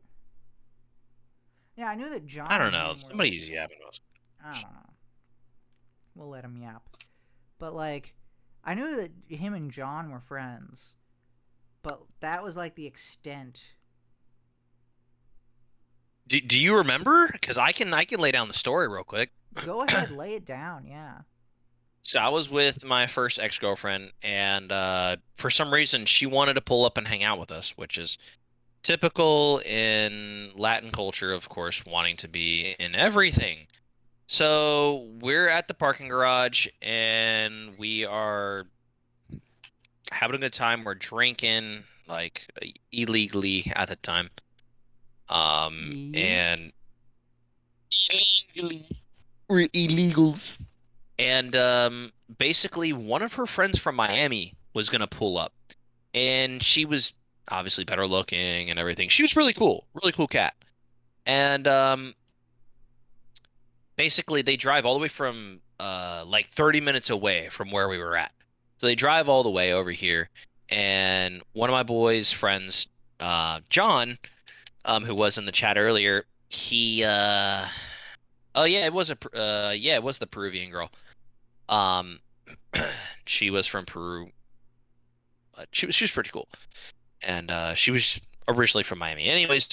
Yeah, I knew that John. I don't know. Somebody's yapping us. I don't know. We'll let him yap. But, like, I knew that him and John were friends. But that was, like, the extent. Do you remember? Because I can lay down the story real quick. Go ahead, lay it down, yeah. So I was with my first ex-girlfriend, and for some reason she wanted to pull up and hang out with us, which is typical in Latin culture, of course, wanting to be in everything. So we're at the parking garage, and we are having a good time. We're drinking, like, illegally at the time. And we're illegals. And basically one of her friends from Miami was gonna pull up. And she was obviously better looking and everything. She was really cool cat. And basically they drive all the way from like 30 minutes away from where we were at. So they drive all the way over here, and one of my boys' friends, John, who was in the chat earlier, he oh yeah, it was the Peruvian girl. She was from Peru. She was pretty cool, and she was originally from Miami. Anyways,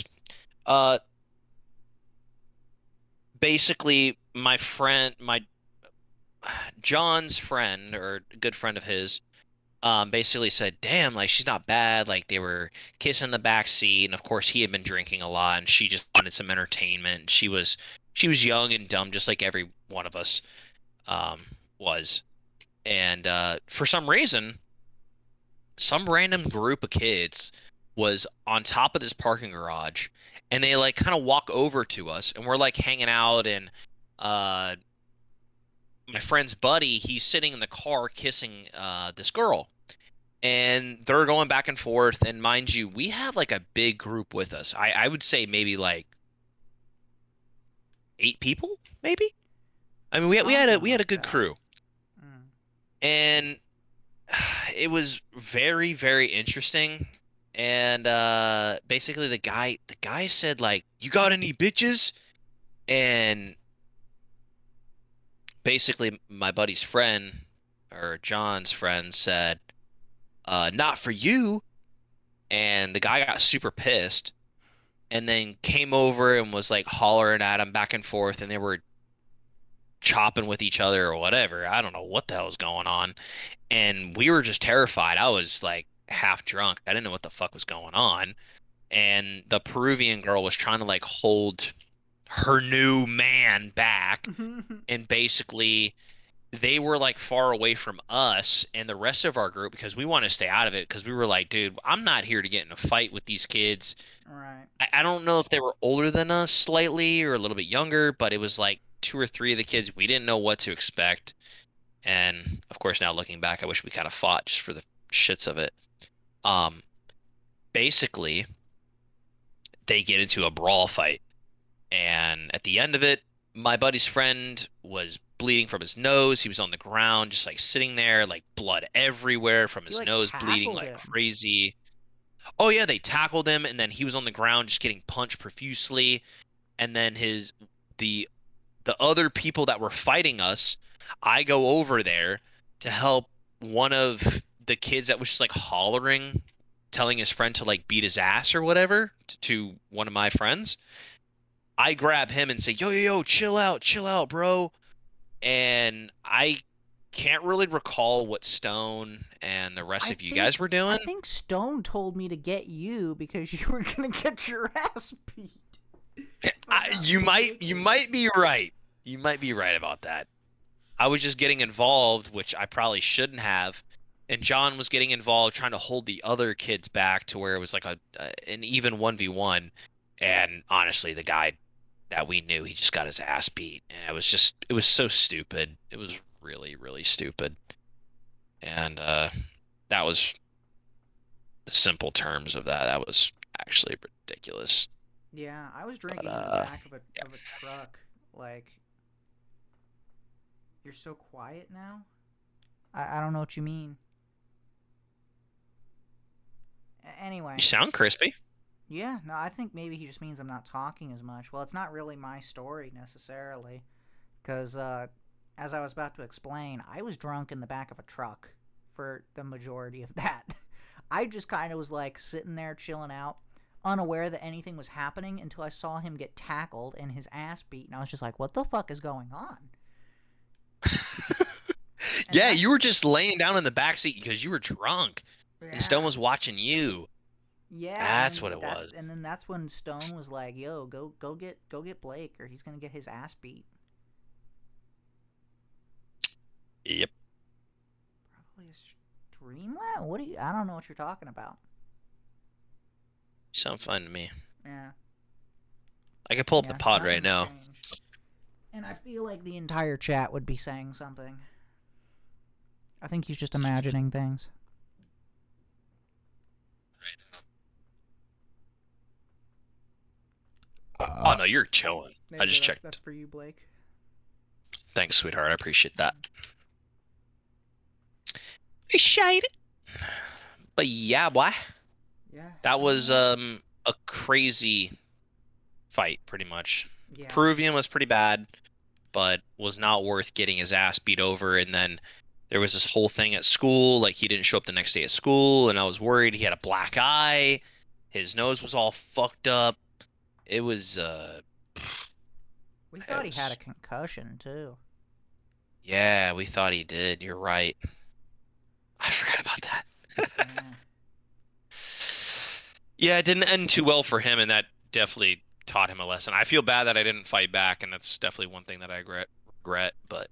basically my John's friend, or a good friend of his, basically said, "Damn, like she's not bad." Like they were kissing in the back seat, and of course he had been drinking a lot, and she just wanted some entertainment. She was young and dumb, just like every one of us um, was. And for some reason, some random group of kids was on top of this parking garage, and they like kind of walk over to us, and we're like hanging out, and uh, my friend's buddy, he's sitting in the car kissing this girl. And they're going back and forth. And mind you, we have like a big group with us. I would say maybe like 8 people, maybe. I mean, we Something had a like good that. crew, Mm. and it was very very interesting. And basically the guy said like, "You got any bitches?" And basically my buddy's friend or John's friend said, "Not for you." And the guy got super pissed and then came over and was like hollering at him back and forth, and they were chopping with each other or whatever. I don't know what the hell was going on. And we were just terrified. I was like half drunk. I didn't know what the fuck was going on. And the Peruvian girl was trying to like hold her new man back, and basically they were like far away from us and the rest of our group because we want to stay out of it because we were like, dude, I'm not here to get in a fight with these kids. Right. I don't know if they were older than us slightly or a little bit younger, but it was like two or three of the kids. We didn't know what to expect. And of course, now looking back, I wish we kind of fought just for the shits of it. Um, basically, they get into a brawl fight. And at the end of it, my buddy's friend was bleeding from his nose. He was on the ground, just like sitting there, like blood everywhere from He his like nose, bleeding tackled like him. crazy. Oh yeah, they tackled him, and then he was on the ground, just getting punched profusely. And then the the other people that were fighting us, I go over there to help one of the kids that was just like hollering, telling his friend to like beat his ass or whatever to one of my friends. I grab him and say, "Yo, yo, yo, chill out, bro." And I can't really recall what Stone and the rest I of you guys think were I doing. think Stone told me to get you because you were gonna get your ass beat. If I'm not You mistaken. might be right. You might be right about that. I was just getting involved, which I probably shouldn't have. And John was getting involved trying to hold the other kids back to where it was like an even 1v1. And honestly, the guy that we knew, he just got his ass beat. And it was so stupid. It was really, really stupid. And that was the simple terms of that. That was actually ridiculous. Yeah, I was But drinking in the back of a truck. Like, you're so quiet now. I don't know what you mean. Anyway, you sound crispy. yeah, no, I think maybe he just means I'm not talking as much. Well, it's not really my story necessarily, because as I was about to explain, I was drunk in the back of a truck for the majority of that. I just kind of was like sitting there chilling out, unaware that anything was happening until I saw him get tackled and his ass beat, and I was just like, "What the fuck is going on?" And Yeah, that's you were just laying down in the back seat because you were drunk, and Stone yeah, was watching you. yeah, and That's then what it was. that's when Stone was like, "Yo, go get Blake, or he's gonna get his ass beat." Yep. Probably a Streamlet? What do you? I don't know what you're talking about. You sound fine to me. Yeah, I can pull up the yeah, pod right nothing's now. changed. And I feel like the entire chat would be saying something. I think he's just imagining things. Oh no, you're chilling. There I you go. just checked. That's for you, Blake. Thanks, sweetheart. I appreciate that. Appreciate it. But yeah, boy, Yeah. that You was know what? a crazy fight, pretty much. Yeah. Peruvian was pretty bad, but was not worth getting his ass beat over. And then there was this whole thing at school, like he didn't show up the next day at school, and I was worried he had a black eye. His nose was all fucked up. It was We it thought he had was a concussion too. yeah, we thought he did. You're right. I forgot about that. Yeah. Yeah, it didn't end too well for him, and that definitely taught him a lesson. I feel bad that I didn't fight back, and that's definitely one thing that I regret. But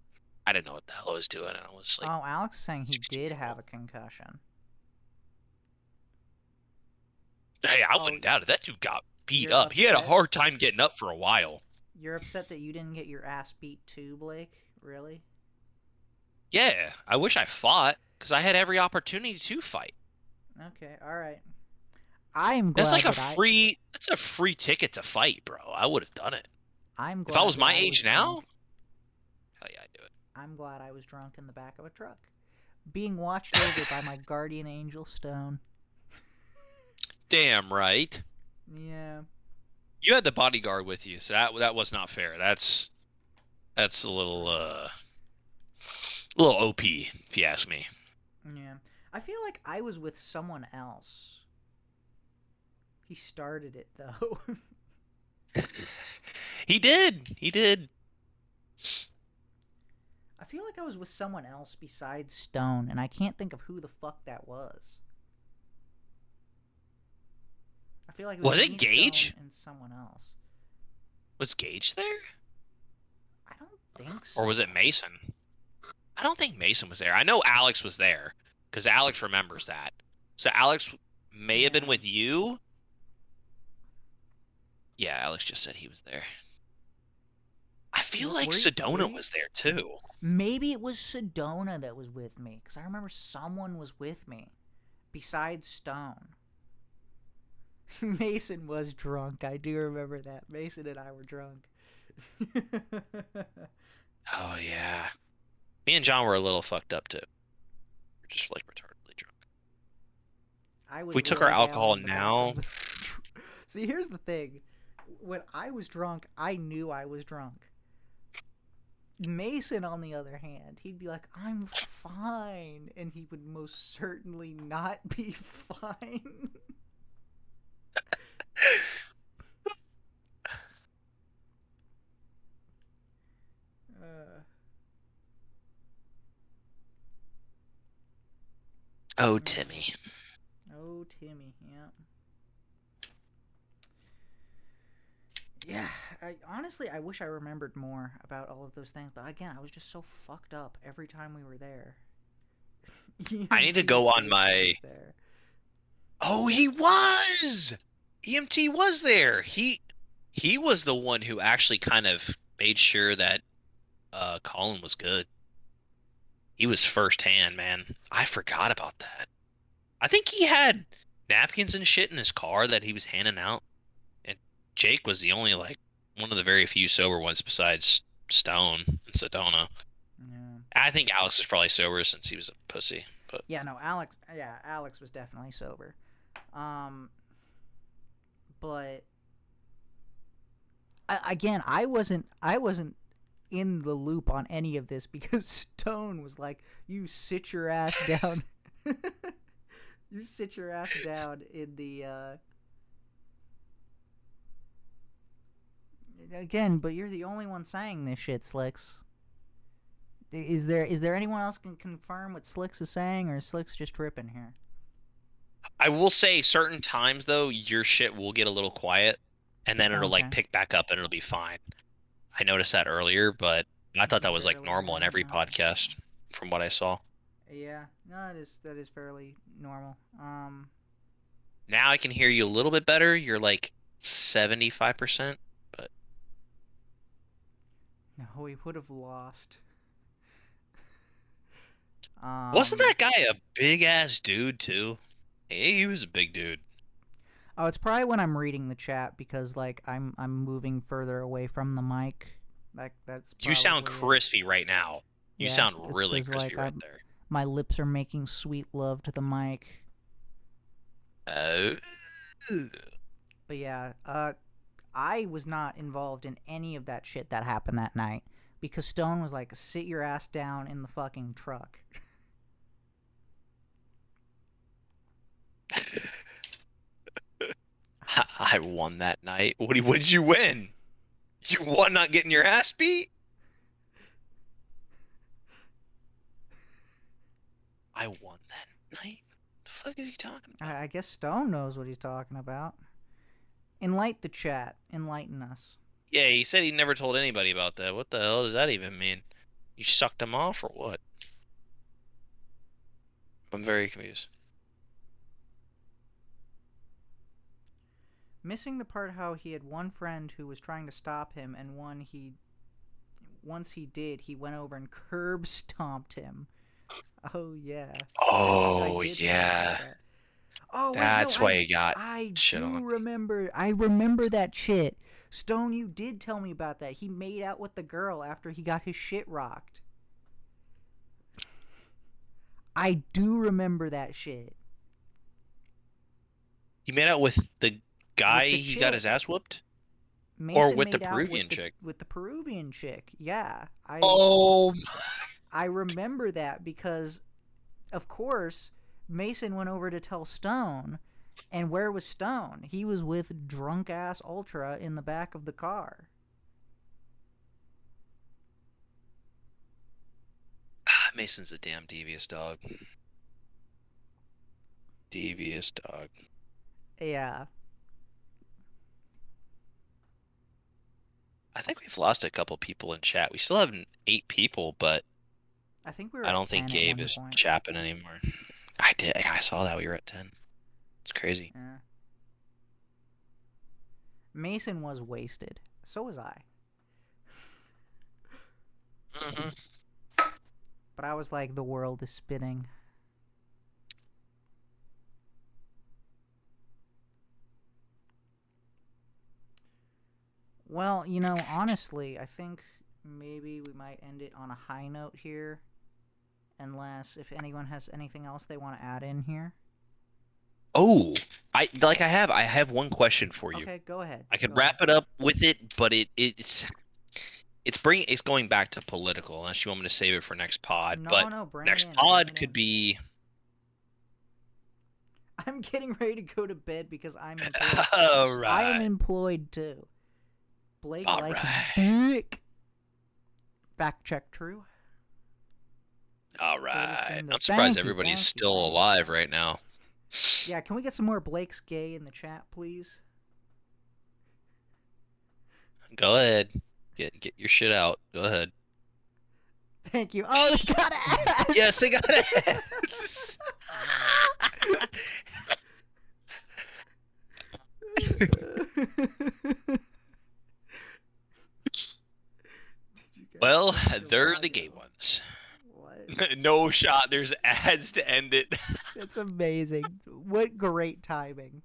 I didn't know what the hell I was doing, and I was like Oh, Alex is saying he 16 did years have old. a concussion. Hey, I Oh, wouldn't doubt it. That dude got beat you're up. He had a upset? hard time getting up for a while. You're upset that you didn't get your ass beat too, Blake? Really? Yeah, I wish I fought because I had every opportunity to fight. Okay, alright. I'm That's like glad that I that's a free ticket to fight, bro. I would have done it. I'm If I glad was that my I was age now, drunk. hell yeah, I'd do it. I'm glad I was drunk in the back of a truck. Being watched over by my guardian angel Stone. Damn right. Yeah. You had the bodyguard with you, so that was not fair. That's a little OP, if you ask me. Yeah. I feel like I was with someone else. He started it though. He did. He did. I feel like I was with someone else besides Stone, and I can't think of who the fuck that was. I feel like it was Was me, it Gage? Stone, and someone else. Was Gage there? I don't think so. Or was it Mason? I don't think Mason was there. I know Alex was there because Alex remembers that. So Alex may have been Yeah. with you. Yeah, Alex just said he was there. I feel like Were Sedona you? was there too. Maybe it was Sedona that was with me, because I remember someone was with me besides Stone. Mason was drunk. I do remember that. Mason and I were drunk. Oh yeah. Me and John were a little fucked up too. We're just like retardedly drunk. I If was we took our lay down alcohol in the back now, of the See, here's the thing. When I was drunk, I knew I was drunk. Mason, on the other hand, he'd be like, I'm fine. And he would most certainly not be fine. oh Timmy. Oh, Timmy, yeah. Yeah, honestly, I wish I remembered more about all of those things. But again, I was just so fucked up every time we were there. I need to EMT go on Jake my. was there. Oh, he was. EMT was there. He was the one who actually kind of made sure that Colin was good. He was firsthand, man. I forgot about that. I think he had napkins and shit in his car that he was handing out. And Jake was the only like one of the very few sober ones besides Stone and Sedona. Yeah. I think Alex is probably sober since he was a pussy. But Yeah, no, Alex. Yeah, Alex was definitely sober. But again, I wasn't in the loop on any of this because Stone was like, "You sit your ass down." You sit your ass down in the. Again, but you're the only one saying this shit, Slicks. Is there anyone else can confirm what Slicks is saying, or is Slicks just tripping here? I will say certain times though, your shit will get a little quiet and then it'll Okay. like pick back up and it'll be fine. I noticed that earlier, but I thought that was like Barely normal in hearing every that. podcast from what I saw. Yeah, no, that is fairly normal. Now I can hear you a little bit better. You're like 75%, but No, we would have lost. wasn't that guy a big ass dude too? Hey, he was a big dude. Oh, it's probably when I'm reading the chat because like I'm moving further away from the mic. That's You sound probably it. crispy right now. You Yeah, sound it's really 'cause, crispy like, right there. My lips are making sweet love to the mic. Oh. But yeah, I was not involved in any of that shit that happened that night because Stone was like, "Sit your ass down in the fucking truck." I won that night. What did you win? You won not getting your ass beat? I won that night. The fuck is he talking about? I guess Stone knows what he's talking about. Enlighten the chat. Enlighten us. Yeah, he said he never told anybody about that. What the hell does that even mean? You sucked him off or what? I'm very confused. Missing the part how he had one friend who was trying to stop him, and once he did, he went over and curb stomped him. Oh yeah. Oh I did forget yeah. about that. Oh wait, That's no, why he got I shit do on. remember. I remember that shit. Stone, you did tell me about that. He made out with the girl after he got his shit rocked. I do remember that shit. He made out with the guy With the he got his chick. ass whooped? Mason with the made out Peruvian chick? with the Peruvian chick. Yeah, Oh, I remember that because, of course, Mason went over to tell Stone, and where was Stone? He was with drunk ass Ultra in the back of the car. Mason's a damn devious dog. Devious dog. Yeah. I think we've lost a couple people in chat. We still have 8 people, but I think we were I at don't 10 think at Gabe one is point. chapping anymore. I did. I saw that we were at 10. It's crazy. Yeah. Mason was wasted. So was I. Mm-hmm. But I was like, the world is spinning. Well, honestly, I think maybe we might end it on a high note here. Unless if anyone has anything else they want to add in here. Oh, I have one question for you. Okay, go ahead. I could wrap it up with it, but it's going back to political. Unless you want me to save it for next pod. No, bring next it in. pod could be. I'm getting ready to go to bed because I'm employed. All right. I am employed too. Blake All likes right. dick. Fact check true. All right. I'm Thank surprised you, everybody's thank you, still thank you. alive right now. Yeah, can we get some more Blake's gay in the chat, please? Go ahead. Get your shit out. Go ahead. Thank you. Oh, they got ads! Yes, they got ads! Well, they're the gay ones. What? No shot. There's ads to end it. That's amazing. What great timing.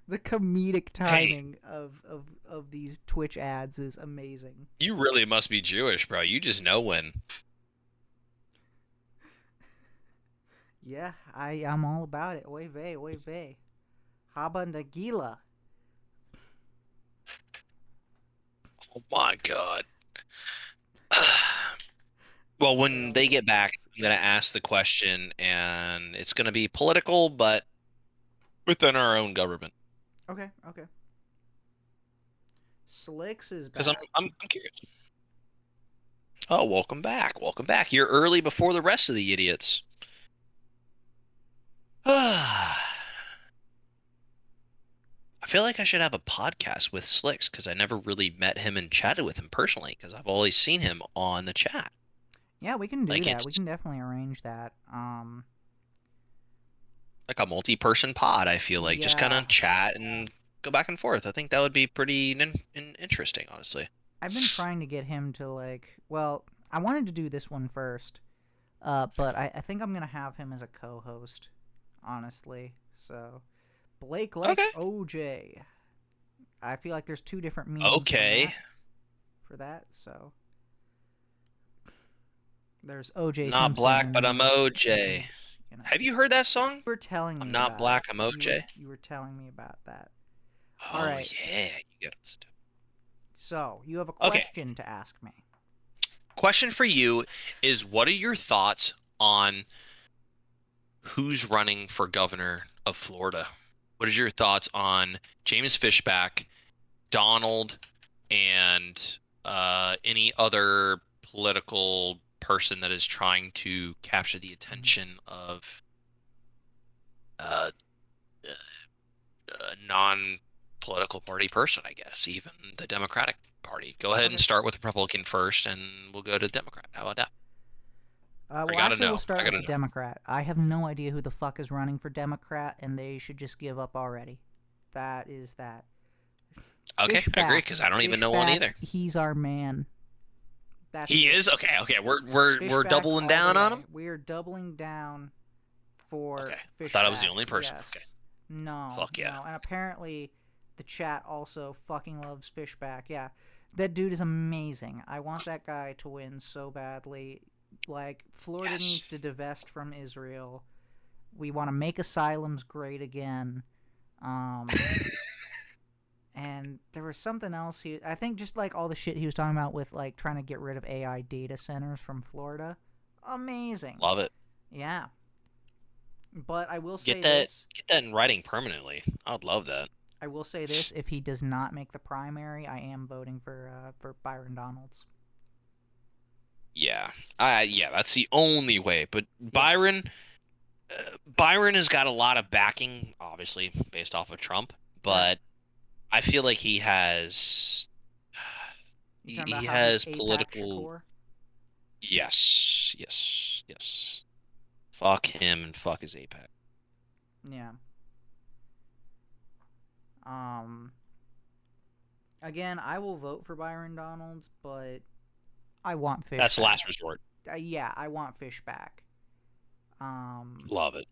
The comedic timing of these Twitch ads is amazing. You really must be Jewish, bro. You just know when. Yeah, I'm all about it. Oy vey, oy vey. Haba Nagila. Oh my god. Well, when they get back, I'm going to ask the question, and it's going to be political, but within our own government. Okay. Slicks is back. Because I'm curious. Oh, welcome back. Welcome back. You're early before the rest of the idiots. I feel like I should have a podcast with Slicks because I never really met him and chatted with him personally because I've always seen him on the chat. Yeah, we can do Like, that. it's- We can definitely arrange that. Like a multi-person pod, I feel like. Just kind Yeah. of chat and go back and forth. I think that would be pretty interesting, honestly. I've been trying to get him to well, I wanted to do this one first, but I think I'm gonna have him as a co-host, honestly. So, Blake likes Okay. OJ. I feel like there's 2 different meanings Okay. for that. So, there's OJ. Not Simpson black, and but I'm there's OJ. Zeus, Have you heard that song? You were telling me I'm not about black, it. I'm OJ. You were telling me about that. Oh, All right. yeah. You gotta listen to it. So, you have a Okay. question to ask me. Question for you is, what are your thoughts on who's running for governor of Florida? What is your thoughts on James Fishback, Donald, and any other political person that is trying to capture the attention of uh, a non-political party person, I guess, even the Democratic Party. Go ahead and Okay. start with Republican first, and we'll go to Democrat. How about that? Well, gotta actually, we'll know. start I with gotta the know. Democrat. I have no idea who the fuck is running for Democrat, and they should just give up already. That is that. Okay, I agree, Fishback. because I don't even know one Fishback, either. he's our man. That's He it. is? Okay, we're Fishback doubling all the down on way. him? We are doubling down for Okay. I Fishback. thought I was the only person. Yes. Okay. No. Fuck yeah. No. And apparently, the chat also fucking loves Fishback. Yeah. That dude is amazing. I want that guy to win so badly. Like, Florida Yes. needs to divest from Israel. We want to make asylums great again. And there was something else I think just like all the shit he was talking about with like trying to get rid of AI data centers from Florida. Amazing. Love it. Yeah. But I will say Get that this. get that in writing permanently. I would love that. I will say this, if he does not make the primary, I am voting for Byron Donalds. Yeah. Yeah, that's the only way. But Byron Byron has got a lot of backing, obviously, based off of Trump, but I feel like he has You talking he about how he's has APAC political Shakur? Yes. Fuck him and fuck his APAC. Yeah. Again, I will vote for Byron Donalds, but I want Fish That's back. last resort. Yeah, I want Fish back. Love it.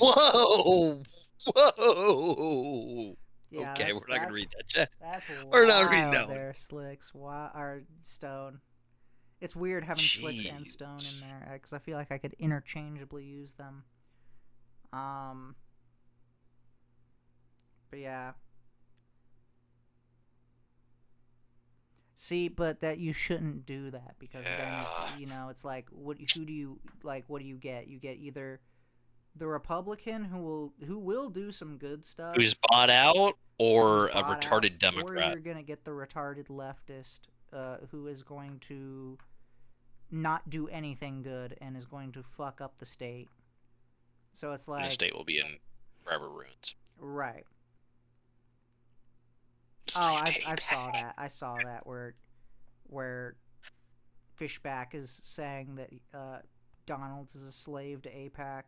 Whoa! Yeah, Okay, we're not gonna read that, chat. That's We're not reading that wild one. there, Slicks. Or Stone. It's weird having Slicks and Stone in there, because I feel like I could interchangeably use them. But yeah. See, but that you shouldn't do that, because then it's, it's like, who do you get? You get either the Republican who will do some good stuff, Who's bought out, or a bought retarded out, Democrat. or you're gonna get the retarded leftist who is going to not do anything good and is going to fuck up the state. So it's like And the state will be in forever ruins. Right. Oh, I saw that. I saw that where Fishback is saying that Donald's is a slave to APAC.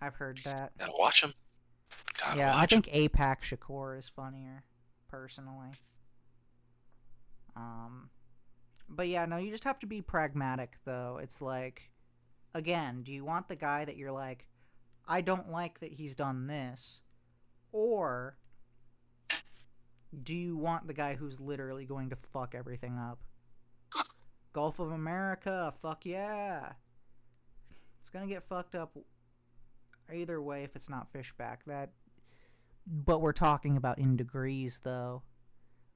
I've heard that. Gotta watch him. I think APAC Shakur is funnier, personally. But yeah, no, you just have to be pragmatic, though. It's like, again, do you want the guy that you're like, I don't like that he's done this, or do you want the guy who's literally going to fuck everything up? Gulf of America, fuck yeah. It's gonna get fucked up either way if it's not Fishback. But we're talking about in degrees, though.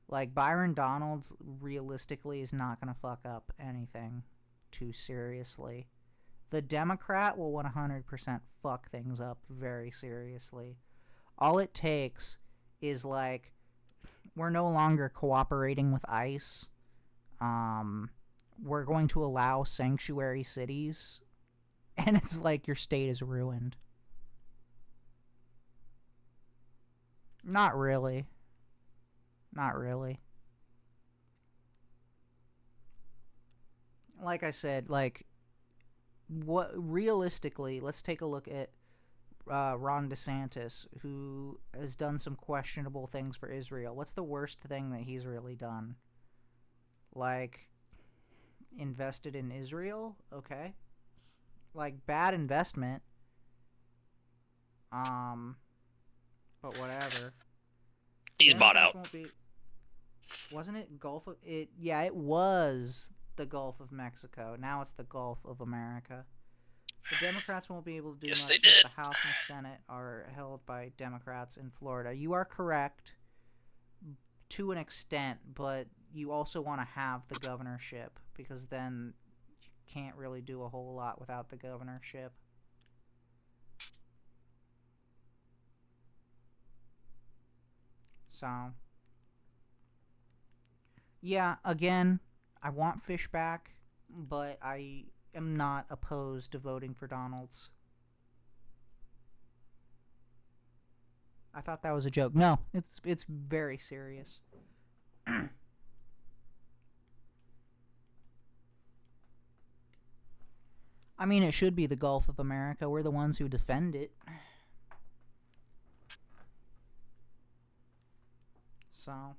Like, Byron Donalds realistically is not gonna fuck up anything too seriously. The Democrat will 100% fuck things up very seriously. All it takes is, like, we're no longer cooperating with ICE. We're going to allow sanctuary cities, and it's like your state is ruined. Not really. Not really. Like I said, like, what realistically, let's take a look at Ron DeSantis, who has done some questionable things for Israel. What's the worst thing that he's really done? Like, invested in Israel? Okay. Like, bad investment. But whatever. He's bought out. Wasn't it Gulf of it? Yeah, it was the Gulf of Mexico. Now it's the Gulf of America. The Democrats won't be able to do much they since did. the House and Senate are held by Democrats in Florida. You are correct to an extent, but you also want to have the governorship, because then you can't really do a whole lot without the governorship. So, Yeah, again, I want fish back, but I am not opposed to voting for Donald's. I thought that was a joke. No, it's very serious. I mean, it should be the Gulf of America. We're the ones who defend it. So,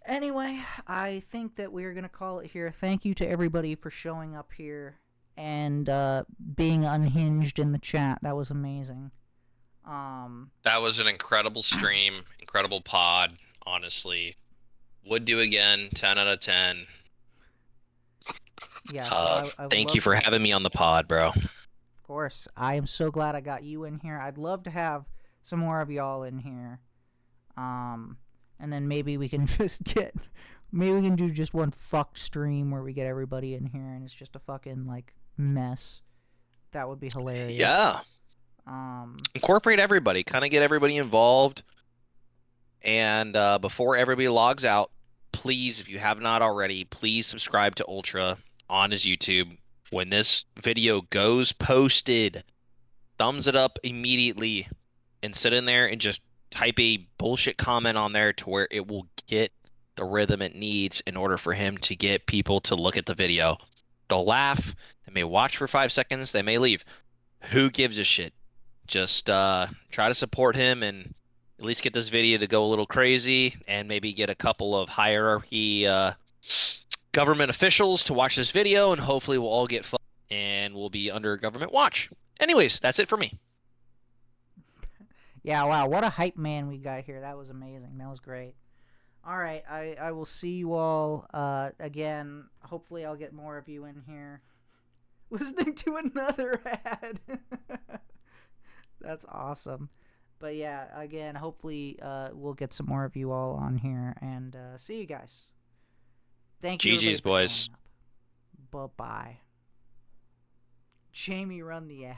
anyway, I think that we're going to call it here. Thank you to everybody for showing up here and being unhinged in the chat. That was amazing. That was an incredible stream, incredible pod, honestly. Would do again, 10 out of 10. Yes, well, I would Thank love you for to. having me on the pod, bro. Of course, I am so glad I got you in here. I'd love to have some more of y'all in here. And then maybe we can maybe we can do just one fucked stream where we get everybody in here and it's just a fucking, like, mess. That would be hilarious. Yeah. Incorporate everybody, kind of get everybody involved. And before everybody logs out, please, if you have not already, please subscribe to Ultra on his YouTube. When this video goes posted, thumbs it up immediately and sit in there and just type a bullshit comment on there to where it will get the rhythm it needs in order for him to get people to look at the video. They'll laugh, they may watch for 5 seconds, they may leave. Who gives a shit? Just try to support him and at least get this video to go a little crazy and maybe get a couple of hierarchy government officials to watch this video, and hopefully we'll all get fun and we'll be under government watch. Anyways, that's it for me. Yeah, wow, what a hype man we got here. That was amazing. That was great. All right, I will see you all again. Hopefully I'll get more of you in here. Listening to another ad. That's awesome. But yeah, again, hopefully we'll get some more of you all on here, and see you guys. Thank you, GG's, boys. Bye-bye. Jamie, run the ad.